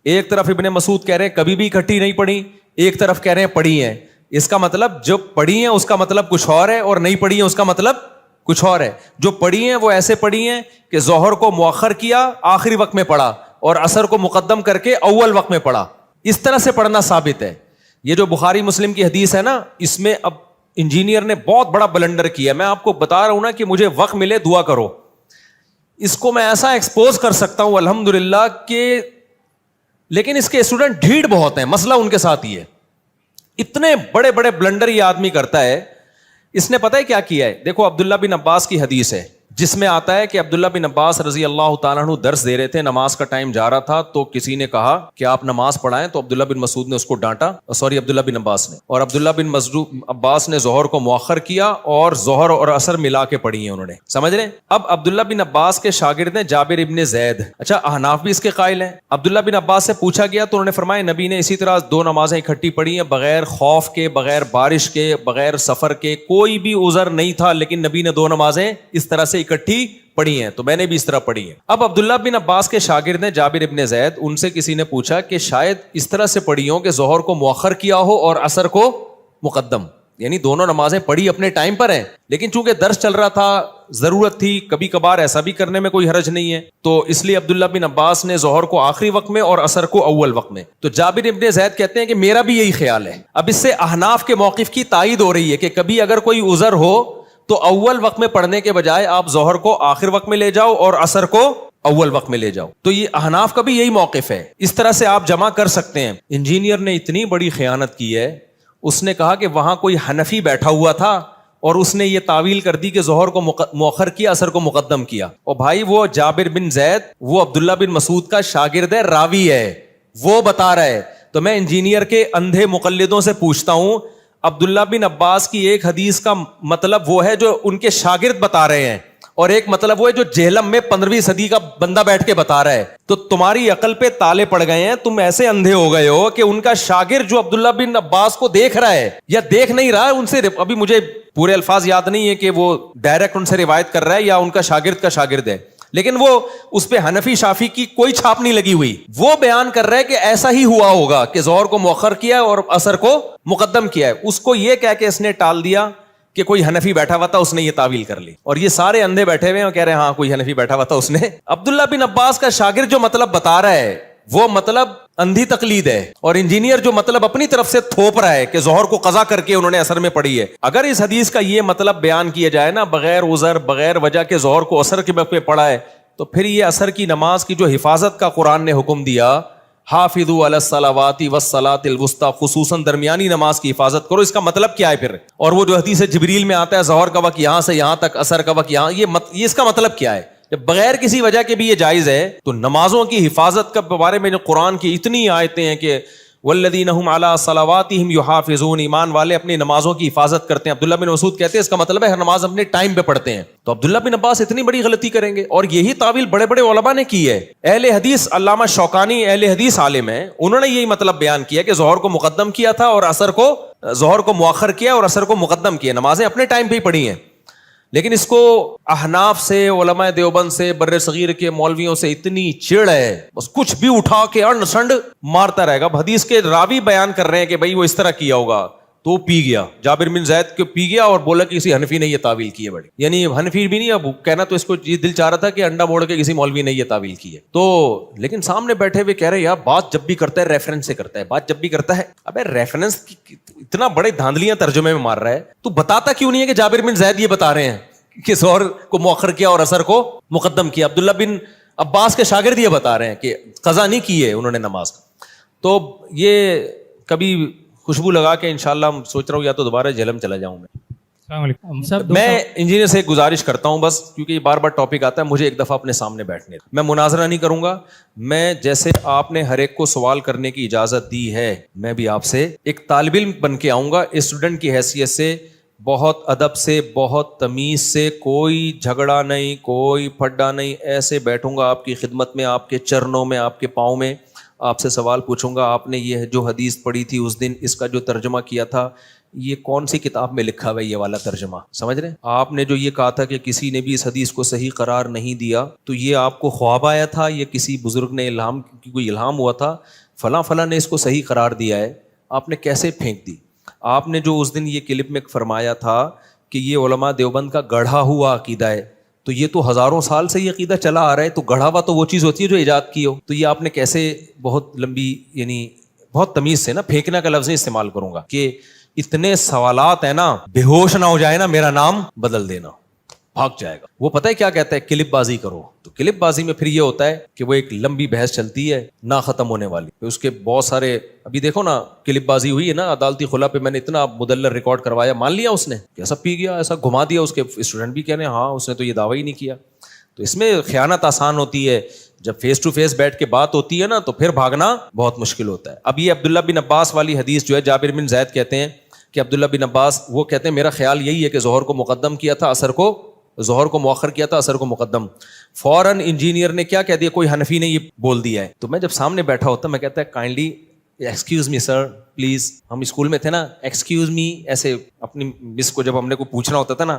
ایک طرف ابن مسعود کہہ رہے ہیں کبھی بھی اکٹھی نہیں پڑھی, ایک طرف کہہ رہے ہیں پڑھی ہیں. اس کا مطلب جو پڑھی ہیں اس کا مطلب کچھ اور ہے, اور نہیں پڑھی ہیں اس کا مطلب کچھ اور ہے. جو پڑھی ہیں وہ ایسے پڑھی ہیں کہ ظہر کو مؤخر کیا آخری وقت میں پڑھا, اور عصر کو مقدم کر کے اول وقت میں پڑھا. اس طرح سے پڑھنا ثابت ہے. یہ جو بخاری مسلم کی حدیث ہے نا, اس میں اب انجینئر نے بہت بڑا بلنڈر کیا. میں آپ کو بتا رہا ہوں نا کہ مجھے وقت ملے دعا کرو. اس کو میں ایسا ایکسپوز کر سکتا ہوں الحمدللہ کہ, لیکن اس کے اسٹوڈنٹ ڈھیڑ بہت ہیں. مسئلہ ان کے ساتھ ہی ہے, اتنے بڑے بڑے بلنڈر یہ آدمی کرتا ہے. اس نے پتہ ہے کیا کیا ہے؟ دیکھو عبداللہ بن عباس کی حدیث ہے جس میں آتا ہے کہ عبداللہ بن عباس رضی اللہ تعالیٰ عنہ درس دے رہے تھے, نماز کا ٹائم جا رہا تھا, تو کسی نے کہا کہ آپ نماز پڑھائیں. تو عبداللہ بن مسعود نے اس کو ڈانٹا, عبداللہ بن عباس نے, اور عبداللہ بن عباس نے ظہر کو مؤخر کیا اور ظہر اور عصر ملا کے پڑھی ہیں انہوں نے. سمجھ رہے ہیں؟ اب عبداللہ بن عباس کے شاگرد ہیں جابر ابن زید. اچھا احناف بھی اس کے قائل ہیں. عبداللہ بن عباس سے پوچھا گیا تو انہوں نے فرمایا نبی نے اسی طرح 2 نمازیں اکٹھی پڑھی ہیں, بغیر خوف کے, بغیر بارش کے, بغیر سفر کے, کوئی بھی عذر نہیں تھا, لیکن نبی نے 2 نمازیں اس طرح سے اکٹھی پڑھی ہیں, تو میں نے بھی اس طرح پڑھی ہیں. اب عبداللہ بن عباس کے شاگرد ہیں جابر ابن زید, ان سے کسی نے پوچھا کہ شاید اس طرح سے پڑھی ہوں کہ ظہر کو مؤخر کیا ہو اور عصر کو مقدم. یعنی دونوں نمازیں پڑھی اپنے ٹائم پر ہیں, لیکن چونکہ درس چل رہا تھا, ضرورت تھی, کبھی کبھار ایسا بھی کرنے میں کوئی حرج نہیں ہے, تو اس لیے عبداللہ بن عباس نے ظہر کو آخری وقت میں اور عصر کو اول وقت میں. تو جابر ابن زید کہتے ہیں کہ میرا بھی یہی خیال ہے. اب اس سے احناف کے موقف کی تائید ہو رہی ہے کہ کبھی اگر کوئی عذر ہو تو اول وقت میں پڑھنے کے بجائے آپ ظہر کو آخر وقت میں لے جاؤ اور عصر کو اول وقت میں لے جاؤ. تو یہ احناف کا بھی یہی موقف ہے, اس طرح سے آپ جمع کر سکتے ہیں. انجینئر نے اتنی بڑی خیانت کی ہے, اس نے کہا کہ وہاں کوئی حنفی بیٹھا ہوا تھا اور اس نے یہ تعویل کر دی کہ ظہر کو مؤخر کیا, عصر کو مقدم کیا. اور بھائی وہ جابر بن زید وہ عبداللہ بن مسعود کا شاگرد ہے, راوی ہے, وہ بتا رہا ہے. تو میں انجینئر کے اندھے مقلدوں سے پوچھتا ہوں, عبداللہ بن عباس کی ایک حدیث کا مطلب وہ ہے جو ان کے شاگرد بتا رہے ہیں, اور ایک مطلب وہ ہے جو جہلم میں 15ویں صدی کا بندہ بیٹھ کے بتا رہا ہے. تو تمہاری عقل پہ تالے پڑ گئے ہیں, تم ایسے اندھے ہو گئے ہو کہ ان کا شاگرد جو عبداللہ بن عباس کو دیکھ رہا ہے یا دیکھ نہیں رہا ہے, ان سے ابھی مجھے پورے الفاظ یاد نہیں ہے کہ وہ ڈائریکٹ ان سے روایت کر رہا ہے یا ان کا شاگرد ہے, لیکن وہ اس پہ حنفی شافی کی کوئی چھاپ نہیں لگی ہوئی. وہ بیان کر رہا ہے کہ ایسا ہی ہوا ہوگا کہ ظہر کو مؤخر کیا اور عصر کو مقدم کیا ہے. اس کو یہ کہہ کے اس نے ٹال دیا کہ کوئی حنفی بیٹھا ہوا تھا, اس نے یہ تعویل کر لی, اور یہ سارے اندھے بیٹھے ہوئے ہیں اور کہہ رہے ہیں ہاں کوئی حنفی بیٹھا ہوا تھا اس نے. عبداللہ بن عباس کا شاگرد جو مطلب بتا رہا ہے وہ مطلب اندھی تقلید ہے, اور انجینئر جو مطلب اپنی طرف سے تھوپ رہا ہے کہ ظہر کو قضا کر کے انہوں نے عصر میں پڑھی ہے. اگر اس حدیث کا یہ مطلب بیان کیا جائے نا, بغیر عذر بغیر وجہ کے ظہر کو عصر کے وقت میں پڑھا ہے, تو پھر یہ عصر کی نماز کی جو حفاظت کا قرآن نے حکم دیا, حافظوا علی الصلوات والصلاۃ الوسطی, خصوصاً درمیانی نماز کی حفاظت کرو, اس کا مطلب کیا ہے پھر؟ اور وہ جو حدیث جبریل میں آتا ہے ظہر کا وقت یہاں سے یہاں تک, عصر کا وقت یہاں, یہ اس کا مطلب کیا ہے؟ جب بغیر کسی وجہ کے بھی یہ جائز ہے, تو نمازوں کی حفاظت کے بارے میں جو قرآن کی اتنی آیتیں ہیں کہ والذین هم علی صلواتہم یحافظون, ایمان والے اپنی نمازوں کی حفاظت کرتے ہیں. عبداللہ بن مسعود کہتے ہیں اس کا مطلب ہے ہر نماز اپنے ٹائم پہ پڑھتے ہیں. تو عبداللہ بن عباس اتنی بڑی غلطی کریں گے؟ اور یہی تعویل بڑے بڑے علماء نے کی ہے. اہل حدیث علامہ شوکانی اہل حدیث عالم ہیں, انہوں نے یہی مطلب بیان کیا کہ ظہر کو مقدم کیا تھا اور عصر کو, ظہر کو مؤخر کیا اور عصر کو مقدم کیا, نمازیں اپنے ٹائم پہ ہی پڑھی ہیں. لیکن اس کو احناف سے, علماء دیوبند سے, بر صغیر کے مولویوں سے اتنی چڑ ہے, بس کچھ بھی اٹھا کے انڈ سنڈ مارتا رہے گا. حدیث کے راوی بیان کر رہے ہیں کہ بھائی وہ اس طرح کیا ہوگا, تو وہ پی گیا, جابر بن زید کو پی گیا اور بولا کہ کسی حنفی نے یہ تعویل کی ہے بڑی, یعنی حنفی بھی نہیں, اب کہنا تو اس کو یہ دل چاہ رہا تھا کہ انڈا موڑ کے کسی مولوی نے یہ تعویل کی ہے. تو لیکن سامنے بیٹھے ہوئے کہہ رہے یار بات جب بھی کرتا ہے ریفرنس سے کرتا ہے, بات جب بھی کرتا ہے, ابے ریفرنس اتنا بڑے دھاندلیاں ترجمے میں مار رہا ہے, تو بتاتا کیوں نہیں ہے کہ جابر بن زید یہ بتا رہے ہیں کہ ظہر کو مؤخر کیا اور عصر کو مقدم کیا. عبداللہ بن عباس کے شاگرد یہ بتا رہے ہیں کہ قضا نہیں کی ہے انہوں نے نماز کا. تو یہ کبھی خوشبو لگا کے انشاءاللہ سوچ رہا ہوں یا تو دوبارہ جہلم چلا جاؤں میں. السلام علیکم. میں انجینئر سے گزارش کرتا ہوں بس, کیونکہ یہ بار بار ٹاپک آتا ہے, مجھے ایک دفعہ اپنے سامنے بیٹھنے, میں مناظرہ نہیں کروں گا. میں جیسے آپ نے ہر ایک کو سوال کرنے کی اجازت دی ہے, میں بھی آپ سے ایک طالب علم بن کے آؤں گا, اسٹوڈنٹ کی حیثیت سے, بہت ادب سے, بہت تمیز سے, کوئی جھگڑا نہیں, کوئی پھڈا نہیں, ایسے بیٹھوں گا آپ کی خدمت میں, آپ کے چرنوں میں, آپ کے پاؤں میں, آپ سے سوال پوچھوں گا. آپ نے یہ جو حدیث پڑھی تھی اس دن, اس کا جو ترجمہ کیا تھا, یہ کون سی کتاب میں لکھا ہوا ہے یہ والا ترجمہ, سمجھ رہے ہیں؟ آپ نے جو یہ کہا تھا کہ کسی نے بھی اس حدیث کو صحیح قرار نہیں دیا, تو یہ آپ کو خواب آیا تھا, یہ کسی بزرگ نے کوئی الہام ہوا تھا, فلاں فلاں نے اس کو صحیح قرار دیا ہے, آپ نے کیسے پھینک دی؟ آپ نے جو اس دن یہ کلپ میں فرمایا تھا کہ یہ علماء دیوبند کا گڑھا ہوا عقیدہ ہے, تو یہ تو ہزاروں سال سے یہ عقیدہ چلا آ رہا ہے, تو گڑھا ہوا تو وہ چیز ہوتی ہے جو ایجاد کی ہو. تو یہ آپ نے کیسے بہت لمبی, یعنی بہت تمیز سے نا, پھینکنا کا لفظ استعمال کروں گا کہ اتنے سوالات ہیں نا, بے ہوش نہ ہو جائے نا, میرا نام بدل دینا, بھاگ جائے گا. وہ پتہ ہے کیا کہتا ہے, کلپ بازی کرو. تو کلپ بازی میں پھر یہ ہوتا ہے کہ وہ ایک لمبی بحث چلتی ہے نہ ختم ہونے والی, پھر اس کے بہت سارے, ابھی دیکھو نا کلپ بازی ہوئی ہے نا عدالتی خلا پہ, میں نے اتنا مدلل ریکارڈ کروایا, مان لیا اس نے کہ ایسا پی گیا, ایسا گھما دیا, اس کے اسٹوڈنٹ بھی کہنے ہاں اس نے تو یہ دعویٰ ہی نہیں کیا. تو اس میں خیانت آسان ہوتی ہے, جب فیس ٹو فیس بیٹھ کے بات ہوتی ہے نا تو پھر بھاگنا بہت مشکل ہوتا ہے. اب یہ عبداللہ بن عباس والی حدیث جو ہے, جابر بن زید کہتے ہیں کہ عبداللہ بن عباس وہ کہتے ہیں میرا خیال یہی ہے کہ ظہر کو مقدم کیا تھا, عصر کو, ظہر کو مؤخر کیا تھا, عصر کو مقدم. فوراً انجینئر نے کیا کہہ دیا, کوئی حنفی نے یہ بول دیا ہے. تو میں جب سامنے بیٹھا ہوتا میں کہتا ہے kindly excuse me sir please, ہم اسکول میں تھے نا, ایکسکیوز می, ایسے اپنی مس کو جب ہم نے کو پوچھنا ہوتا تھا نا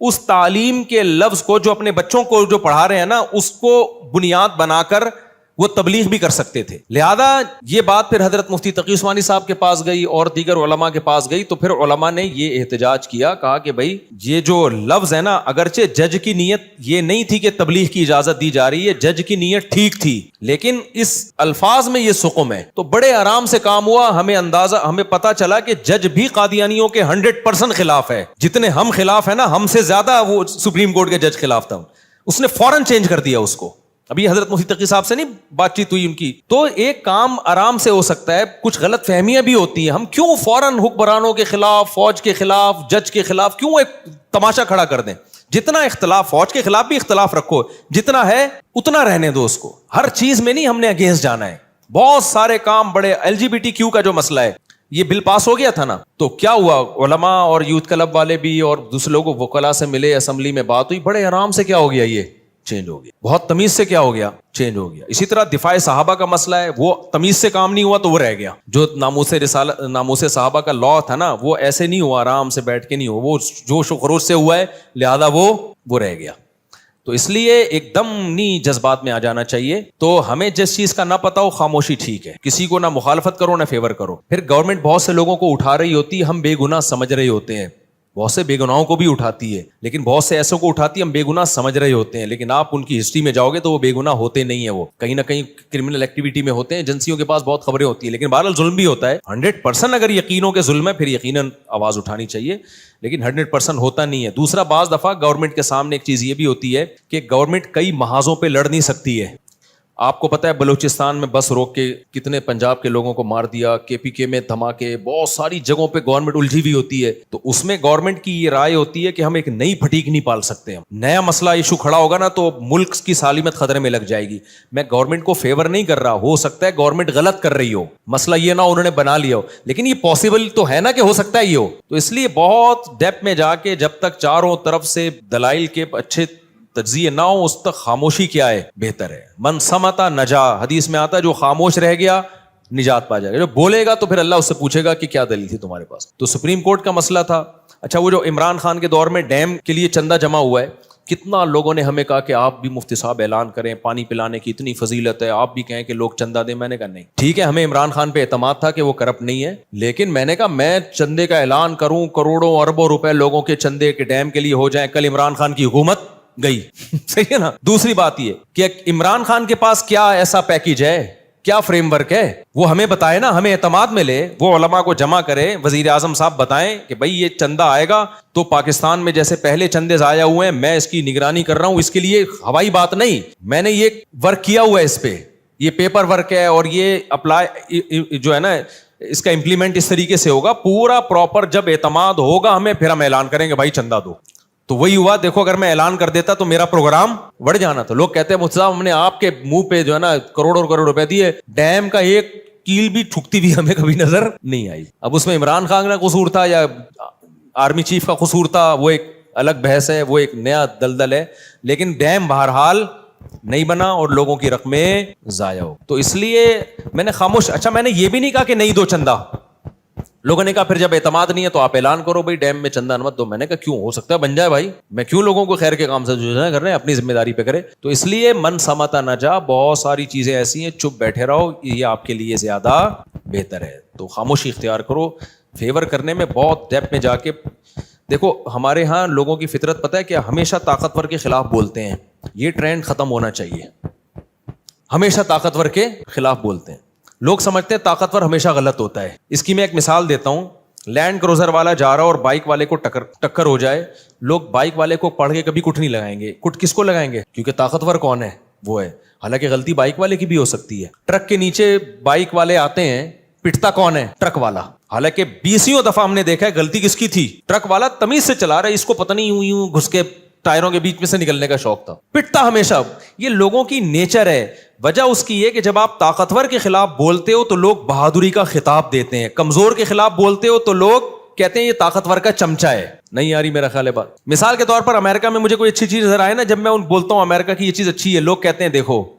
اس تعلیم کے لفظ کو جو اپنے بچوں کو جو پڑھا رہے ہیں نا, اس کو بنیاد بنا کر وہ تبلیغ بھی کر سکتے تھے. لہذا یہ بات پھر حضرت مفتی تقی عثمانی صاحب کے پاس گئی اور دیگر علماء کے پاس گئی, تو پھر علماء نے یہ احتجاج کیا, کہا کہ بھائی یہ جو لفظ ہے نا, اگرچہ جج کی نیت یہ نہیں تھی کہ تبلیغ کی اجازت دی جا رہی ہے, جج کی نیت ٹھیک تھی, لیکن اس الفاظ میں یہ سقم ہے. تو بڑے آرام سے کام ہوا, ہمیں پتا چلا کہ جج بھی قادیانیوں کے 100% خلاف ہے. جتنے ہم خلاف ہیں نا, ہم سے زیادہ وہ سپریم کورٹ کے جج خلاف تھا. اس نے فوراً چینج کر دیا اس کو. ابھی حضرت مفتی تقی صاحب سے نہیں بات چیت ہوئی ان کی, تو ایک کام آرام سے ہو سکتا ہے. کچھ غلط فہمیاں بھی ہوتی ہیں, ہم کیوں فوراً حکمرانوں کے خلاف, فوج کے خلاف, جج کے خلاف کیوں ایک تماشا کھڑا کر دیں؟ جتنا اختلاف, فوج کے خلاف بھی اختلاف رکھو, جتنا ہے اتنا رہنے دو اس کو. ہر چیز میں نہیں ہم نے اگینسٹ جانا ہے. بہت سارے کام بڑے LGBTQ کا جو مسئلہ ہے, یہ بل پاس ہو گیا تھا نا, تو کیا ہوا, علماء اور یوتھ کلب والے بھی اور دوسرے لوگوں وکلاء سے ملے, اسمبلی میں بات ہوئی, بڑے آرام سے کیا ہو گیا, یہ چینج ہو گیا. بہت تمیز سے کیا ہو گیا, چینج ہو گیا. اسی طرح دفاع صحابہ کا مسئلہ ہے, وہ تمیز سے کام نہیں ہوا تو وہ رہ گیا. جو ناموس صحابہ کا لا تھا نا, وہ ایسے نہیں ہوا, آرام سے بیٹھ کے نہیں ہوا, وہ جوش و خروش سے ہوا ہے, لہذا وہ رہ گیا. تو اس لیے ایک دم نہیں جذبات میں آ جانا چاہیے. تو ہمیں جس چیز کا نہ پتا ہو, خاموشی ٹھیک ہے, کسی کو نہ مخالفت کرو نہ فیور کرو. پھر گورنمنٹ بہت سے لوگوں کو اٹھا رہی ہوتی ہے, ہم بے گناہ سمجھ رہے ہوتے ہیں. بہت سے بے گناہوں کو بھی اٹھاتی ہے, لیکن بہت سے ایسوں کو اٹھاتی ہے ہم بے گناہ سمجھ رہے ہوتے ہیں, لیکن آپ ان کی ہسٹری میں جاؤ گے تو وہ بے گناہ ہوتے نہیں ہیں. وہ کہیں نہ کہیں کرمنل ایکٹیویٹی میں ہوتے ہیں, ایجنسیوں کے پاس بہت خبریں ہوتی ہیں, لیکن بہرحال ظلم بھی ہوتا ہے. 100% اگر یقینوں کے ظلم ہے پھر یقیناً آواز اٹھانی چاہیے, لیکن 100% ہوتا نہیں ہے. دوسرا, بعض دفعہ گورنمنٹ کے سامنے ایک چیز یہ بھی ہوتی ہے کہ گورنمنٹ کئی محاذوں پہ لڑ نہیں سکتی ہے. آپ کو پتا ہے بلوچستان میں بس روک کے کتنے پنجاب کے لوگوں کو مار دیا, KPK میں دھماکے, بہت ساری جگہوں پہ گورنمنٹ الجھی ہوئی ہوتی ہے. تو اس میں گورنمنٹ کی یہ رائے ہوتی ہے کہ ہم ایک نئی پھٹیک نہیں پال سکتے. ہم نیا مسئلہ ایشو کھڑا ہوگا نا تو ملک کی سالمیت خطرے میں لگ جائے گی. میں گورنمنٹ کو فیور نہیں کر رہا, ہو سکتا ہے گورنمنٹ غلط کر رہی ہو, مسئلہ یہ نہ انہوں نے بنا لیا ہو, لیکن یہ پاسبل تو ہے نا کہ ہو سکتا ہے یہ ہو. تو اس لیے بہت ڈیپتھ میں جا کے جب تک چاروں طرف سے دلائل کے اچھے تجزیے نہ ہو, اس تک خاموشی کیا ہے, بہتر ہے. من سمتا نجا, حدیث میں آتا ہے جو خاموش رہ گیا نجات پا جائے گا. جو بولے گا تو پھر اللہ اس سے پوچھے گا کہ کیا دلیل تھی تمہارے پاس. تو سپریم کورٹ کا مسئلہ تھا. اچھا, وہ جو عمران خان کے دور میں ڈیم کے لیے چندہ جمع ہوا ہے, کتنا لوگوں نے ہمیں کہا کہ آپ بھی مفتی صاحب اعلان کریں, پانی پلانے کی اتنی فضیلت ہے, آپ بھی کہیں کہ لوگ چندہ دیں. میں نے کہا نہیں, ٹھیک ہے, ہمیں عمران خان پہ اعتماد تھا کہ وہ کرپٹ نہیں ہے, لیکن میں نے کہا میں چندے کا اعلان کروں, کروڑوں اربوں روپے لوگوں کے چندے کے ڈیم کے لیے ہو جائیں, کل عمران خان کی حکومت گئی. صحیح ہے نا. دوسری بات یہ کہ عمران خان کے پاس کیا ایسا پیکیج ہے, کیا فریم ورک ہے, وہ ہمیں بتائے نا, ہمیں اعتماد میں لے, وہ علماء کو جمع کرے, وزیر اعظم صاحب بتائیں کہ بھائی یہ چندہ آئے گا تو پاکستان میں جیسے پہلے چندے ضائع ہوئے ہیں, میں اس کی نگرانی کر رہا ہوں. اس کے لیے ہوائی بات نہیں, میں نے یہ ورک کیا ہوا ہے, اس پہ یہ پیپر ورک ہے, اور یہ اپلائی جو ہے نا اس کا امپلیمنٹ اس طریقے سے ہوگا پورا پراپر. جب اعتماد ہوگا ہمیں, پھر ہم اعلان کریں گے بھائی چندہ دو. تو وہی ہوا, دیکھو اگر میں اعلان کر دیتا تو میرا پروگرام بڑھ جانا تھا. لوگ کہتے ہیں مفتی صاحب ہم نے آپ کے منہ پہ جو ہے نا کروڑوں کروڑ روپے دیے, ڈیم کا ایک کیل بھی ٹھکتی بھی ہمیں کبھی نظر نہیں آئی. اب اس میں عمران خان کا قصور تھا یا آرمی چیف کا قصور تھا, وہ ایک الگ بحث ہے, وہ ایک نیا دلدل ہے, لیکن ڈیم بہرحال نہیں بنا اور لوگوں کی رقمیں ضائع ہو. تو اس لیے میں نے خاموش. اچھا, میں نے یہ بھی نہیں کہا کہ نہیں دو چندہ. لوگوں نے کہا پھر جب اعتماد نہیں ہے تو آپ اعلان کرو بھائی ڈیم میں چندہ مت دو. میں نے کہا کیوں, ہو سکتا ہے بن جائے بھائی, میں کیوں لوگوں کو خیر کے کام سے جو کر رہے ہیں اپنی ذمہ داری پہ کرے. تو اس لیے من سمتا نہ جا, بہت ساری چیزیں ایسی ہیں, چپ بیٹھے رہو, یہ آپ کے لیے زیادہ بہتر ہے. تو خاموشی اختیار کرو. فیور کرنے میں بہت ڈیپ میں جا کے دیکھو, ہمارے ہاں لوگوں کی فطرت پتہ ہے کہ ہمیشہ طاقتور کے خلاف بولتے ہیں. یہ ٹرینڈ ختم ہونا چاہیے. ہمیشہ طاقتور کے خلاف بولتے ہیں. لوگ سمجھتے ہیں طاقتور ہمیشہ غلط ہوتا ہے. اس کی میں ایک مثال دیتا ہوں. لینڈ کروزر والا جا رہا اور بائک والے کو ٹکر ہو جائے, لوگ بائک والے کو پڑھ کے کبھی کٹ نہیں لگائیں گے. کٹ کس کو لگائیں گے, کیونکہ طاقتور کون ہے, وہ ہے. حالانکہ غلطی بائک والے کی بھی ہو سکتی ہے. ٹرک کے نیچے بائک والے آتے ہیں, پٹتا کون ہے, ٹرک والا. حالانکہ 20 دفعہ ہم نے دیکھا ہے غلطی کس کی تھی, ٹرک والا تمیز سے چلا رہا ہے, اس کو پتہ نہیں یوں گھس کے ٹائروں کے بیچ میں سے نکلنے کا شوق تھا, پٹتا ہمیشہ. یہ لوگوں کی نیچر ہے. وجہ اس کی یہ کہ جب آپ طاقتور کے خلاف بولتے ہو تو لوگ بہادری کا خطاب دیتے ہیں, کمزور کے خلاف بولتے ہو تو لوگ کہتے ہیں یہ طاقتور کا چمچہ ہے. نہیں آ رہی میرا خیال ہے بات. مثال کے طور پر امریکہ میں مجھے کوئی اچھی چیز نظر آئے نا, جب میں بولتا ہوں امریکہ کی یہ چیز اچھی ہے, لوگ کہتے ہیں دیکھو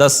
10,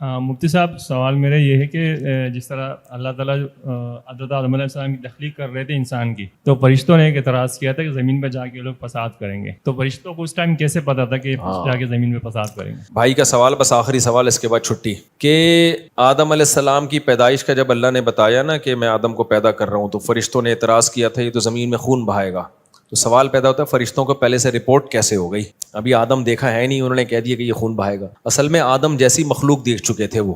مفتی صاحب سوال میرا یہ ہے کہ جس طرح اللہ تعالیٰ حضرت آدم علیہ السلام کی تخلیق کر رہے تھے انسان کی، تو فرشتوں نے ایک اعتراض کیا تھا کہ زمین پہ جا کے لوگ فساد کریں گے، تو فرشتوں کو اس ٹائم کیسے پتا تھا کہ جا کے زمین پہ فساد کریں گے؟ بھائی کا سوال بس آخری سوال، اس کے بعد چھٹی، کہ آدم علیہ السلام کی پیدائش کا جب اللہ نے بتایا نا کہ میں آدم کو پیدا کر رہا ہوں، تو فرشتوں نے اعتراض کیا تھا یہ تو زمین میں خون بہائے گا. تو سوال پیدا ہوتا ہے فرشتوں کو پہلے سے رپورٹ کیسے ہو گئی؟ ابھی آدم دیکھا ہے نہیں، انہوں نے کہہ دیا کہ یہ خون بہائے گا. اصل میں آدم جیسی مخلوق دیکھ چکے تھے. وہ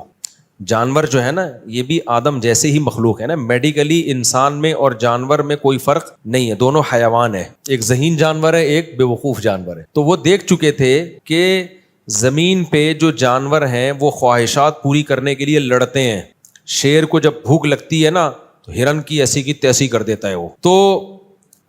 جانور جو ہے نا، یہ بھی آدم جیسے ہی مخلوق ہے نا. میڈیکلی انسان میں اور جانور میں کوئی فرق نہیں ہے، دونوں حیوان ہیں. ایک ذہین جانور ہے، ایک بے وقوف جانور ہے. تو وہ دیکھ چکے تھے کہ زمین پہ جو جانور ہیں وہ خواہشات پوری کرنے کے لیے لڑتے ہیں. شیر کو جب بھوک لگتی ہے نا تو ہرن کی ایسی کی تیسی کر دیتا ہے وہ. تو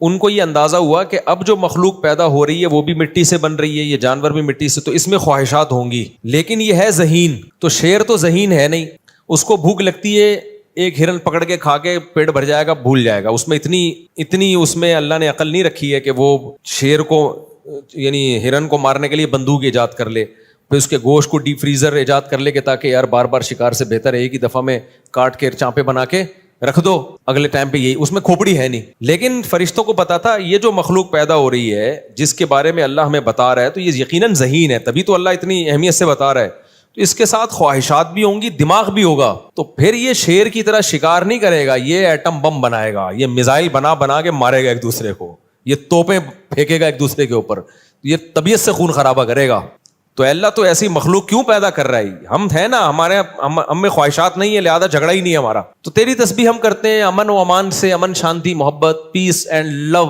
ان کو یہ اندازہ ہوا کہ اب جو مخلوق پیدا ہو رہی ہے وہ بھی مٹی سے بن رہی ہے، یہ جانور بھی مٹی سے، تو اس میں خواہشات ہوں گی، لیکن یہ ہے ذہین. تو شیر تو ذہین ہے نہیں، اس کو بھوک لگتی ہے، ایک ہرن پکڑ کے کھا کے پیٹ بھر جائے گا، بھول جائے گا. اس میں اتنی اس میں اللہ نے عقل نہیں رکھی ہے کہ وہ شیر کو یعنی ہرن کو مارنے کے لیے بندوق ایجاد کر لے، پھر اس کے گوشت کو ڈیپ فریزر ایجاد کر لے کہ تاکہ یار بار بار شکار سے بہتر ہے ایک ہی دفعہ میں کاٹ کے چانپے بنا کے رکھ دو اگلے ٹائم پہ. یہی اس میں کھوپڑی ہے نہیں. لیکن فرشتوں کو پتا تھا یہ جو مخلوق پیدا ہو رہی ہے جس کے بارے میں اللہ ہمیں بتا رہا ہے تو یہ یقیناً ذہین ہے، تبھی تو اللہ اتنی اہمیت سے بتا رہا ہے. تو اس کے ساتھ خواہشات بھی ہوں گی، دماغ بھی ہوگا. تو پھر یہ شیر کی طرح شکار نہیں کرے گا، یہ ایٹم بم بنائے گا، یہ میزائل بنا کے مارے گا ایک دوسرے کو، یہ توپیں پھینکے گا ایک دوسرے کے اوپر، یہ طبیعت سے خون خرابہ کرے گا. تو اللہ تو ایسی مخلوق کیوں پیدا کر رہا ہے؟ ہم ہے نا، ہم میں خواہشات نہیں ہے، لہذا جھگڑا ہی نہیں ہے ہمارا. تو تیری تسبیح ہم کرتے ہیں، امن و امان سے، امن شانتی محبت پیس اینڈ لو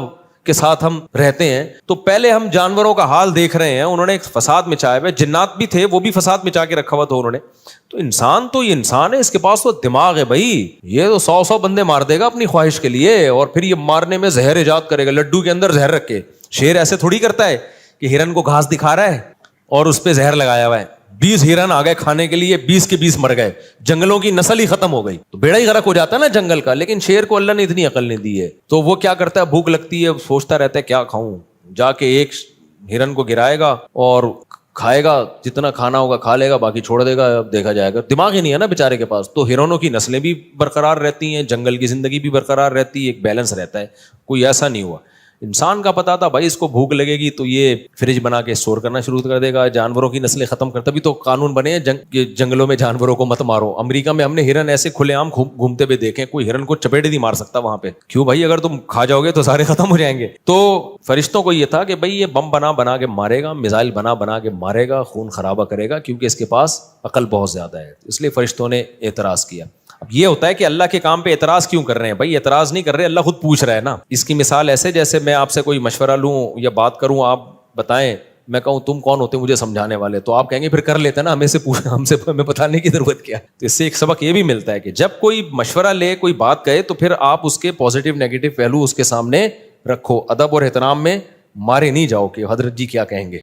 کے ساتھ ہم رہتے ہیں. تو پہلے ہم جانوروں کا حال دیکھ رہے ہیں، انہوں نے ایک فساد مچایا ہوا ہے. جنات بھی تھے، وہ بھی فساد مچا کے رکھا ہوا تھا انہوں نے. تو انسان تو یہ انسان ہے، اس کے پاس تو دماغ ہے بھائی. یہ تو 100 بندے مار دے گا اپنی خواہش کے لیے، اور پھر یہ مارنے میں زہر ایجاد کرے گا، لڈو کے اندر زہر رکھ کے. شیر ایسے تھوڑی کرتا ہے کہ ہرن کو گھاس دکھا رہا ہے اور اس پہ زہر لگایا ہوا ہے. 20 ہرن آ گئے کھانے کے لیے، 20 کے 20 مر گئے، جنگلوں کی نسل ہی ختم ہو گئی. تو بیڑا ہی غرق ہو جاتا ہے نا جنگل کا. لیکن شیر کو اللہ نے اتنی عقل نہیں دی ہے، تو وہ کیا کرتا ہے، بھوک لگتی ہے سوچتا رہتا ہے کیا کھاؤں، جا کے ایک ہرن کو گرائے گا اور کھائے گا، جتنا کھانا ہوگا کھا لے گا، باقی چھوڑ دے گا، دیکھا جائے گا. دماغ ہی نہیں ہے نا بیچارے کے پاس. تو ہرنوں کی نسلیں بھی برقرار رہتی ہیں، جنگل کی زندگی بھی برقرار رہتی ہے، ایک بیلنس رہتا ہے. کوئی ایسا نہیں ہوا. انسان کا پتا تھا بھائی اس کو بھوک لگے گی تو یہ فریج بنا کے اسٹور کرنا شروع کر دے گا، جانوروں کی نسلیں ختم کرتا. بھی تو قانون بنے ہیں جنگلوں میں جانوروں کو مت مارو. امریکہ میں ہم نے ہرن ایسے کھلے عام گھومتے ہوئے دیکھیں، کوئی ہرن کو چپیٹ نہیں مار سکتا وہاں پہ. کیوں بھائی؟ اگر تم کھا جاؤ گے تو سارے ختم ہو جائیں گے. تو فرشتوں کو یہ تھا کہ بھائی یہ بم بنا کے مارے گا، میزائل بنا کے مارے گا، خون خرابہ کرے گا، کیونکہ اس کے پاس عقل بہت زیادہ ہے. اس لیے فرشتوں نے اعتراض کیا. اب یہ ہوتا ہے کہ اللہ کے کام پہ اعتراض کیوں کر رہے ہیں؟ بھائی اعتراض نہیں کر رہے، اللہ خود پوچھ رہا ہے نا. اس کی مثال ایسے جیسے میں آپ سے کوئی مشورہ لوں یا بات کروں، آپ بتائیں، میں کہوں تم کون ہوتے مجھے سمجھانے والے، تو آپ کہیں گے پھر کر لیتے نا، ہم سے ہمیں بتانے کی ضرورت کیا. تو اس سے ایک سبق یہ بھی ملتا ہے کہ جب کوئی مشورہ لے، کوئی بات کہے، تو پھر آپ اس کے پازیٹیو نیگیٹو پہلو اس کے سامنے رکھو. ادب اور احترام میں مارے نہیں جاؤ کہ حضرت جی کیا کہیں گے.